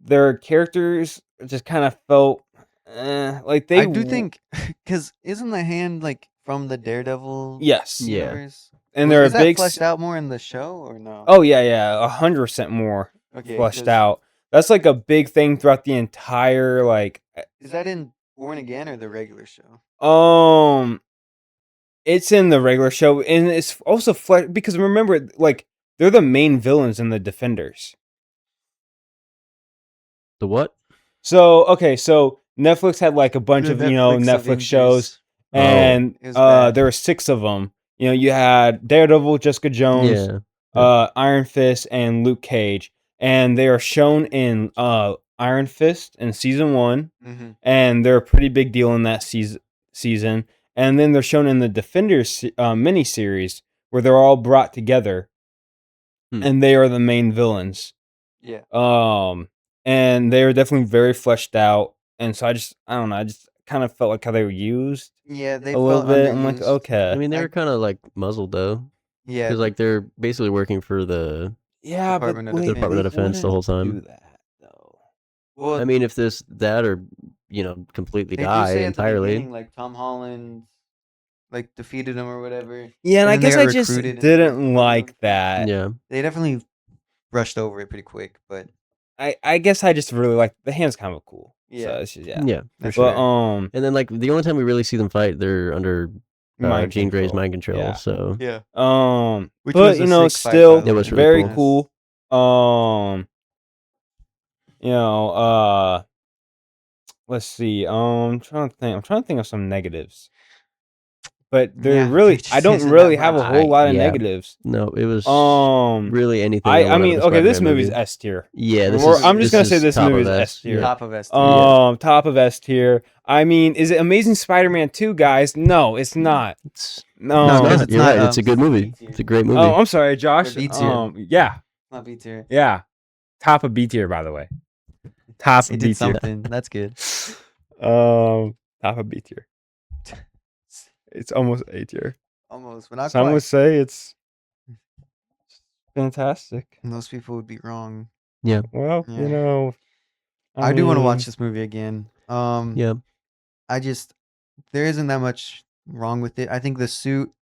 Their characters just kind of felt like they I do think because isn't the hand like from the Daredevil yes. Yeah. universe? And they're a Is that big fleshed out more in the show or no? Oh yeah, 100% more okay, fleshed 'cause out. That's like a big thing throughout the entire like Is that in Born Again or the regular show? it's in the regular show and it's also because remember like they're the main villains in the Defenders. The what? So okay, so Netflix had like a bunch The of Netflix Avengers. shows Oh. and It was bad. there were 6 of them. You know, you had Daredevil, Jessica Jones, Yeah. Iron Fist, and Luke Cage, and they are shown in Iron Fist in season 1, Mm-hmm. and they're a pretty big deal in that season. And then they're shown in the Defenders miniseries where they're all brought together, and they are the main villains. Yeah. And they were definitely very fleshed out, and so I don't know, I just kind of felt like how they were used Yeah, they a little felt bit. I'm like, underused. okay, I mean, they I- were kind of like muzzled though, Yeah, because like they're basically working for the. yeah, Department of but Defense. Department of Defense the whole time. Do that though. well, I mean, if that or completely they do die say at the entirely. beginning, like Tom Holland, like defeated him or whatever. Yeah, and I then they guess are I just recruited into didn't working for like them. that. Yeah. They definitely brushed over it pretty quick, but I guess I just really like the hand's kind of cool. Yeah. So it's just, yeah. Yeah, for That's sure. fair. And then like the only time we really see them fight, they're under Mind Jean Grey's control. mind control. Yeah. So yeah, Which but was a you know, sick fight, still by the It was way. really very cool. cool. You know, let's see. I'm trying to think of some negatives. But there Yeah, really, there I just don't isn't really that have a much. whole lot of Yeah. negatives. No, it was Um, really anything. I mean, okay, this movie's movie. S tier. Yeah, this Or- is. I'm just gonna say is this top movie of is S tier. Top of S. Top of S tier. I mean, is it Amazing Spider-Man 2, guys? No, it's not. It's No, No, not. it's You're not, right. It's a good movie. B tier. It's a great movie. Oh, I'm sorry, Josh. Or B tier. Yeah, Not B tier. yeah. Top of B tier, by the way. Top It of B did tier. something. That's good. Top of B tier. It's almost A tier. Almost, but not Some quite. would say it's fantastic. Most people would be wrong. Yeah. Well, Yeah. you know, I do want to mean, watch this movie again. Yeah. I just there isn't that much wrong with it. I think the suit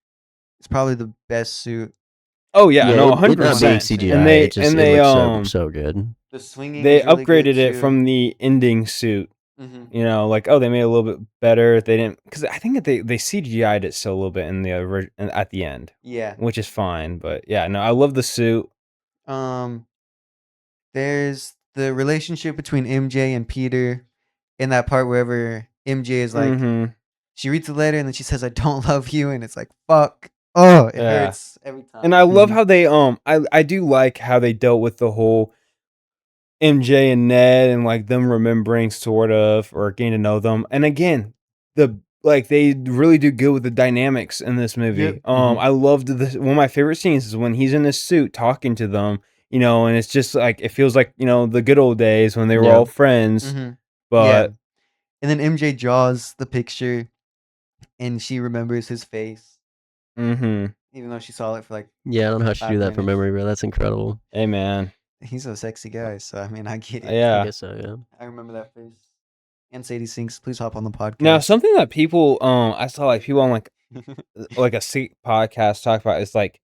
is probably the best suit. Oh yeah, no, it not being 100%. CGI. And they it looks so good. The swinging. they is really good, upgraded it too. from the ending suit. Mhm. You know, like they made it a little bit better. They didn't because I think they CGI'd it still a little bit in the at the end, Yeah. which is fine. But yeah, no, I love the suit. There's the relationship between MJ and Peter in that part wherever MJ is like Mhm. she reads the letter and then she says I don't love you and it's like fuck. Oh, it Yeah. hurts every time. And I love Mhm. how they I do like how they dealt with the whole MJ and Ned and like them remembering sort of or getting to know them. And again, they really do good with the dynamics in this movie. Yep. Mhm. I loved one of my favorite scenes is when he's in his suit talking to them, you know, and it's just like it feels like, you know, the good old days when they were Yeah. all friends. Mhm. But And then MJ draws the picture and she remembers his face mhm. even though she saw it for like Yeah, I don't know how she 5 do that from minutes. memory, bro. That's incredible. Hey man. He's a sexy guy, so I mean I get it. I Yeah. guess so. Yeah. I remember that face. And Sadie Sinks, please hop on the podcast. Now something that people I saw like people on like a sick podcast talk about is like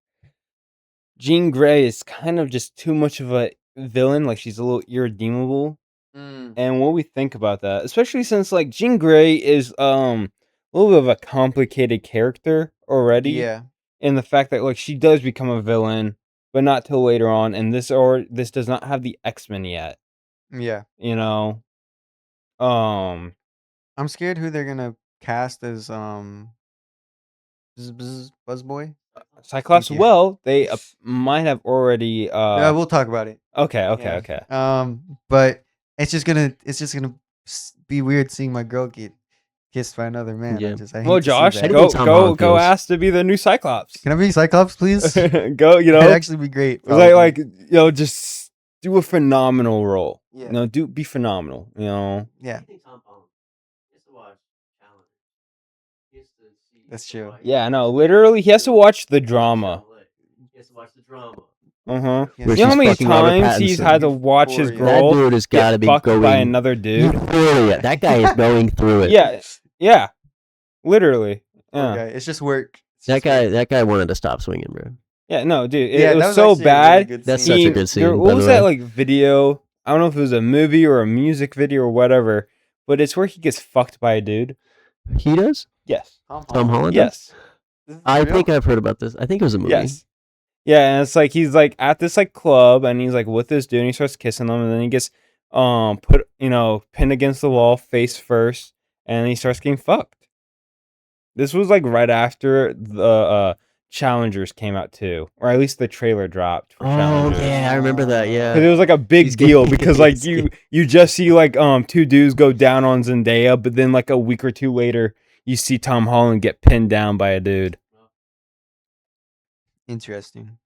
Jean Grey is kind of just too much of a villain. Like she's a little irredeemable. And what we think about that, especially since like Jean Grey is a little bit of a complicated character already. Yeah. And the fact that like she does become a villain, but not till later on, and this does not have the X-Men yet. Yeah. You know, I I'm scared who they're gonna cast as Buzzboy. Cyclops. Thank you. Well, they might have already. Yeah, we'll talk about it. Okay. Yeah. But it's just gonna be weird seeing my girl get kissed by another man. Yeah. I hate Well, to see Josh, that. How do you think Tom Holland go feels? ask to be the new Cyclops. Can I be Cyclops, please? Go, you know, That'd actually be great. like just do a phenomenal role. Yeah. You know, be phenomenal. You know. Yeah, that's true. Yeah, no, literally, he has to watch the drama. Uh huh. Yes. Where You know how she's many fucking Robert times he's Pattinson. had to watch his Euphoria. That girl dude has got to get be fucked by going. another dude? Euphoria. That guy is going through it. Yeah, literally. Poor Yeah, guy. It's just work. It's That just guy. work. That guy wanted to stop swinging, bro. yeah. No, dude, Yeah, it that was so actually a really bad. good That's scene. such a good scene, What by was the that way. like video? I don't know if it was a movie or a music video or whatever, but it's where he gets fucked by a dude. He does. Yes. Tom Holland. Does? Yes. This is I real? think I've heard about this. I think it was a movie. Yes. Yeah, and it's like he's like at this like club and he's like with this dude and he starts kissing them and then he gets put pinned against the wall face first and he starts getting fucked. This was like right after the Challengers came out too, or at least the trailer dropped for Oh Challengers. yeah, I remember that. Yeah. Because it was like a big He's deal getting- because like he's you just see like two dudes go down on Zendaya, but then like a week or two later you see Tom Holland get pinned down by a dude. Interesting.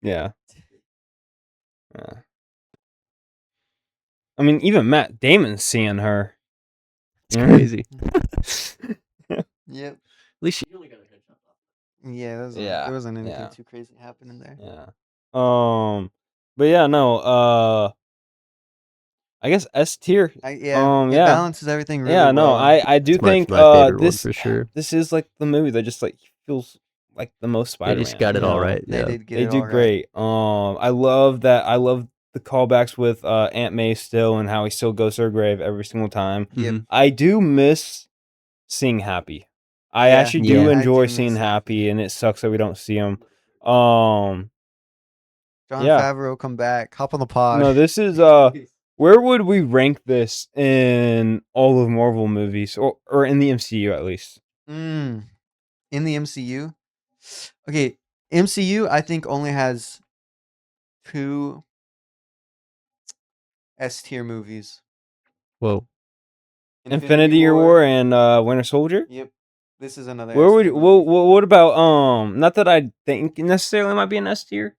Yeah. Yeah. I mean, even Matt Damon's seeing her. It's crazy. Yep. At least she only got a headshot. Yeah, Yeah, there wasn't anything yeah. too crazy happening there. Yeah. But yeah, no. I guess S tier. It Yeah. balances everything really Yeah, no. well. I do It's my think favorite one this for sure. this is like the movie that just like feels like the most They Spider-Man. just got it you all know? right. They Yeah. did get They it do all right. great. I love that. I love the callbacks with Aunt May still and how he still goes to her grave every single time. Yep. Mhm. I do miss seeing Happy. I Yeah. actually Yeah. do I enjoy do seeing miss Happy, and it sucks that we don't see him. John Yeah. Favreau, come back. Hop on the pod. No, this is where would we rank this in all of Marvel movies or in the MCU at least? In the MCU. Okay, MCU I think only has 2 S tier movies. Whoa. Infinity War and Winter Soldier? Yep. This is another Where S would tier movie. what about not that I think necessarily might be an S tier.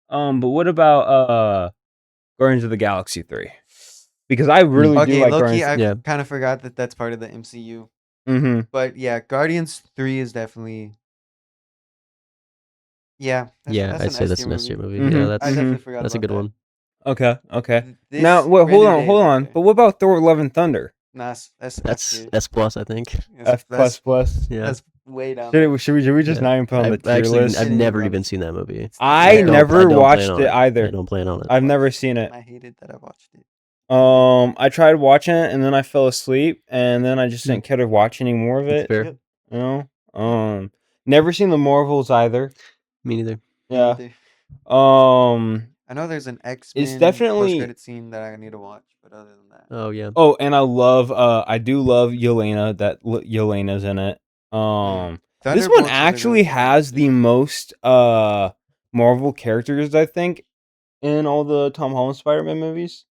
But what about Guardians of the Galaxy 3? Because I really do Okay, like low-key, Guardians. I Yeah. kind of forgot that that's part of the MCU. Mm-hmm. But yeah, Guardians 3 is definitely Yeah, that's I'd an say that's S-tier an S tier movie. Mhm. Yeah, I that's definitely forgot that's a about good that. one. Okay. This Now, wait, hold Brandon Day on. right But what about Thor: Love and Thunder? Nah, that's S That's tier. S plus, I think. That's- F plus. Yeah. That's way down. Should we just Yeah. not even put on the tier list? I've Didn't never even even seen that movie. I don't- never don't plan watched on it either. I don't plan on it. I've never seen it. I hated that I watched it. I tried watching it and then I fell asleep and then I just didn't care to watch any more of That's it. fair. Yep. You know. Never seen the Marvels either. Me neither. Yeah. Either. I know there's an X-Men definitely- post-credit scene that I need to watch, but other than that, Oh yeah. Oh, and I do love Yelena. Yelena's in it. This one Thunderbolts is a actually really good has movie. the most Marvel characters, I think, in all the Tom Holland Spider-Man movies.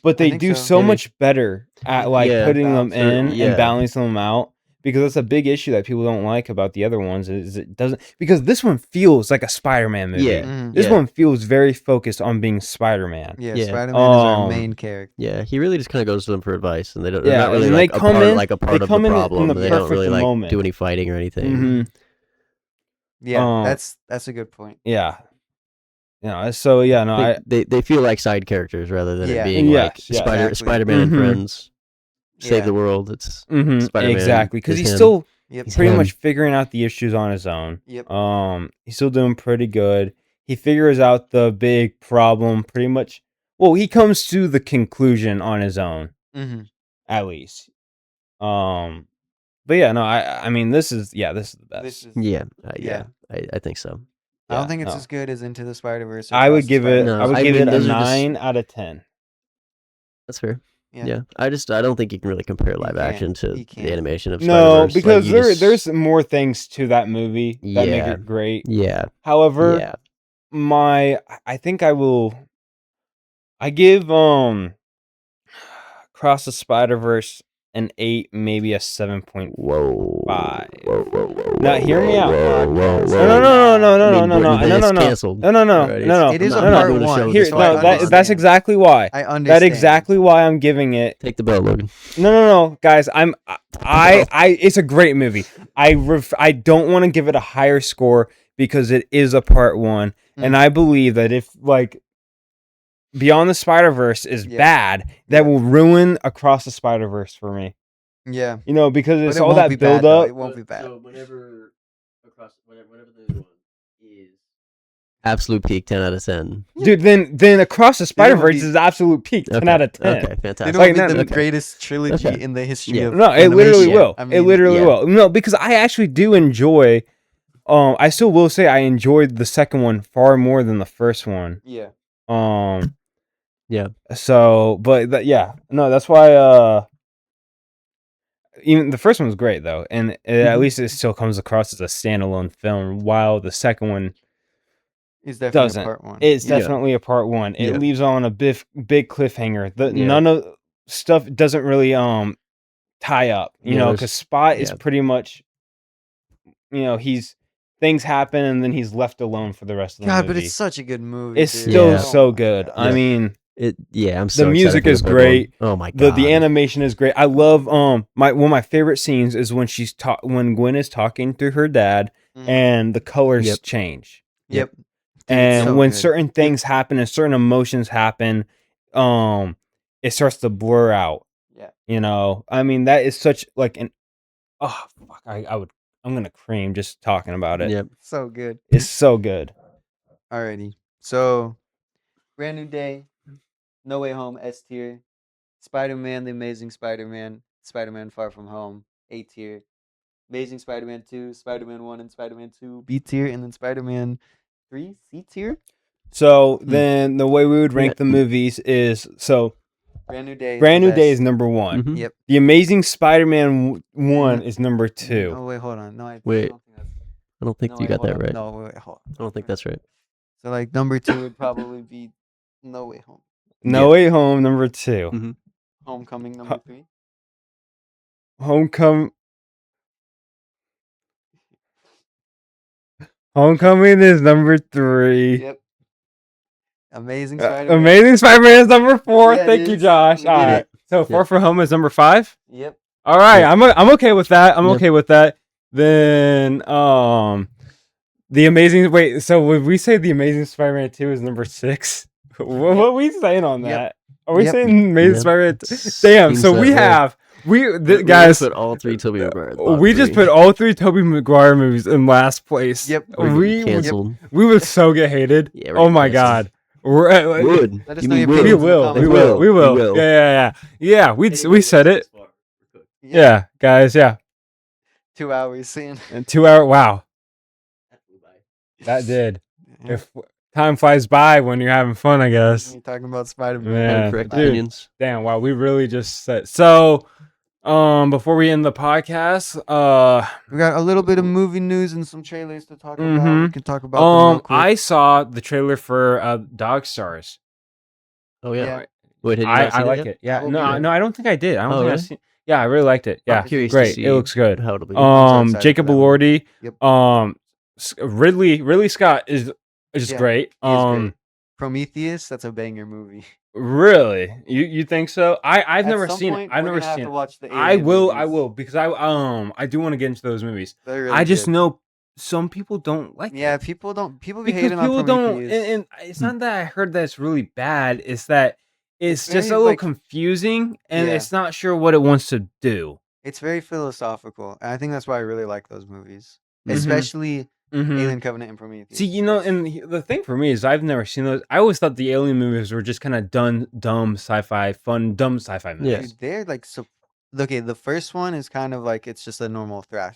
But they think do so. so Maybe. much better at like Yeah. putting them in Yeah. and balancing them out. Because that's a big issue that people don't like about the other ones is it doesn't, because this one feels like a Spider-Man movie. Yeah. Mhm. This Yeah. one feels very focused on being Spider-Man. Yeah, Yeah. Spider-Man is our Um, main character. Yeah, he really just kind of goes to them for advice, and they don't. Yeah, They're not really and like they a come part, in- like a they part of come the in problem. the They don't really perfect like moment. do any fighting or anything. Mhm. Yeah, Um, that's a good point. Yeah. So yeah, no, I think they feel like side characters rather than it Yeah. being like Yes, yeah. Exactly. Spider-Man and Mhm. friends save Yeah. the world. It's Mhm, Spider-Man exactly, because is he's him. still Yep. He's pretty him. much figuring out the issues on his own. Yep. He's still doing pretty good. He figures out the big problem pretty much. Well, he comes to the conclusion on his own, Mm-hmm. at least. But yeah, no, I mean, this is the best. This is. Yeah, Yeah. I think so. I don't think it's no. as good as Into the Spider-Verse. I would give it. No, I would I give mean, it a those are just- 9 out of 10. That's fair. Yeah. I don't think you can really compare live can't. action to You the can't. animation of No, Spider-Verse. because Like, there's more things to that movie that make Yeah. it great. Yeah. However, Yeah. I think I give Cross the Spider-Verse an 8, maybe a 7.5. Whoa. Now, hear me out. I mean, this No. canceled. No. already. It is I'm a not part doing a show one. with Here, this so I no, fucking that's bond. exactly why. I understand. That's exactly why I'm giving it. Take the belt, Logan. No, guys. It's a great movie. I don't want to give it a higher score because it is a part one, and I believe that if like Beyond the Spider-Verse is bad, that will ruin Across the Spider-Verse for me. Yeah. You know, because But it's it all won't that be build bad, though. up. It won't be bad. So whenever the new one is absolute peak 10 out of 10. Dude, then Across the Spider-Verse is absolute peak 10 out of 10. Okay, It fantastic. will be Like, the okay. greatest trilogy Okay. in the history Yeah. of No, it literally animation. will. I It mean, literally yeah. will. No, because I actually do enjoy. I still will say I enjoyed the second one far more than the first one. Yeah. Yeah. So, but yeah, no, that's why. Even the first one was great though, and at least it still comes across as a standalone film, while the second one It's definitely doesn't. a part one. It's Yeah. definitely a part one. It Yeah. leaves on a big cliffhanger. Yeah. None of stuff doesn't really tie up, you Yeah, know, there's- because Spot is yeah. pretty much, things happen and then he's left alone for the rest of the God, movie. but it's such a good movie. It's dude. still Yeah. so Oh my good. God. I mean, I'm so the excited music for is the third great. one. Oh my god. The animation is great. I love one of my favorite scenes is when when Gwen is talking to her dad Mhm. and the colors Yep. change. Yep. Dude, it's And so when good. certain things happen and certain emotions happen, it starts to blur out. Yeah. You know, I mean that is such like an fuck. I'm gonna cream just talking about it. Yep. So good. It's so good. Alrighty. So, brand new day. No Way Home, S tier. Spider-Man, The Amazing Spider-Man, Spider-Man Far From Home, A tier. Amazing Spider-Man 2, Spider-Man 1 and Spider-Man 2, B tier, and then Spider-Man 3, C tier. So then the way we would rank Yeah. the movies is Brand New Day. Brand the New Day is best. number one. Mhm. Yep. The Amazing Spider-Man 1 is number 2. Oh wait, hold on. No, I Wait. don't think that's. I don't think No, you wait, got hold that on. right. No, wait, hold on. I don't think that's right. So like number 2 would probably be No Way Home. No Way Home number 2. Mhm. Homecoming number 3. Homecoming is number 3. Yep. Amazing Spider-Man. Amazing Spider-Man is number 4. Yeah, Thank it you, is. Josh. We All did right. it. So Far From Home is number 5. Yep. All right. Yep. I'm okay with that. I'm Yep. okay with that. Then the Amazing so would we say the Amazing Spider-Man 2 is number 6? What are we saying on Yep. that? Are we Yep. saying Amazing Yep. Spider-Man 2? Damn, Seems so that we way. have We guys put all 3 Tobey Maguire at the bottom we just 3. put all 3 Tobey Maguire movies in last place. Yep. We're getting We canceled. would so get hated. Yeah, we're Oh getting my canceled. god. We're Would. Let us You know mean your will. opinions in the comments below. we will. Yeah, we said it. Yeah, guys, yeah. 2 hours in. And 2 hour wow. That did. Yeah. If time flies by when you're having fun, I guess. We're talking about Spider-Man. Man, Correct dude. opinions. Damn, wow, we really just said so. Before we end the podcast, We got a little bit of movie news and some trailers to talk about. Mhm. We can talk about them real quick. I saw the trailer for Dog Stars. Oh yeah. Yeah. Wait, had you I not seen like yet? it. Yeah, Will no, be- no, I don't think I did. I don't Oh, think really? I've seen. Yeah, I really liked it. Yeah, I'm curious to great. see It looks good. how it'll be. I'm so excited Jacob for that one. Elordi. Yep. Ridley Scott is Yeah, great. He is great. Prometheus, that's a banger movie. Really? You think so? I've At never some seen point, I've we're never gonna have seen to it. watch the I Alien will movies. because I do want to get into those movies. They're really I just good. know some people don't like Yeah, it. people be Because hating on people don't Prometheus. and it's not that I heard that it's really bad, it's that it's just very, a little like- confusing and Yeah. it's not sure what it wants to do. It's very philosophical, and I think that's why I really like those movies, Mhm. especially Mhm. Alien Covenant and Prometheus. See, you know, 'cause- and the thing for me is I've never seen those. I always thought the Alien movies were just kind of dumb sci-fi movies. Yeah. dude, they're like so. Okay, the first one is kind of like it's just a normal thrash.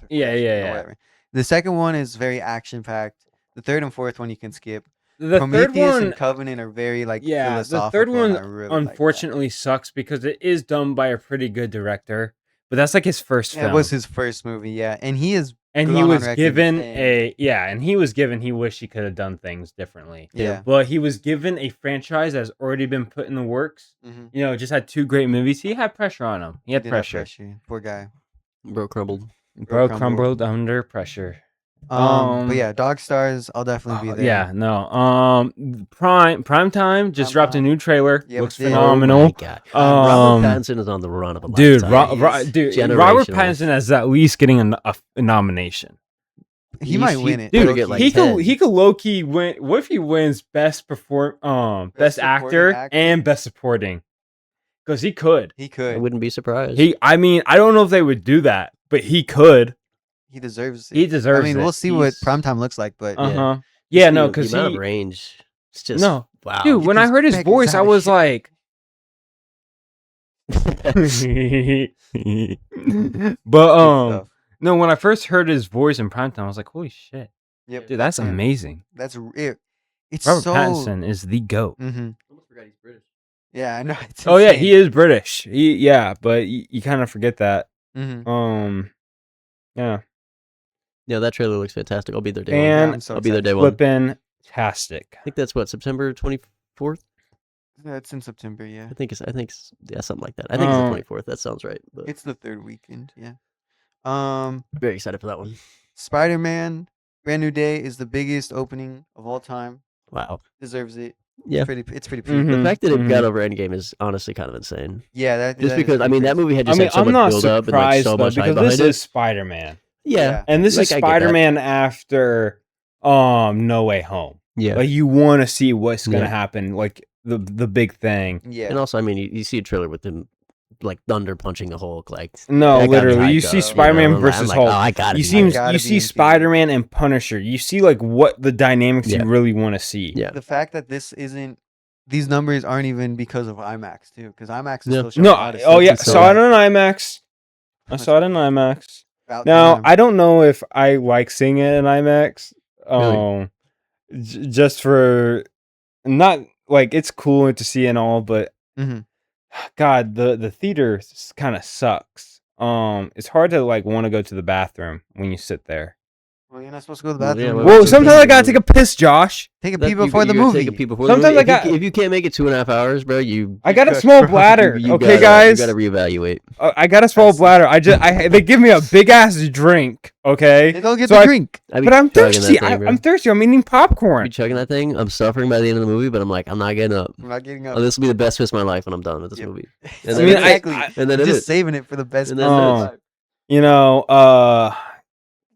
Yeah, you know, yeah. Whatever. The second one is very action packed. The third and fourth one you can skip. The third Prometheus one, and Covenant are very like yeah, the philosophical. third and one I really like that. unfortunately sucks because it is done by a pretty good director, but that's like his first Yeah, film. it was his first movie, yeah, and he is and he gone on was record given saying- he was given he wished he could have done things differently. yeah. But he was given a franchise that's already been put in the works. Mhm. You know, just had 2 great movies. He had pressure on him. He had did have pressure. Poor guy. Bro crumbled. Bro crumbled under pressure. But yeah, Dog Stars, I'll definitely be there. Yeah, no. Prime time just dropped a new trailer. Yeah, Looks it did. phenomenal. Oh my god. Robert Um, Pattinson is on the run of a dude, lifetime. Right. dude, Generational. Robert Pattinson is at least getting a nomination. He might win it. Dude, low-key. get like he 10. could low key win. What if he wins best best supporting actor actor? and best supporting? Because he could. He I could. wouldn't be surprised. I mean, I don't know if they would do that, but he could. He deserves it. He deserves I mean, it. we'll see what primetime looks like, but Uh huh. Just Yeah, no, the because amount of he. range. It's just No, wow. dude. When I This heard his Beck is voice, I outta was shit. like. But good stuff. no, when I first heard his voice in primetime, I was like, "Holy shit, Yep, dude, that's him. amazing!" That's it. It's Robert so. Pattinson is the goat. Mm-hmm. almost forgot he's British. Yeah, I know. It's Oh yeah, insane. he is British. But you kind of forget that. Mhm. Yeah, Yeah, that trailer looks fantastic. I'll be there day one. and I'm so I'll be there excited. day one. flippin' tastic. I think that's what, September 24th? Yeah, it's in September. Yeah, I think it's yeah, something like that. I think it's the Um, 24th. That sounds right. But it's the third weekend. Yeah. very excited for that one. Spider-Man: Brand New Day is the biggest opening of all time. Wow. Deserves it. Yeah. It's pretty peak. Mhm. The fact that it Mhm. got over Endgame is honestly kind of insane. Yeah, that Just that is because I pretty mean that crazy. movie had I just mean, had so I'm much not build up and like surprised so though much hype because behind this it. is Spider-Man, Yeah. and this is Like, I get that. Spider-Man after No Way Home. Yeah. Like you want to see what's gonna Yeah. happen, like the big thing. Yeah. And also, I mean, you see a trailer with him like thunder punching the Hulk. Like No, that got me literally, you hyped see up, Spider-Man I'm versus like, Hulk. Oh, I gotta You be see, hyped. gotta you be see in Spider-Man and Punisher. You see like what the dynamics Yeah. you really want to see. Yeah. The fact that these numbers aren't even because of IMAX too, because IMAX is Yeah. still showing No, a lot of oh stuff. yeah, It's saw it on IMAX. I That's saw it in IMAX. about Now time. I don't know if I like seeing it in IMAX. Really? Just for not like it's cool to see and all, but Mhm. God, the theater kind of sucks. It's hard to like want to go to the bathroom when you sit there. Well, you're not supposed to go to the Well, yeah, bathroom. why Whoa, would you sometimes take I a gotta take a piss, Josh. Take a That- pee before the you gotta movie. Take a pee before the Sometimes movie. I got- if you can't make it 2.5 hours, bro, you I got a cooked, small bro. bladder. you Okay, gotta, guys. You gotta reevaluate. I got a small I see. bladder. They give me a big ass drink. Okay, Then go get So the I- drink. I be but I'm chugging thirsty. That thing, bro. I'm thirsty. I'm eating I be popcorn. chugging that thing. I'm suffering by the end of the movie, but I'm like, I'm not getting up. I'm not getting up. Oh, this will be the best piss of my life when I'm done with this Yep. movie. I And mean, then exactly. and then it Just is. saving it for the best. And then Oh. it is. You know,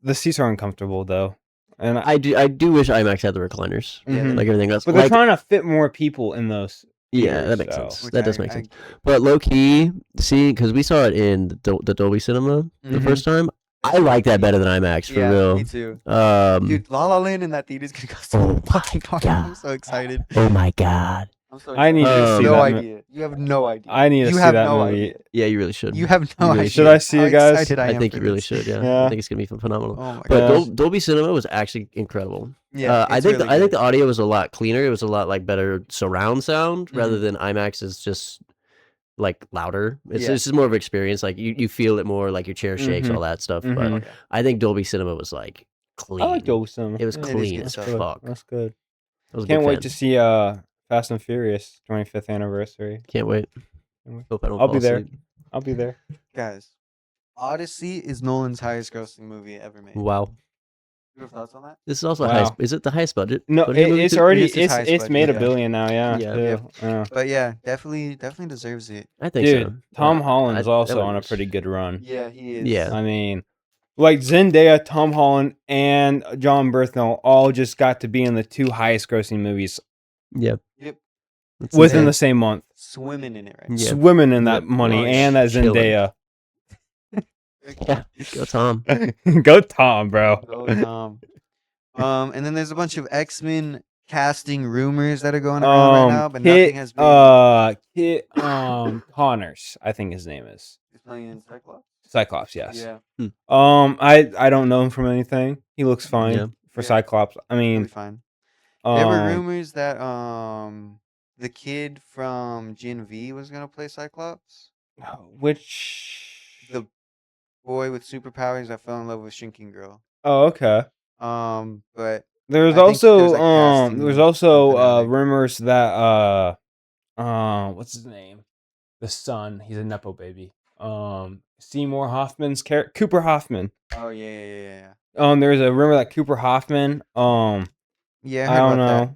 the seats are uncomfortable though, and I do wish IMAX had the recliners, Mhm. like everything else. but they're Like, trying to fit more people in those. yeah, theaters, that makes so- sense. Which That does I- make I sense. get. But low key, because we saw it in the Dolby Cinema the Mhm. first time, I like that better than IMAX for Yeah, real. me too. Um, Dude, La La Land in that theater is gonna go so Oh my fucking hard. I'm God. so excited. oh my god. I'm so I need excited. to You have see no that mo- idea. You have no idea. I need to You see have that no movie. idea. Yeah, you really should. You have no really idea. should I see how it, guys? excited I I am think for you really this. should. Yeah. Yeah. I think it's gonna be phenomenal. Oh my But Yeah. god. Dolby Cinema was actually incredible. Yeah, I it's think really I think good. the audio was a lot cleaner. It was a lot like better surround sound rather Mm-hmm. than IMAX is just like louder. It's Yeah. just more of an experience. Like you feel it more. Like your chair shakes, Mhm. all that stuff. Mhm. But Okay. I think Dolby Cinema was like clean. I like Dolby Cinema. It was It is clean good as stuff. fuck. That's good. I was a Can't big wait fan. to see Fast and Furious 25th anniversary. Can't wait. Can't wait. Hope I don't I'll fall be there. asleep. I'll be there. Guys, Odyssey is Nolan's highest grossing movie ever made. Wow. You have thoughts on that? This is also Wow. highest. Is it the highest budget? No, budget movie it's too? already It is his highest it's budget, made yeah. $1 billion now. Yeah. Yeah. too. Yep. Yeah. But yeah, definitely deserves it. I think Dude, so. Tom Holland's I also would on a wish. pretty good run. Yeah, he is. Yeah. I mean, like Zendaya, Tom Holland, and John Berthnell all just got to be in the 2 highest grossing movies Yeah. Yep. That's within insane. the same month. Swimming in it right Yeah. Swimming in that Yep. money Oh, and that chilling. Zendaya. Yeah. Go Tom. Go Tom, bro. Go Tom. And then there's a bunch of X-Men casting rumors that are going around right now, but nothing has been. Kit Connors, I think his name is. He's playing in Cyclops. Cyclops, yes. Yeah, I don't know him from anything. He looks fine Yeah. for Yeah. Cyclops. I he'll mean, be fine. There were rumors that the kid from Gen V was gonna play Cyclops. which The boy with superpowers that fell in love with Shrinking Girl. Oh, okay. But There's I think there's, also like, casting something out of it. rumors that what's his name? The son, he's a nepo baby. Seymour Hoffman's character, Cooper Hoffman. Oh yeah. There's a rumor that Cooper Hoffman, Yeah, I I heard don't about know. that.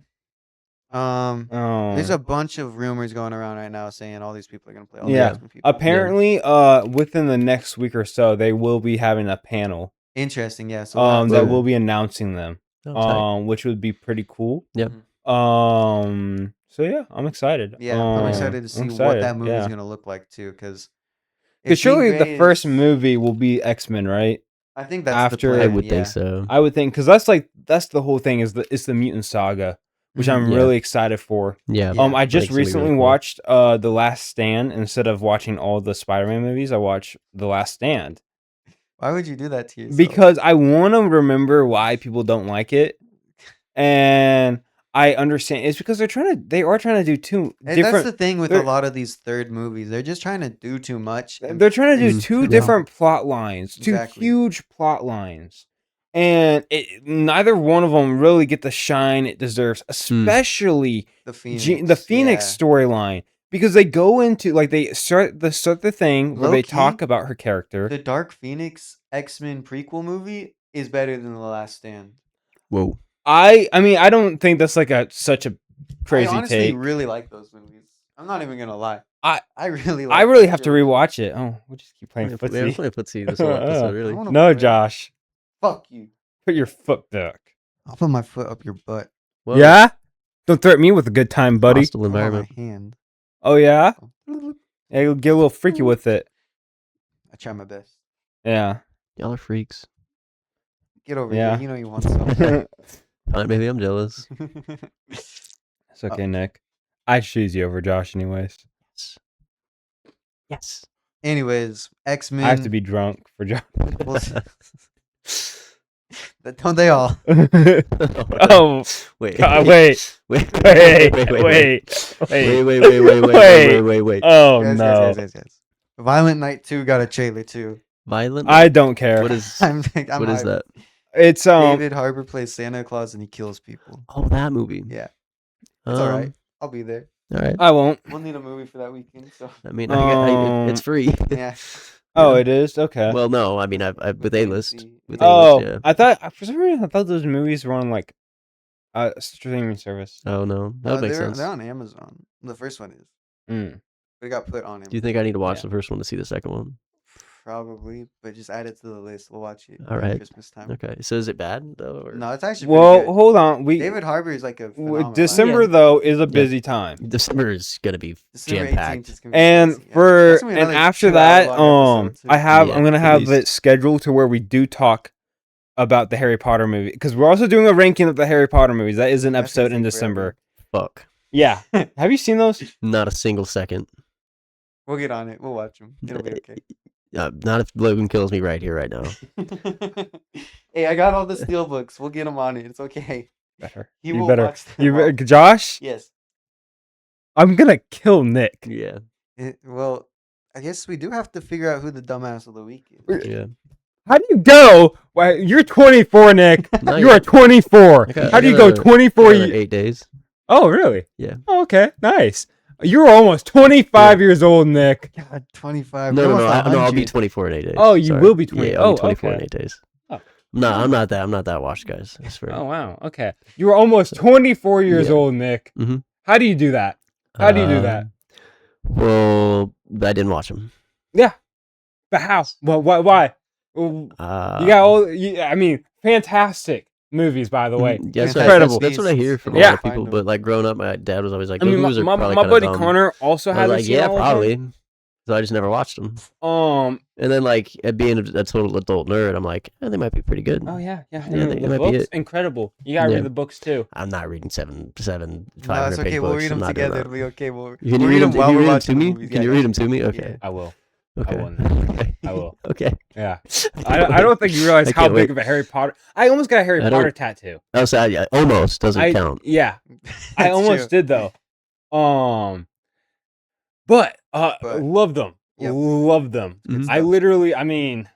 There's Um, a bunch of rumors going around right now saying all these people are gonna play all yeah. the X-Men people. Apparently, within the next week or so, they will be having a panel. Interesting, yeah. So we'll have That to- will be announcing them. Oh, tight. Which would be pretty cool. Yep. So yeah, I'm excited. Yeah, I'm excited to see what that movie's yeah. gonna look like too, because Because surely the first movie will be X-Men, right? I think that's after- the I plan, would yeah. think so. I would think, because that's the whole thing, it's the mutant saga, which I'm Yeah. really excited for. Yeah. Yeah. I just it's gonna be recently really cool. watched The Last Stand instead of watching all the Spider-Man movies. I watched The Last Stand Why would you do that to yourself? because I want to remember why people don't like it, and I understand it's because they are trying to do two And that's the different. thing with they're- a lot of these third movies. They're just trying to do too much. and- They're trying to do Mm, two yeah. different plot lines, two Exactly. huge plot lines, and neither one of them really get the shine it deserves, especially the Phoenix. the Phoenix yeah. storyline, because they go into they start the thing where they Low-key, talk about her character. The Dark Phoenix X-Men prequel movie is better than The Last Stand. Whoa. I mean, I don't think that's like such a crazy I honestly take. really like those movies. I'm not even gonna lie. I really like I really that have to trilogy. rewatch it. Oh, we'll just keep playing Yeah, footsie. play footsie this whole episode, really. I wanna No, play. Josh, Fuck you. put your foot back. I'll put my foot up your butt. Whoa. Yeah, don't threaten me with a good time, buddy. Hostile I want my environment. hand. Oh yeah, I yeah, you'll get a little freaky with it. try my best. Yeah, Y'all are freaks. Get over Yeah. here. You know you want some. Maybe I'm jealous. it's okay, Nick. I choose you over Josh, anyways. Yes. Anyways, X-Men. I have to be drunk for Josh. We'll don't they all? Oh, Wait. God, wait. Wait. Wait. Oh Guys, no, guys. Violent Night 2 got a trailer too. Violent. I don't care. What is? I'm What is hyped. that? It's David Harbour plays Santa Claus and he kills people. Oh, that movie. Yeah, it's all right. I'll be there. All right. I won't. We'll need a movie for that weekend. So I mean, it's free. yeah. Oh, it is okay. Well, no. I mean, I've with A list. AMC. With Oh, A-list, yeah. I thought for some reason I thought those movies were on like a streaming service. Oh no, that would make sense. They're on Amazon. The first one is. Mm. It got put on Do Amazon. you think I need to watch Yeah. the first one to see the second one? Probably, but just add it to the list. We'll watch it. All at right. Christmas time. Okay. So is it bad though? Or? No, it's actually Well, pretty good. hold on. David Harbour is like a phenomenal December actor. though is a busy time, December is gonna be December jam packed. 18th is gonna be and crazy, yeah. for That's gonna be and another after 2 that, hour-long episode, too. I'm gonna at have least. it scheduled to where we do talk about the Harry Potter movie because we're also doing a ranking of the Harry Potter movies. That is an That's gonna episode in take December. Fuck. Yeah, have you seen those? Not a single second. We'll get on it. We'll watch them. It'll be okay. Not if Logan kills me right here, right now. Hey, I got all the steel books. We'll get them on it. It's okay. Better. He You will better. watch them all. Josh. Yes. I'm gonna kill Nick. Yeah. Well, I guess we do have to figure out who the dumbass of the week is. Yeah. How do you go? Why, you're 24, Nick. No, You are 24. I How do you go got 24 like 8 days. Oh, really? Yeah. Oh, okay. Nice. You're almost 25 years old, Nick. God, 25. No, almost I'll be 100. 24 in 8 days. Oh, you Sorry. will be 20. Yeah, I'll be Oh, 24 in okay. 8 days. Oh. No, I'm not that washed, guys. I swear. Oh, wow. Okay. You are almost 24 years Yeah. old, Nick. Mhm. How do you do that? How do you do that? Well, I didn't watch them. But how? Well, why? Well, Uh, you got all. I mean, fantastic movies, by the way. yeah, Incredible. That's what I hear from a Yeah. lot of people. But like growing up, my dad was always like, I mean, "Those movies are my probably my kinda buddy dumb." Connor also I was hasn't like, seen "Yeah, all of them. probably." So I just never watched them. And then like at being a total adult nerd, I'm like, they might be pretty good. Oh yeah. Yeah, And they the might be books, it. incredible. You gotta Yeah. read the books too. I'm not reading 500 No, it's page okay. We'll books. read I'm them not doing together. that. It'll be okay. We'll Can you read them while can you we're read them to watching the me? movies. Can Yeah, you I read got them to me? you. Okay. I will. Okay. wouldn't. Okay. I will. Okay. Yeah. I don't think you realize I how can't big wait. of a Harry Potter. I almost got a Harry I Potter don't- tattoo. Oh, so almost doesn't count. Yeah, I That's almost true. did though. But But- loved them. Yep. Loved them. Good I stuff. literally, I mean,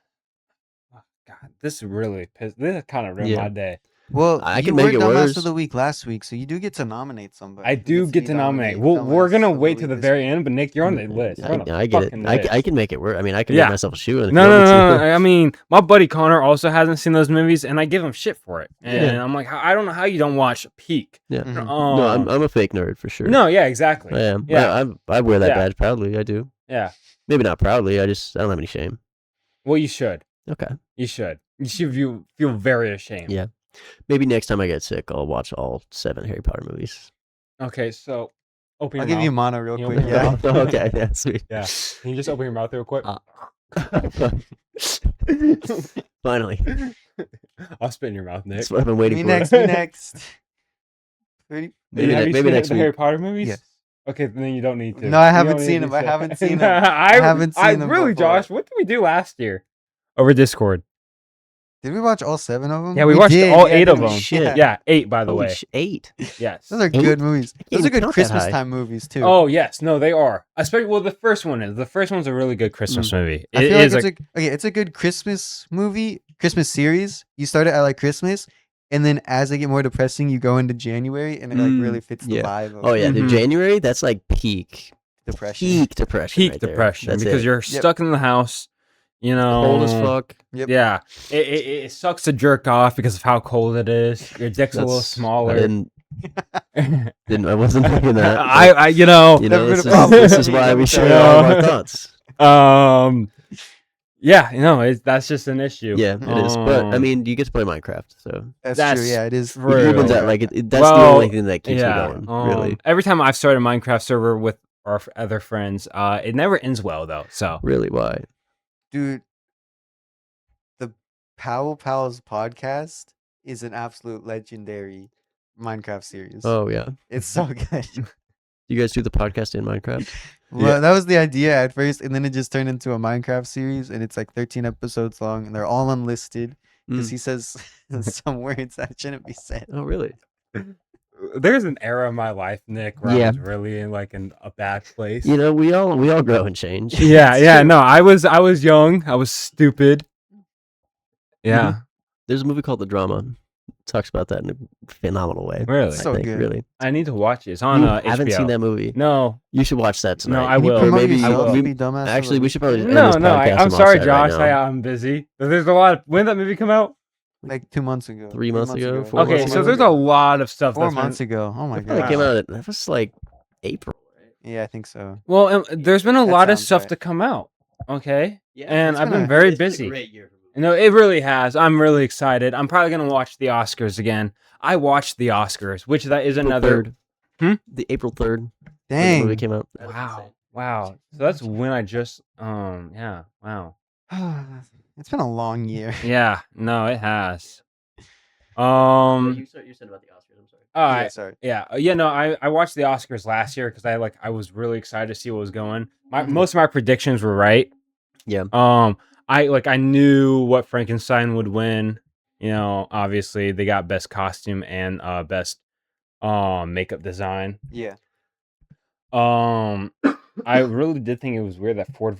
oh, God, this really pissed. This kind of ruined Yeah. my day. Well, I you can were make it Dumbass worse. of the Week last week, so you do get to nominate somebody. I Who do gets get be to nominate. nominated We're Dumbass gonna of the wait to Week the this very week? end, but Nick, you're on the list. You're on the I get it. fucking I list. can make it work. I mean, I can Yeah. make myself a shoe. If No, you no, want me no, to. no. I mean, my buddy Connor also hasn't seen those movies, and I give him shit for it. And Yeah. I'm like, I don't know how you don't watch Peak. Yeah. Mhm. No, I'm a fake nerd for sure. No, yeah, exactly. I am. Yeah. I wear that Yeah. badge proudly. I do. Yeah. Maybe not proudly. I don't have any shame. Well, you should. Okay. You should. You should feel very ashamed. Yeah. Maybe next time I get sick, I'll watch all 7 Harry Potter movies. Okay, so open your I'll mouth. give you mono real You quick. open your Yeah. mouth? Okay. Yeah. Sweet. Yeah. Can you just open your mouth real quick? Finally. I'll spit in your mouth, Nick. That's what I've been waiting Me for. next. Me next. Ready? Maybe, Have you maybe seen next the week. Harry Potter movies? Yes. Okay, then you don't need to. No, I You haven't don't need seen to them. I say- haven't seen them. I haven't seen them really, before. Josh. What did we do last year? Over Discord. Did we watch all 7 of them? Yeah, we watched all 8 of didn't we? them. Shit. Yeah, 8 by the Holy way. 8. Yes. Those are 8? good movies. I can't Those are even good count that Christmas high. time movies too. Oh yes, no, they are. Especially well, the first one is. The first one's a really good Christmas movie. I It feel like is it's a good Christmas movie, Christmas series. You start it at like Christmas, and then as they get more depressing, you go into January, and it like really fits the yeah. vibe of Oh yeah, dude, Mhm. January. That's like peak depression. depression. peak right there. depression That's because it. you're stuck in the house. You know, cold as fuck. Yep. Yeah, it sucks to jerk off because of how cold it is. Your dick's a little That's- smaller. I wasn't thinking that. but, I you know, Never been this, a is, problem. this is why we share Yeah. all of our thoughts. Yeah, you know, that's just an issue. Yeah, it is. But I Um, mean, you get to play Minecraft, so That's That's true. Yeah, it is. true. even that, True. like, that's the Well, only thing that keeps me going. Really, Every time I've started a Minecraft server with our other friends, it never ends well though. So really, why? Dude, the Powell Pals podcast is an absolute legendary Minecraft series. Oh yeah, It's so good. you guys do the podcast in Minecraft? Well, that was the idea at first, and then it just turned into a Minecraft series, and it's like 13 episodes long, and they're all unlisted because Mm. he says some words that shouldn't be said. Oh really? there's an era in my life, Nick, where Yeah. I was really in like a bad place. You know, we all grow and change. Yeah, It's yeah. true. No, I was young. I was stupid. Yeah, There's a movie called The Drama. It talks about that in a phenomenal way. really. So I think, good. really. I need to watch it. It's on You HBO. haven't seen that movie? No, You should watch that tonight. I Can you will. promote Maybe yourself will. to be dumbass of the Actually, we week? should probably end no, this no. podcast I'm and sorry, watch that right Josh. now. I'm busy. There's a lot. When did that movie come out? Like 2 months ago. 3 months ago, 4 Okay, months so ago? there's a lot of stuff. 4 that's been- months ago. Oh my It probably god. came out. That was like April. Yeah, I think so. Well, there's been a That lot of sounds stuff right. to come out. Okay, and it's I've been gonna- very busy. No, it really has. I'm really excited. I'm probably gonna watch the Oscars again. I watched the Oscars, which that is another. 3rd. Hmm? The April 3rd. when the movie Dang. came out. Wow. So that's when I just. Yeah. Wow. It's been a long year. Yeah. No, it has. you said about the Oscars. I'm sorry. All Yeah, right. sorry. Yeah. No, I watched the Oscars last year because I was really excited to see what was going. Mhm. Most of my predictions were right. Yeah. I knew what Frankenstein would win. You know, obviously they got best costume and best makeup design. Yeah. I really did think it was weird that Ford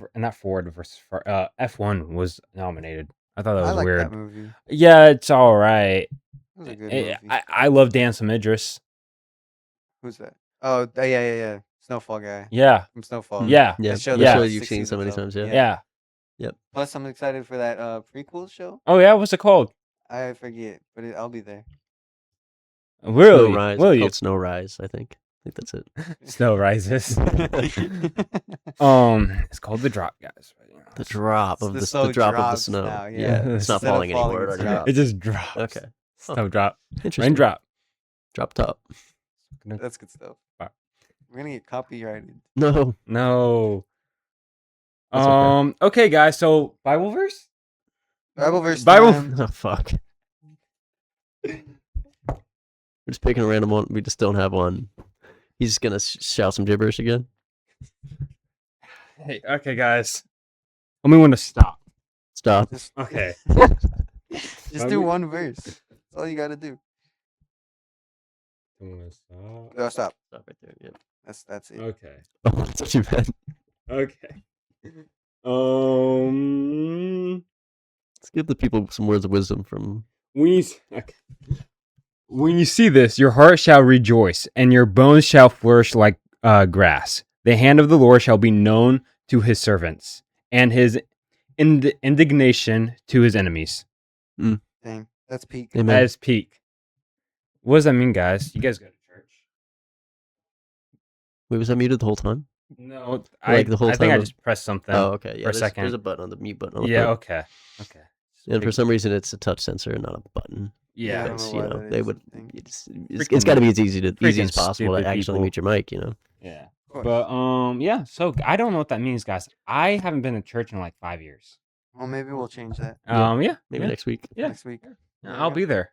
versus F1 was nominated. I thought that I was like weird. that movie. Yeah, it's all right. It was a good movie. I love Dan Idris. Who's that? Oh, yeah. Snowfall guy Yeah, from Snowfall. yeah, Yeah. That show Yeah. that you've six seen so many seasons times. of. Yeah. yeah. Plus, I'm excited for that prequel show. Oh yeah, what's it called? I forget, but I'll be there. Really? Snow Rise. Will It's you? called Snow Rise. I think that's it. Snow rises. It's called The Drop, guys. The drop of The the snow drop of the drops snow. now, yeah. yeah. It's not Instead of falling falling, anymore. It it's already dropping. dropped. It just drops. Okay. Snow drop. Interesting. Raindrop. Drop top. That's good stuff. Wow. We're gonna get copyrighted. No. No. That's okay. Okay, guys. So Bible verse. Bible verse Bible- time. Oh fuck. We're just picking a random one. We just don't have one. He's just gonna shout some gibberish again. Hey. Okay, guys. Let me want to stop. Stop. Just, Okay. just Let do me- one verse. That's all you gotta do. I want to stop. No, stop. Stop right there. Yep. That's it. Okay. Oh, that's what you meant. Okay. Let's give the people some words of wisdom from. Okay. When you see this, your heart shall rejoice, and your bones shall flourish like grass. The hand of the Lord shall be known to his servants, and his indignation to his enemies. Dang, that's peak. Amen. That is peak. What does that mean, guys? You guys go to church? Wait, was that muted the whole time? No, Like the whole I think time I of- just pressed something. Oh, okay. Yeah, for a there's second. a button on the mute button. On the Yeah. front. Okay. Okay. And for some reason, it's a touch sensor and not a button. Yeah. I don't Because know why that they is would. a thing. It's Freaking- got to be as easy as freaking possible to stupid actually people. mute your mic. Yeah. Of course. But yeah. So I don't know what that means, guys. I haven't been to church in like 5 years. Well, maybe we'll change that Yeah. Maybe yeah. next week. Yeah. next week. Yeah, There you I'll go. be there.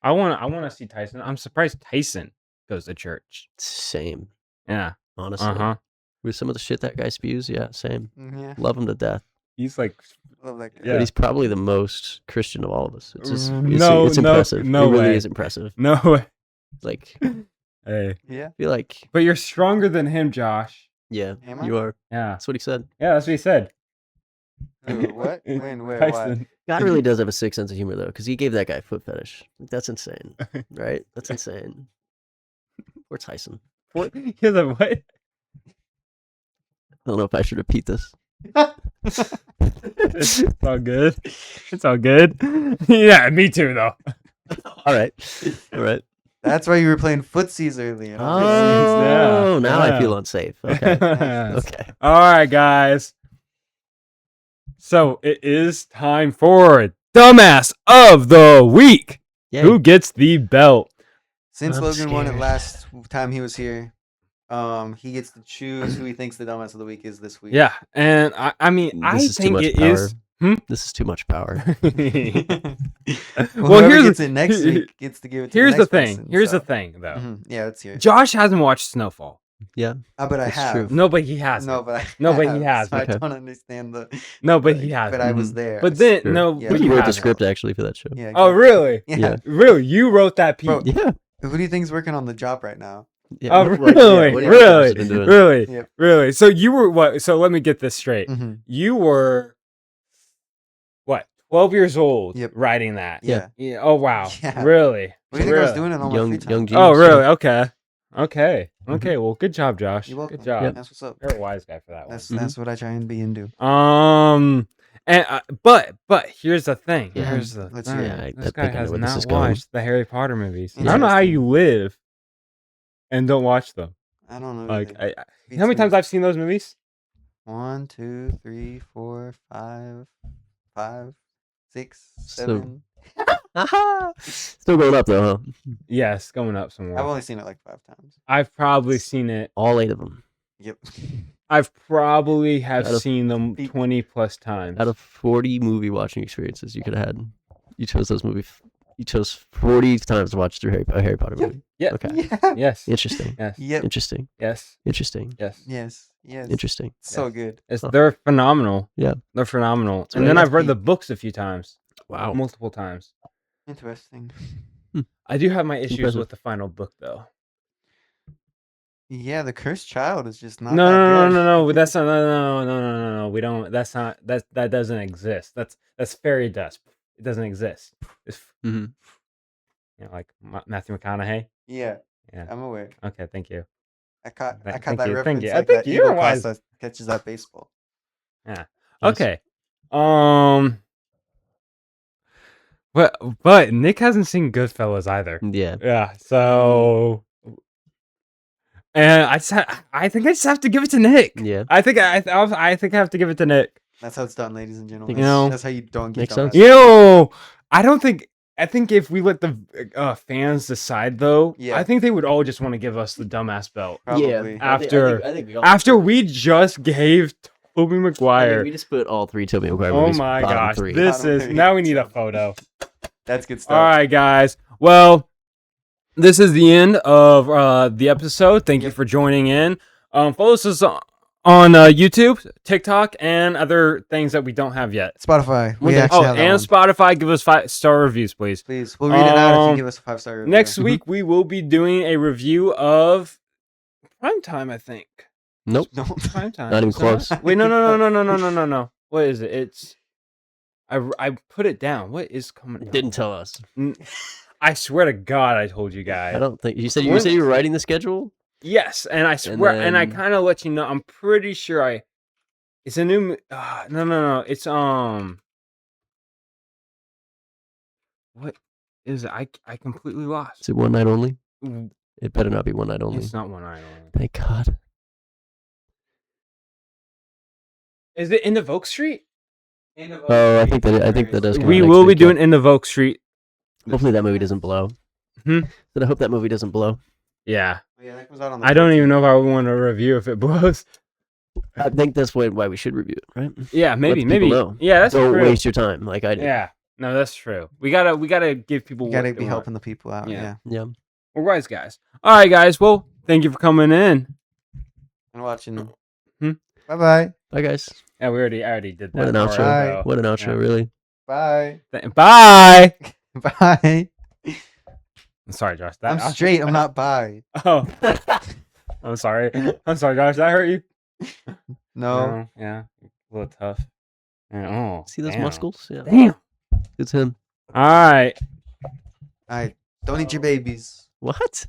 I want to see Tyson. I'm surprised Tyson goes to church. Same, Yeah. honestly. Uh-huh. With some of the shit that guy spews, yeah, same. Yeah, Love him to death. He's like love that guy. Yeah. But he's probably the most Christian of all of us. It's just, No, it's no, impressive. no it really way. is impressive. no way. Like, Hey. Yeah. I feel like, But you're stronger than him, Josh. yeah, Am I? you are. Yeah. That's what he said. Yeah, that's what he said. Who, what? When? Where? Why? Tyson. God really does have a sick sense of humor, though, because he gave that guy a foot fetish. Like, that's insane, right? That's insane. Poor Tyson. He has a what? I don't know if I should repeat this. It's all good. It's all good. Yeah, me too, though. All right. All right. That's why you were playing footsies earlier. Oh, now I yeah. feel unsafe. Okay. All Okay. right, guys. So it is time for Dumbass of the Week. Yay. Who gets the belt? Since I'm Logan won it scared. last time he was here, he gets to choose who he thinks the dumbass of the week is this week. Yeah, and I mean, I This is too think much it power. is. Hmm? This is too much power. well, Well, whoever here's gets the- it next week gets to give it to Here's the the next thing. person, Here's so. the thing, though. Mhm. Yeah, let's hear it. Josh hasn't watched Snowfall. But I That's have. true. No, but he has. No, but I No, but he have, has. so I Okay. don't understand the. No, but he has. But I was Mhm. there. But then Sure. no, Yeah, but You you wrote the haven't. script actually for that show. Yeah. Oh, exactly. really? Yeah. Yeah. Really? You wrote that piece? Bro, Yeah. Who do you think's working on the job right now? Yeah. Oh, What- really? what do you think Josh Really? has been doing? Really? Yep. Really? So you were what? So let me get this straight. Mm-hmm. You were what? 12 years old. Yep. Writing that. Yeah. Yeah. Oh wow. Yeah. Really? What do you think I was Really? doing it on my Young free time? genius. Oh, really? yeah. Okay. Okay. Okay. Well, good job, Josh. You're welcome. Good job. That's what's up. You're a wise guy for that That's what I try and be and do. one. And but here's the thing. Yeah. Here's the Let's thing. hear it. Yeah, I This guy think I know has where this not is going. watched the Harry Potter movies. I don't know how Interesting. you live and don't watch them. I don't know. Like, either. you know how many times I've seen those movies? 1, 2, 3, 4, 5, 6, So- 7. Aha! Still going up though, huh? Yes, going up some I've more. only seen it like 5 times. I've probably seen it. All 8 of them. Yep. I've probably have Out of- seen them 20 plus times. Out of 40 movie watching experiences you could have had, you chose those movies. You chose 40 times to watch through a Harry Potter Yep. movie. Yeah. Okay. Yeah. Yes. Interesting. Yes. Yep. Interesting. Yes. Interesting. Yes. Yes. Yes. Interesting. So Yes. good. Huh. They're phenomenal. Yeah. They're phenomenal. That's And right. then That's I've read the peak. books a few times. Wow. Multiple times. Interesting. I do have my issues Impressive. with the final book though. Yeah, the cursed child is just not. No, that no, no, good. no, no. But that's not. No. We don't. That's not. That doesn't exist. That's fairy dust. It doesn't exist. It's Mhm. like Matthew McConaughey. Yeah. Yeah. I'm aware. Okay. Thank you. I caught Thank that you, reference. thank you. I Like think that you're Eagle wise. Costa catches that baseball. Yeah. Yes. Okay. But Nick hasn't seen Goodfellas either. Yeah. Yeah. So. And I think I just have to give it to Nick. Yeah. I think I think I have to give it to Nick. That's how it's done, ladies and gentlemen. You know, That's how you don't get makes dumbass. sense. You know, I don't think. I think if we let the fans decide, though, Yeah. I think they would all just want to give us the dumbass belt Probably. After- I think we all after we just gave Tobey I Maguire. mean, we just put all 3 Tobey Maguire Oh movies. my bottom gosh! 3. This Bottom is three. now we need a photo. That's good stuff. All right, guys. Well, this is the end of the episode. Thank you Yep. for joining in. Follow us on YouTube, TikTok, and other things that we don't have yet. Spotify. We Okay. actually have that and one. Spotify. Give us 5-star reviews, please. Please, we'll read it out if you Um, give us a 5-star review. Next week we will be doing a review of Primetime. I think. Nope. No. Primetime. Not even Is it not? close. Wait, no. What is it? It's. I put it down. What is coming? out? Didn't tell us. I swear to God, I told you guys. I don't think you said When- you were writing the schedule. Yes, and I swear, and I then- kind of let you know. I'm pretty sure it's a new. No. It's What is it? I completely lost. Is it one night only? Mm, It better not be one night only. It's not one I only. Thank God. Is it In the Vogue Street? Oh, I think that does. come out We next will be week, doing In the Vogue Street. Hopefully that movie doesn't blow. Hmm? But I hope that movie doesn't blow. Yeah, Yeah, that comes out on the I don't 14th. even know if I would want to review if it blows. I think that's why we should review it, right? Yeah, maybe. people know. Yeah, that's Don't true. waste your time like I did. Yeah, no, that's true. We gotta give people. You what gotta they be want. helping the people out. Yeah. Yeah. Yeah. We're wise guys. All right, guys. Well, thank you for coming in. And watching. Hmm? Bye bye. Bye guys. Yeah, I already did that. What an part, outro. though. What an outro, Yeah. really. Bye. Bye. Bye. I'm sorry, Josh. I'm straight. I'm not bi. Oh, I'm sorry. I'm sorry, Josh. That hurt you? No. Yeah, a little tough. Yeah, oh, See those damn. muscles? Yeah. Damn. It's him. All right. All right. Don't eat your babies. What?